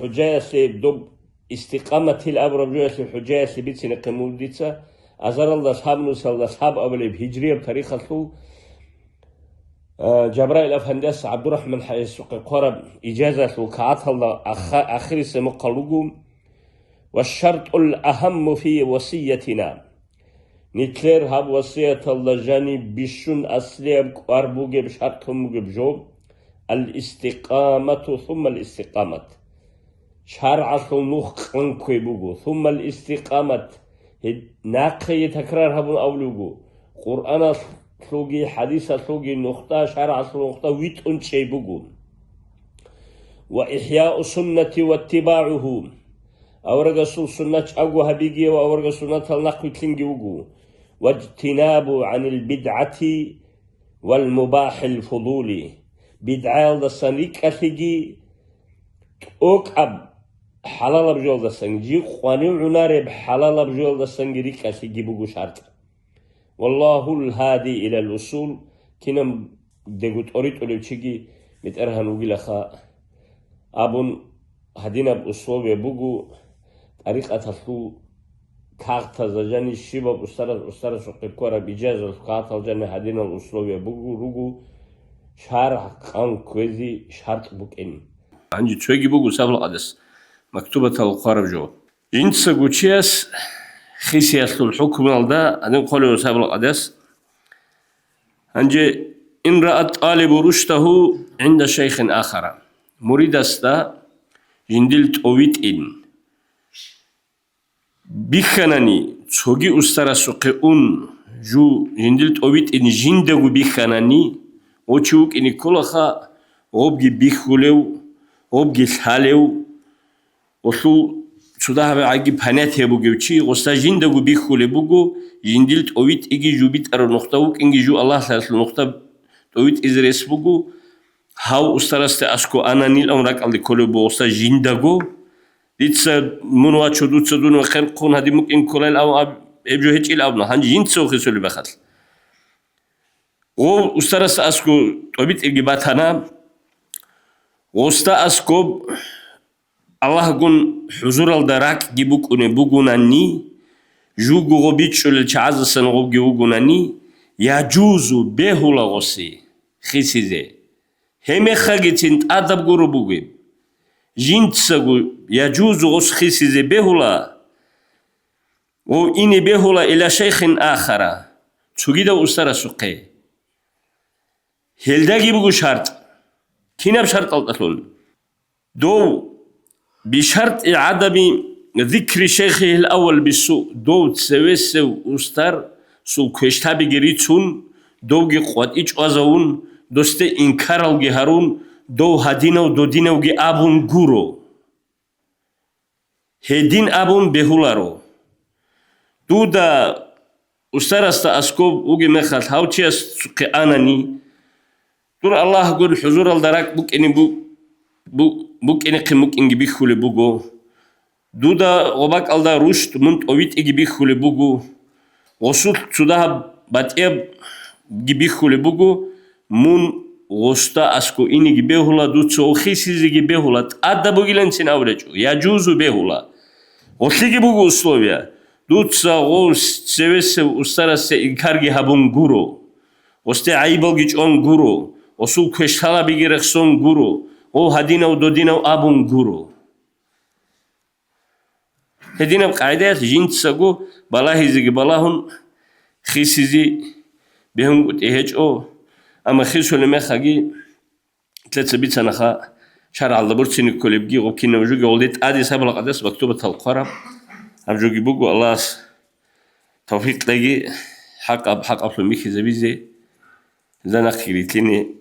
حجاية سي دوب استقامة الأبرب جو اسلي حجاية سي بيتسين قمول ديتسا أزار الله أصحاب نوسى الله أصحاب أولي بهجرية بطريقة سو جبرائيل أفندس عبد الرحمن حيث قرب إجازة وكعات الله آخر سمقلوكم والشرط الأهم في وصيتنا نتلر هاب وصية الله جاني بشون أسليب قربوغي بشرطهم بجوب الاستقامة ثم الاستقامة شرع نوخ قنكوي بوغو ثم الاستقامة ناقي تكرار هابون أولوغو قرآن سلوغي حديث سلوغي نقطة شرع سلوغي نقطة ويت انشي بوغو وإحياء السنة واتباعه أورغ سنة أغو هبيجي وأورغ سنة النقو تلنجي وغو واجتناب عن البدعة والمباح الفضولي بدعة الدسانيك أثيجي أوكب حلال بجول دسانجي خواني عناري بحلال بجول دسانجي ريك أثيجي بوغو شرط والله الهادي إلى الوصول كنم دقوت أريد أولي بشيكي متأرهن وقلخا أبون هدينا بأسلوب يبوغو طريقة تلو كاغتا زجاني شباب أسترى سوقي كورا بإجازة كاغتا زجاني هدينا الأسلوب يبوغو روغو شارع قان كويزي شارط بوكين عندي تشوغي بوغو سابل قدس مكتوبة القارب جو جنسا قوشياس خيسياس الحكم الدا أدن قولوا سابل قدس عندي إن رأت طالب رشده عند شيخ آخر مريد استا جندلت أويت إن بيخاناني تشوغي أسترى سوقيون جو جندلت أويت إن جندغو بيخاناني وچوك إني كلها وبجي بيخوليو وبجي حاليو وشو شده عجي بحنات هبوجي وشي غستا جندغو بيخولي بوجو جندلت أويت إجي جوبيت أرو نقطة إنجي جو الله سالس نقطة أويت إزريس بوجو هاو أسترست أسكو أنا نيل أمرك على كل بوستا جندغو ديتسا منو أشدو تسدون وخير قون هذه ممكن كلال أو أبجو هيك إلى أبنا هنج جنسو خسول بخل و أسترست أسكو أويت إجي باتنا وستا أسكو الله قن حضور الدراك جيبوك بوغوناني جوجو غبيتش للشعاز سنغوب جوغوناني يجوز به لغوسي خيسيزي هم خاجتين أدب غروبوغي جنتسغو يجوز غوس خيسيزي به لا و إني به لا إلى شيخ آخر تجيدا أسترى سقي هلدا جيبوغو شرط كينا بشرط الأصل دو بشرط عدم ذكر شيخه الأول بالسوء دو تسويسو أستر سو كشتابي جريتون دوغي قوات إيش أزاون دوسته إنكارل جهارون دو هدينو دو دينو جي أبون غورو هدين أبون بهولارو دو دا أستر استا أسكوب وجي مخال هاوتشي سقي أناني دور الله قول حضور الدراك بوك إني بوك إني قموك إنجي بيخولي بوغو دودا غباك ألدا رشد منت أويت إنجي بيخولي بوغو وصول تسودها باتيب جي بيخولي بوغو من غستا أسكو إني جي بيهولا دو تسو خيسيزي جي بيهولا تأدى بوغي لنسين أوليجو يجوز بيهولا وشليجي بوغو أسلوبيا دو تسا غوز تسويس أسترس إنكارجي هابون غورو وستي عيبالجي جون غورو وصول كشتالا بيجي رخصون غورو او هدينا ودودينا وابون غورو هدينا بقاعدة جين تساقو بالاهي زيجي بالاهن خيسيزي بهم قد إيهج أو أما خيسو لما خاقي 3 بيت سنخا شرع الله برسيني كل بيجي وكنا بجوجي ولدت أدي سبلا قدس مكتوبة القرآن أبجوجي بوجو الله توفيق تلاقي حق أفلم ميكي زبيزي زنا خيرتيني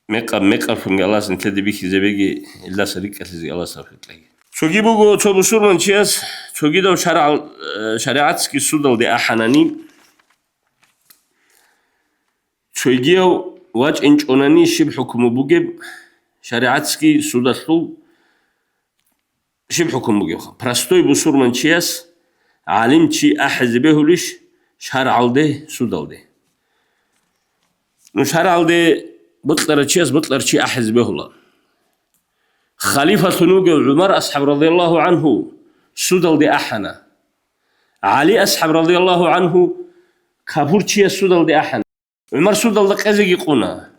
ميقا فنج الله سنتلدي بيكي زبيجي إلا سريك أتلزي الله توفيق تلاقي شوجي بوجو تبصر من شياس شوجي ده شريعتسكي سودل دي أحناني شوجيو واج إنش أناني شبه حكم بوجب شريعتسكي سودل شبه حكم بوجب برستوي بصور من شياس عالم شي أحزبه ليش شرع ده سودل ده نو شرع ده بطلر شياس بطلر شي أحزبه الله خليفة نوجه عمر أصحاب رضي الله عنه سودل دي أحنا علي أصحاب رضي الله عنه كابور شي سودل دي أحنا عمر سودل دي قزقي قنا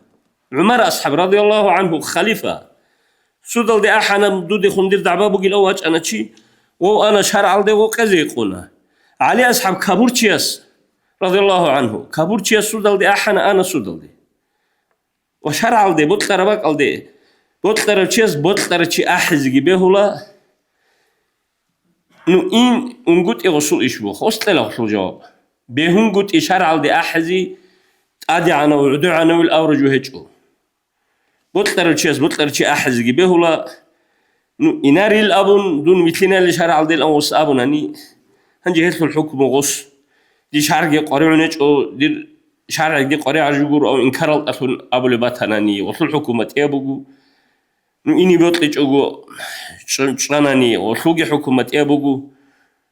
عمر أصحاب رضي الله عنه خليفة سودل دي أحنا مدودي خندير دعبابو قيل أواج أنا شي وأنا شرع دي وقزقي قنا علي أصحاب كابور شي رضي الله عنه كابور شي سودل دي أحنا أنا سودل دي وشرع دي بطلر باقل دي بطلر چیز بطلر چی أحزقي بهولا نو این اونگوت اغسول إيش بو خوست لا اغسول جواب بهونگوت إشارة دي أحزي أدي عنا وعدو عنا والأورج وهجو بطلر چیز بطلر چی أحزقي بهولا نو إناري الأبون دون مثلنا اللي شرع دي الأوس أبون هني هنجي هيتلو الحكم غص دي شرعي قريعنج أو دي شرعي دي قريع جوجور أو إنكار الأثن أبو لباتناني وصل الحكومة إيبوغو نو إني بيطلع أجو شناني وخلوقي حكومة أبوجو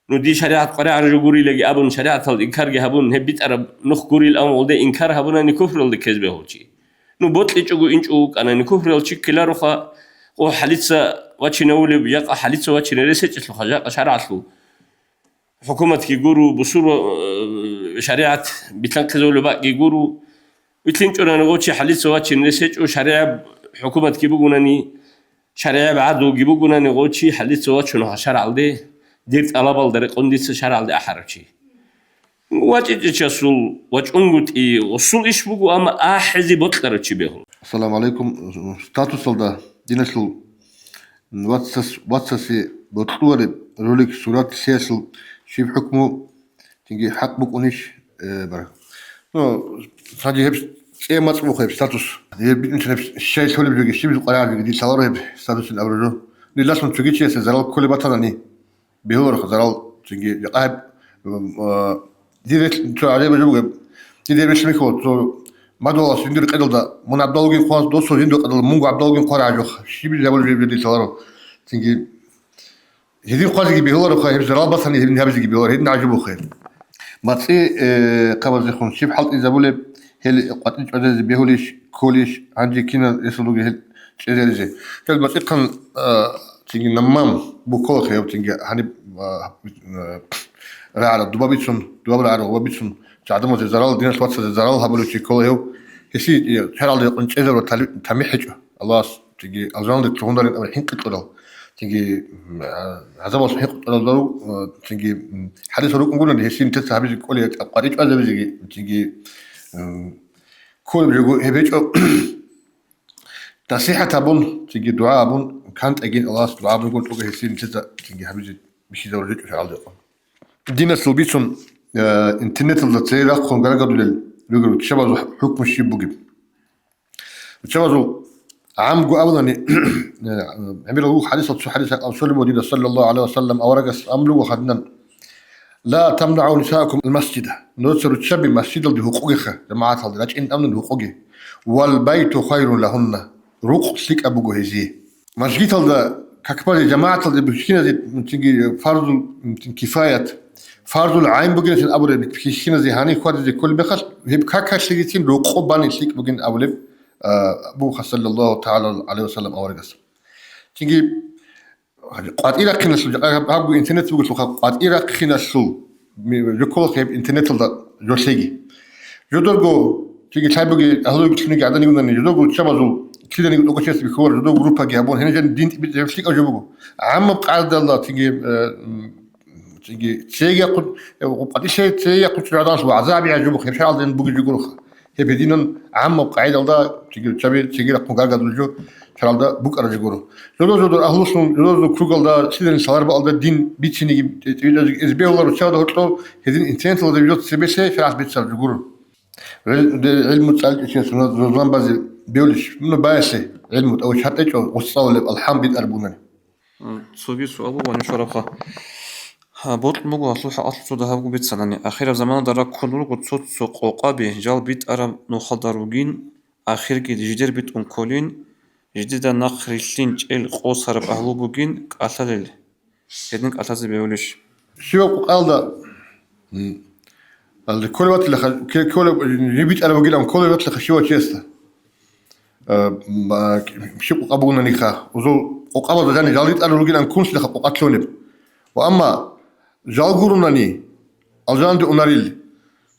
نو دي شريعة قرية رجوري لقي أبون شريعة الإنكار جهبون هبيت أرب نخجوري الأمر ده إنكار هبونا نكفر اللي كذبه هو شيء نو بيطلع أجو إنشوك أنا نكفر اللي شيء كلا رخا وحليتسا واتشناولي بيجا حليتسا واتشنارسة إسلو خجاء شريعة له حكومة كيجورو بصور شريعة بتنقذوا لباق كيجورو بتلينشونا نقول حليتسا واتشنارسة وشريعة حكومة كيبوغوناني شريعة بعدو كيبوغونا نقولشي حليت سوات شنو شرع ده ديرت ألابال دري قنديس شرع ده أحرشي واجد جسول واج أنقط إيه وصول إيش بوغو أما أحزي بطلرشي بيهو
السلام عليكم ستاتوس ده دينسل واتساسي بطلور روليك سورات سياسل شيف حكمه تنجي حق بكونيش برا نو ساجي هبس إيه ما تسمو خيب ستاتوس يبي أنت الشيء سولي بيجي شيء بيقول بيجي دي سالور هيب ستاتوس الأبرزو دي لازم تجي شيء سزرال كل بطلاني بيهور خزرال تجي يقاب دي تو عليه بيجوا دي مش ميكو تو ما دولا سندير قدل ده من عبد الله جين خاص دوسو سندير قدل مونغ عبد الله جين قرا جوخ شيء بيجي دي سالور تجي هذي قاضي بيهور خايب زرال بس هني هبزي بيهور هدي نعجبه خير ما تسي قبل زخون شيء حلق إذا بقول هل قطعت عدد بيهوليش كوليش عندي كنا يصلوا هل شيء زي كل ما تكن تيجي نمام بكل خير تيجي هني رعد دبابيتون دباب رعد دبابيتون تعدموا زرال دينا سوات زرال هبلو شيء كله هو هسي هرال يقول شيء زرال تميحج الله تيجي أزران تكوندرين أو الحين كتير تيجي هذا بس حين كتير تيجي حدث روك نقول إن هسي نتسا هبيج كولي قريش هذا بيجي تيجي كل بيقول هبيجو نصيحة أبون تيجي دعاء أبون كانت أجين الله دعاء أبون يقول أوكي هسين تيجي تيجي هبيج بيشي دورجك في عالدة دينا سلبيتون إنترنت اللي تصير أخون قرقدوا للرجل تشابهوا حكم الشيء بوجب تشابهوا عام جو أولا عملوا حديث أو سلم صلى الله عليه وسلم أو رجس أمله وخدنا لا تمنعوا نساءكم المسجد نوصل تشبي مسجد اللي حقوقها جماعات هذا لكن أمن حقوقه والبيت خير لهن روق سيك أبو جهزي مسجد هذا ككبار جماعة اللي بيشكينا زي تيجي فرض كفاية فرض العين بقول في أبو بيشكينا زي هاني خوات زي كل بخش هيب كاكا شيء روق باني سيك بقول أبو أبو صلى الله تعالى عليه وسلم أو رجس تيجي قد إيرك خنا سو أبو إنترنت بقول قد إيرك خنا سو يقول خيب إنترنت هذا جوشيجي جدولو تيجي تايبوجي أهلو بتشني قاعدين يقولون جدولو شبازو كذا نقول لك شيء بيخور جدولو جروبا جابون هنا جن دين بيشليك أو جبوجو عم قاعد الله تيجي شيء يقول قد شيء يقول شو عداس وعذاب يعجبه خير شال دين بوجي يقولوا هي بدينون عامة وقاعدة ودا تيجي رقم قاعدة دلجو شرالدا بوك أرجع جورو زودو أهلوسون زودو كروغل دا سيدن سالار بالدا دين بيتشيني إزبيولار وشاو دا هتلو هذين إنسان تلو دا بيوت سبيسة شرعت بيتشار جورو علم تسأل إيش يسمى زوجان بازي بيولش منو بايسة علم أو شحت إيش والصلاة الحام بيت أربونني
سوبي سؤال وانا شرفها بوت مغو أصلح أصل ده هبو بيت سناني آخر زمان دارا كنور قدسوت سوق عقابي جال بيت أرم نخدروجين آخر جد جدير بيت أنكولين جديد نخريشين جيل قوس هرب أهلو بوجين قاتل هدنك قاتل بيولش
شو قال دا كل وقت اللي كل بيت أنا بقول لهم كل وقت اللي خشوا تشيستا شو أبونا نيخا وزو أبو ده جاني جاليت أنا بقول لهم كونش اللي خبوا قتلوني وأما جال قرونني أجان دي أوناريل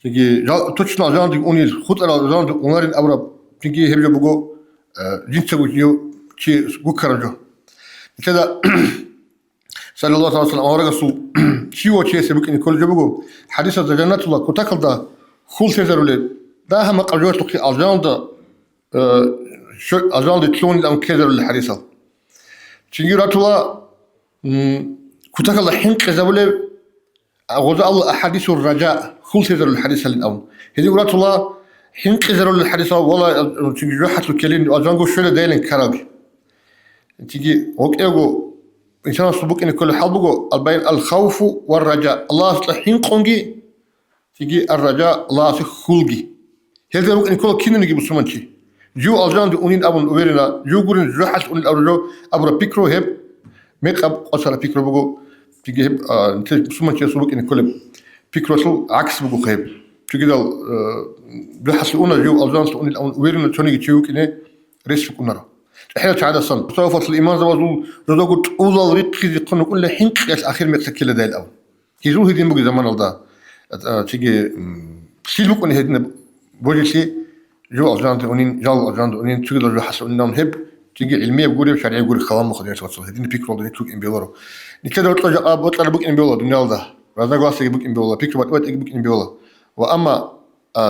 تيجي جال توشنا أجان دي أونيل خود أنا أجان دي أوناريل أبرا تيجي هبجو بقو جنسة وجيو شيء بكرجو كذا صلى الله عليه وسلم أورجع سو شيء شيء سبك إن كل جبهه حديث الجنة الله كتاكل ده خول سيزرولي ده هم قرجوت لقي أجان ده شو أجان ده تلون لهم كذا الحديثة تيجي راتوا كتاكل ده حين كذبولي غزا الله أحاديث الرجاء خول سيزر الحديثة الأول هذي راتوا حين كذبوا الحديثة والله تيجي روحت الكلين أجان جو شو لديلن كراج تيجي وكأجو إنسان صبوك إن كل حال بقول البين الخوف والرجاء الله صلحين قنجي تيجي الرجاء الله خلقي هذا بقول إن كل كنا نجيب سمنشي جو أجان دونين أبون أورينا جو قرن جرحت أون الأرجو أبرا بيكرو هب ميك أب أصلا بيكرو بقول تيجي هب نتيجة سمنشي صبوك إن كل بيكرو سو عكس بقول هب تيجي ده جرحت أون جو أجان دونين الأون أورينا توني تيجي كنا ريش كنا حين تعالى صن صوفة الإيمان زوجو زوجو أول ريت كذي قنو كل حين قياس آخر متسكيل ده الأول كيزو هدين بقى زمان الله تيجي سيلوك أن هدين بوجي شيء جو أجان تونين جال أجان تونين تيجي لو حس أنهم هب تيجي علمية بقولي وشرعية بقولي خلام مخدين شو هدين بيكرو ده يتوك إن بيولارو نكذا بطلع بوك إن بيولار دنيا الله رزق واسع بوك إن بيولار بيكرو بطلع بوك إن بيولار وأما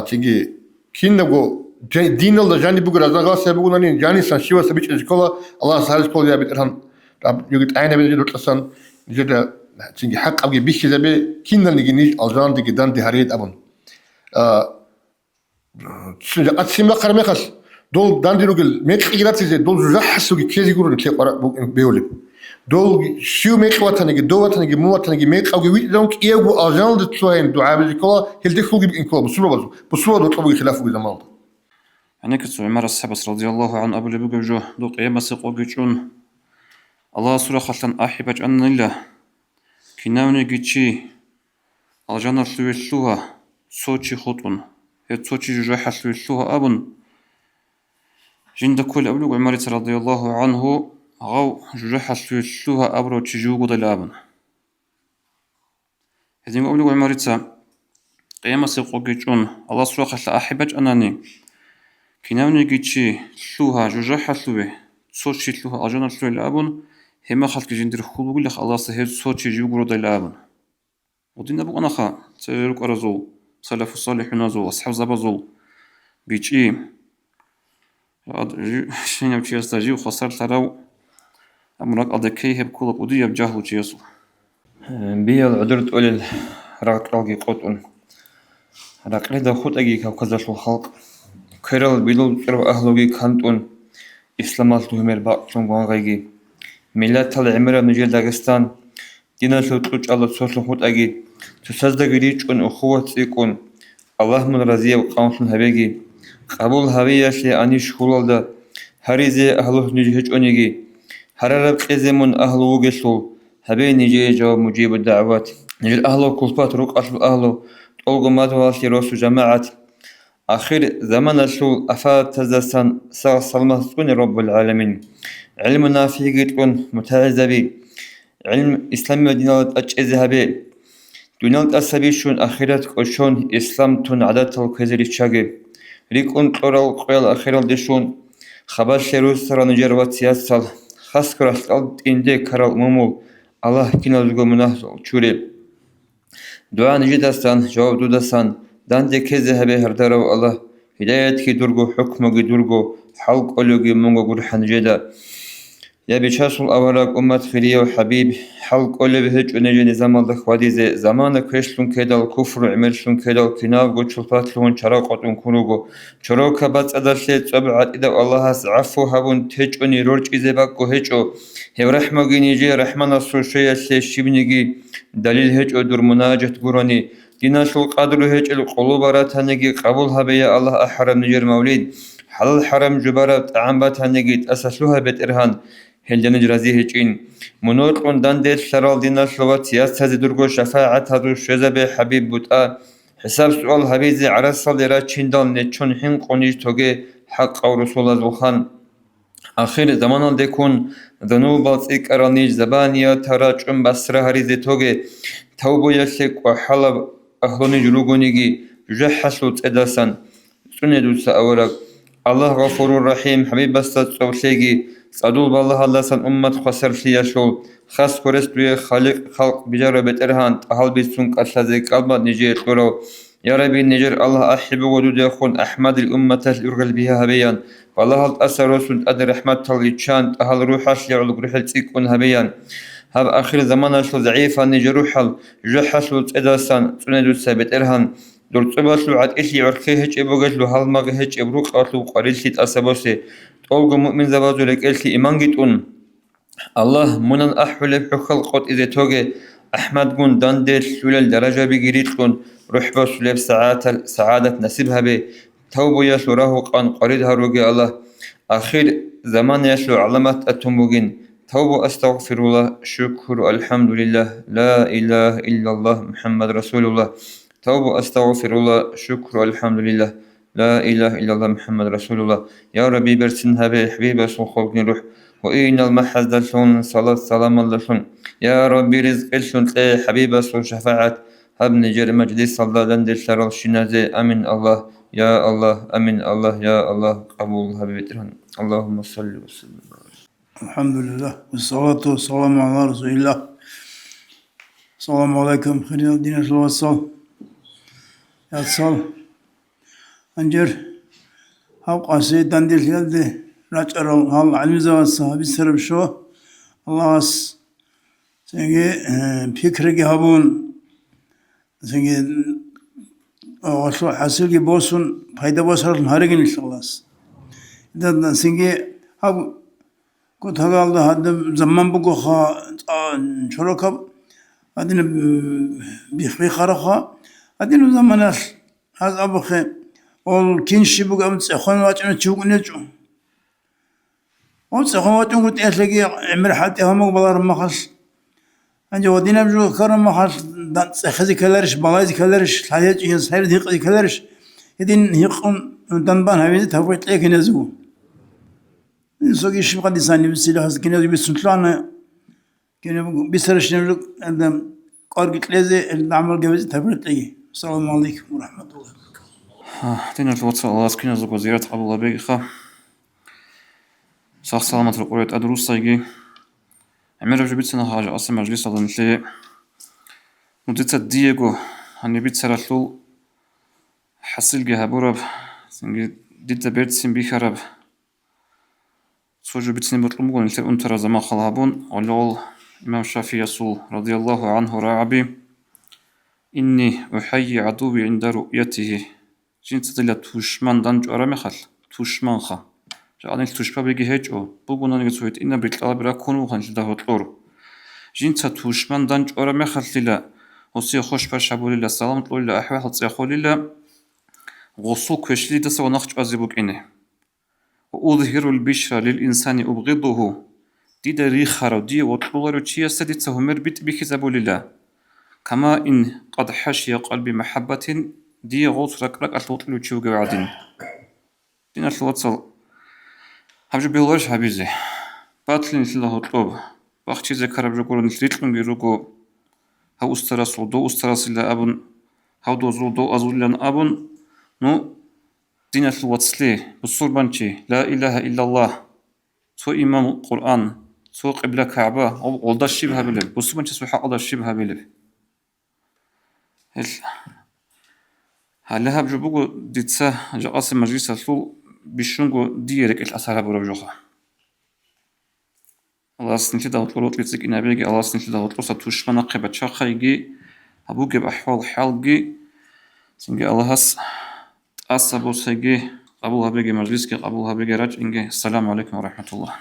تيجي كين نبغو دين الله جاني بقول رزق واسع بقول أني جاني سانشيوا سبيش إسكولا الله سهل إسكولا يا بيترهم يقول أنا بيجي لطلسان جدا تيجي حق أبغي بيش كذا بي كين نيجي نيج أجان دي جدان دي هريد أبون أتسمع كرمي خس دول دان دي رجل ميك إجرات زي دول زحسوا كذي يقولون كي قرأ بيولي دول شو ميك واتنيجي دو واتنيجي مو واتنيجي ميك أو جوي دونك إيجو أجان دي تلاين دعاء بيجيكولا هل دخلوا جيب إنكولا بسوا بطلبوا خلافه بزمان
يعني كتسو عمر الصحابة رضي الله عنه أبو لبوك جو دو قيامة سيقو جيشون الله سورة خلطان أحبج أن الله كناوني جيشي الجنة سويسوها سوچي خطون هي سوچي جوحة سويسوها أبن جند كل أبو عمر رضي الله عنه غو جوحة سويسوها أبرو تجوغو دلابن هذين أبو عمر قيامة سيقو جيشون الله سورة خلطان أحبج أنني كناوني جيتشي سوها جوجاحة سوي سوتشي سوها أجانا سوي لابون هما خلق جندر خلوق لخ الله سهل سوتشي جوجرو دي لابون ودين أبو أنا خا تيروك أرزول سلف الصالحون زول أصحاب زبازول بيجي شين يبكي يستجيب خسر تراو أمرك أدكيه بكل قدية بجهل جيسو
بيا العذر تقول راك راقي قطن راك لدا خود أجي كذا شو خلق كرال بيلو كرو أهلوجي كانتون إسلامات تهمر باقشون وانغيجي ملات العمرة نجيل داغستان دينا شو تقول الله سوسن خود أجي تسازد جريج أن أخوة يكون الله من رزية وقامشون هبيجي قبول هبية شيء أنيش خلال دا هريزة أهلوه نجيج أنيجي هررب إزمون أهلو جسول هبي نجي جواب مجيب الدعوات نجيل أهلو كلفات روك أصل أهلو تقول ما تواسي روس جماعات آخر زمان الشو أفاد تزسان سلمة سكون رب العالمين علمنا في قيتكون متعزبي علم إسلامي ودينالة أجئزهبي دونالة أسابيشون آخرات وشون إسلام تون عدد الكزيري شاقي ريكون طورال قيال آخرال ديشون خبر شروس سرانجر واتسياسال خاص كراسل إندي كارال مومول الله كنا لغو مناه چوري دعا نجي دستان جواب دو دستان دان دي كزي هبه هردارو الله هدايتك درجو حكمك درجو حلق أولوغي مونغو قرحان جدا يا بيشاسول أوراق أمة خلية وحبيب حلق أولي بهج ونجي نظام الله خوادي زمان كريشلون كيدا الكفر عملشلون كيدا الكناب قد شلطاتلون شراقة كروغو شروكا بات أدرسي تبعات إذا الله عفو هبون تهجوني رورج إذا باكو هجو هو رحمة نيجي رحمة نصر شيء سيشيبنيجي دليل هجو در مناجة قراني ديناشل قدر هج القلوب راتنجي قبولها بيا الله أحرم نجر موليد حلال حرم جبارات عمبات هنجي تأسسوها بيت إرهان هل نجرازي هجين منوطن دندل شرال دينا شلوات سياسة درجو شفاعة هذو شزب حبيب بوتا حساب سؤال حبيزي عرصة لرا چندال نچون حين قونيج توغي حق أو رسول الله آخر زمان دکون ذنوبات إكرانيج زبانيا تراجم بسره هريزي توغي توبو يسك وحلب أهلوني جلوغونيجي جحسلوت إداسان سندوس أورك الله غفور رحيم حبيب بستات صوشيجي صدول بالله الله سن أمة خسر فياشول خاص كورستوية خلق بجارة بترهان أهل بيسونك أسلازي قلبات نجي خورو يا ربي نجر الله أحب ودود يخون أحمد الأمة الأرغل بها هبيان والله الأسر رسول أد رحمة الإتشان أهل روحاش يعلق روح التيكون هبيان هب آخر زمان شل ضعيفا نجر روحل جحسلو تداسان سندو سابت إرهان دور تباسلو عد إشي عرقه هج إبوغجلو هالماغ هج إبروق أطلو قريلشي تأسبوسي تولغو مؤمن زبازو لك إلشي إيمان جيتون الله منن أحول بحخل قد إذا توغي أحمد قون داندل سلال درجة بجريت قون رحبة سلاب سعادة نسيبها بي توبو يسلو راهو قان قريدها روغي الله آخر زمان يسلو علامات التنبوغين توبو أستغفر الله شكر الحمد لله لا إله إلا الله محمد رسول الله توبو أستغفر الله شكر الحمد لله لا إله إلا الله محمد رسول الله يا ربي برسن هبي حبيب رسول خلقين روح وإن المحز دلشون صلاة سلام اللشون يا ربي رزق الشون حبيب رسول شفاعة هب نجر مجلس صلاة دندل شرال شنازي أمين الله يا الله أمين الله يا الله قبول هبيترهن اللهم صل وسلم
الحمد لله والصلاة والسلام على رسول الله. السلام عليكم خير الدين الوصال يا صال أنجر حق أسيد دندل يلدي رجع هال علم زوال صحابي سرب شو الله أس سنجي فكرة هابون سنجي وصل حاصل بوسون فايدة بوسر هارجين إن شاء الله إذا سنجي هاب كنت هذا هذا زمان بقى خا شركة هذين بيخرخا هذين زمان هذا أبوخي أول كنشي بقى أخوان واجنا تشوق نجو أول أخوان واجنا قلت أسلقي عمر حتى هم قبل مخص أنجا ودينا بجو كرم مخص خزي كلارش بلايز كلارش حياة جهاز حياة هيق كلارش يدين هيقون دنبان هاي تفوت لك نزو سوقي شو قد يساني بسيله هذا كنا بيسنتلانا كنا بيسرش نملك عندما قارق لازم العمل جواز تفرت لي. السلام عليكم ورحمة الله.
تينا الواتس الله سكينة زوج وزيرة أبو الله بيخا صح سلامة القرية أدروس سايجي عمر جبت سنة حاجة أصلا مجلس هذا مثل مدة ديجو هني بيت سرطلو حصل جهابورب سنجي ديت بيت سين بيخرب سوجو بيت سين بطلبون مثل أنتر زمان خلابون ولول إمام الشافعي يسول رضي الله عنه رعبي إني أحيي عدوي عند رؤيته جنت تلا توشمان دانج أرامخل توشمان خا جعلني توشبا بيجي هيجو بوبونا نيجي إن بيطلع براكونو خنج ده هتلور جنت توشمان دانج أرامخل تلا وصي خوش باش أبولي لا سلام طول لا أحوال تصيخولي لا غصو كشلي دس ونخش أزيبوك إنه وأظهر البشرى للإنسان أبغضه دي دري خارو دي وطلور وشي استدي تسهمر بيت بكذب لله كما إن قد حشي قلبي محبة دي غوص رك أطلطلو وشي وقعدين دين أطلطل هبجو بيولوش حبيزي باتلين الله طلب باختي ذكر بجوكور نتريتلون بيروكو هاو استرسل دو استرسل أبن هاو دوزو دو أزولان أبن نو دين الوصلي بالصربانشي لا إله إلا الله تو إمام القرآن تو قبلة كعبة أو غلط الشبه بلب بالصربانشي سو حق الشبه بلب هلا هبجو بوجو ديتسا جاقاس مجلس السول بيشونجو ديرك الأثار بروجوها الله سنتي داوت لو تلتك إنا بيجي الله سنتي داوت لو ستوش منا قبة شاقة يجي أبوك بأحوال حالجي سنجي الله هس أصابو سيجي قبولها بيجي مجلسك قبولها بيجي راج إنجي السلام عليكم ورحمة الله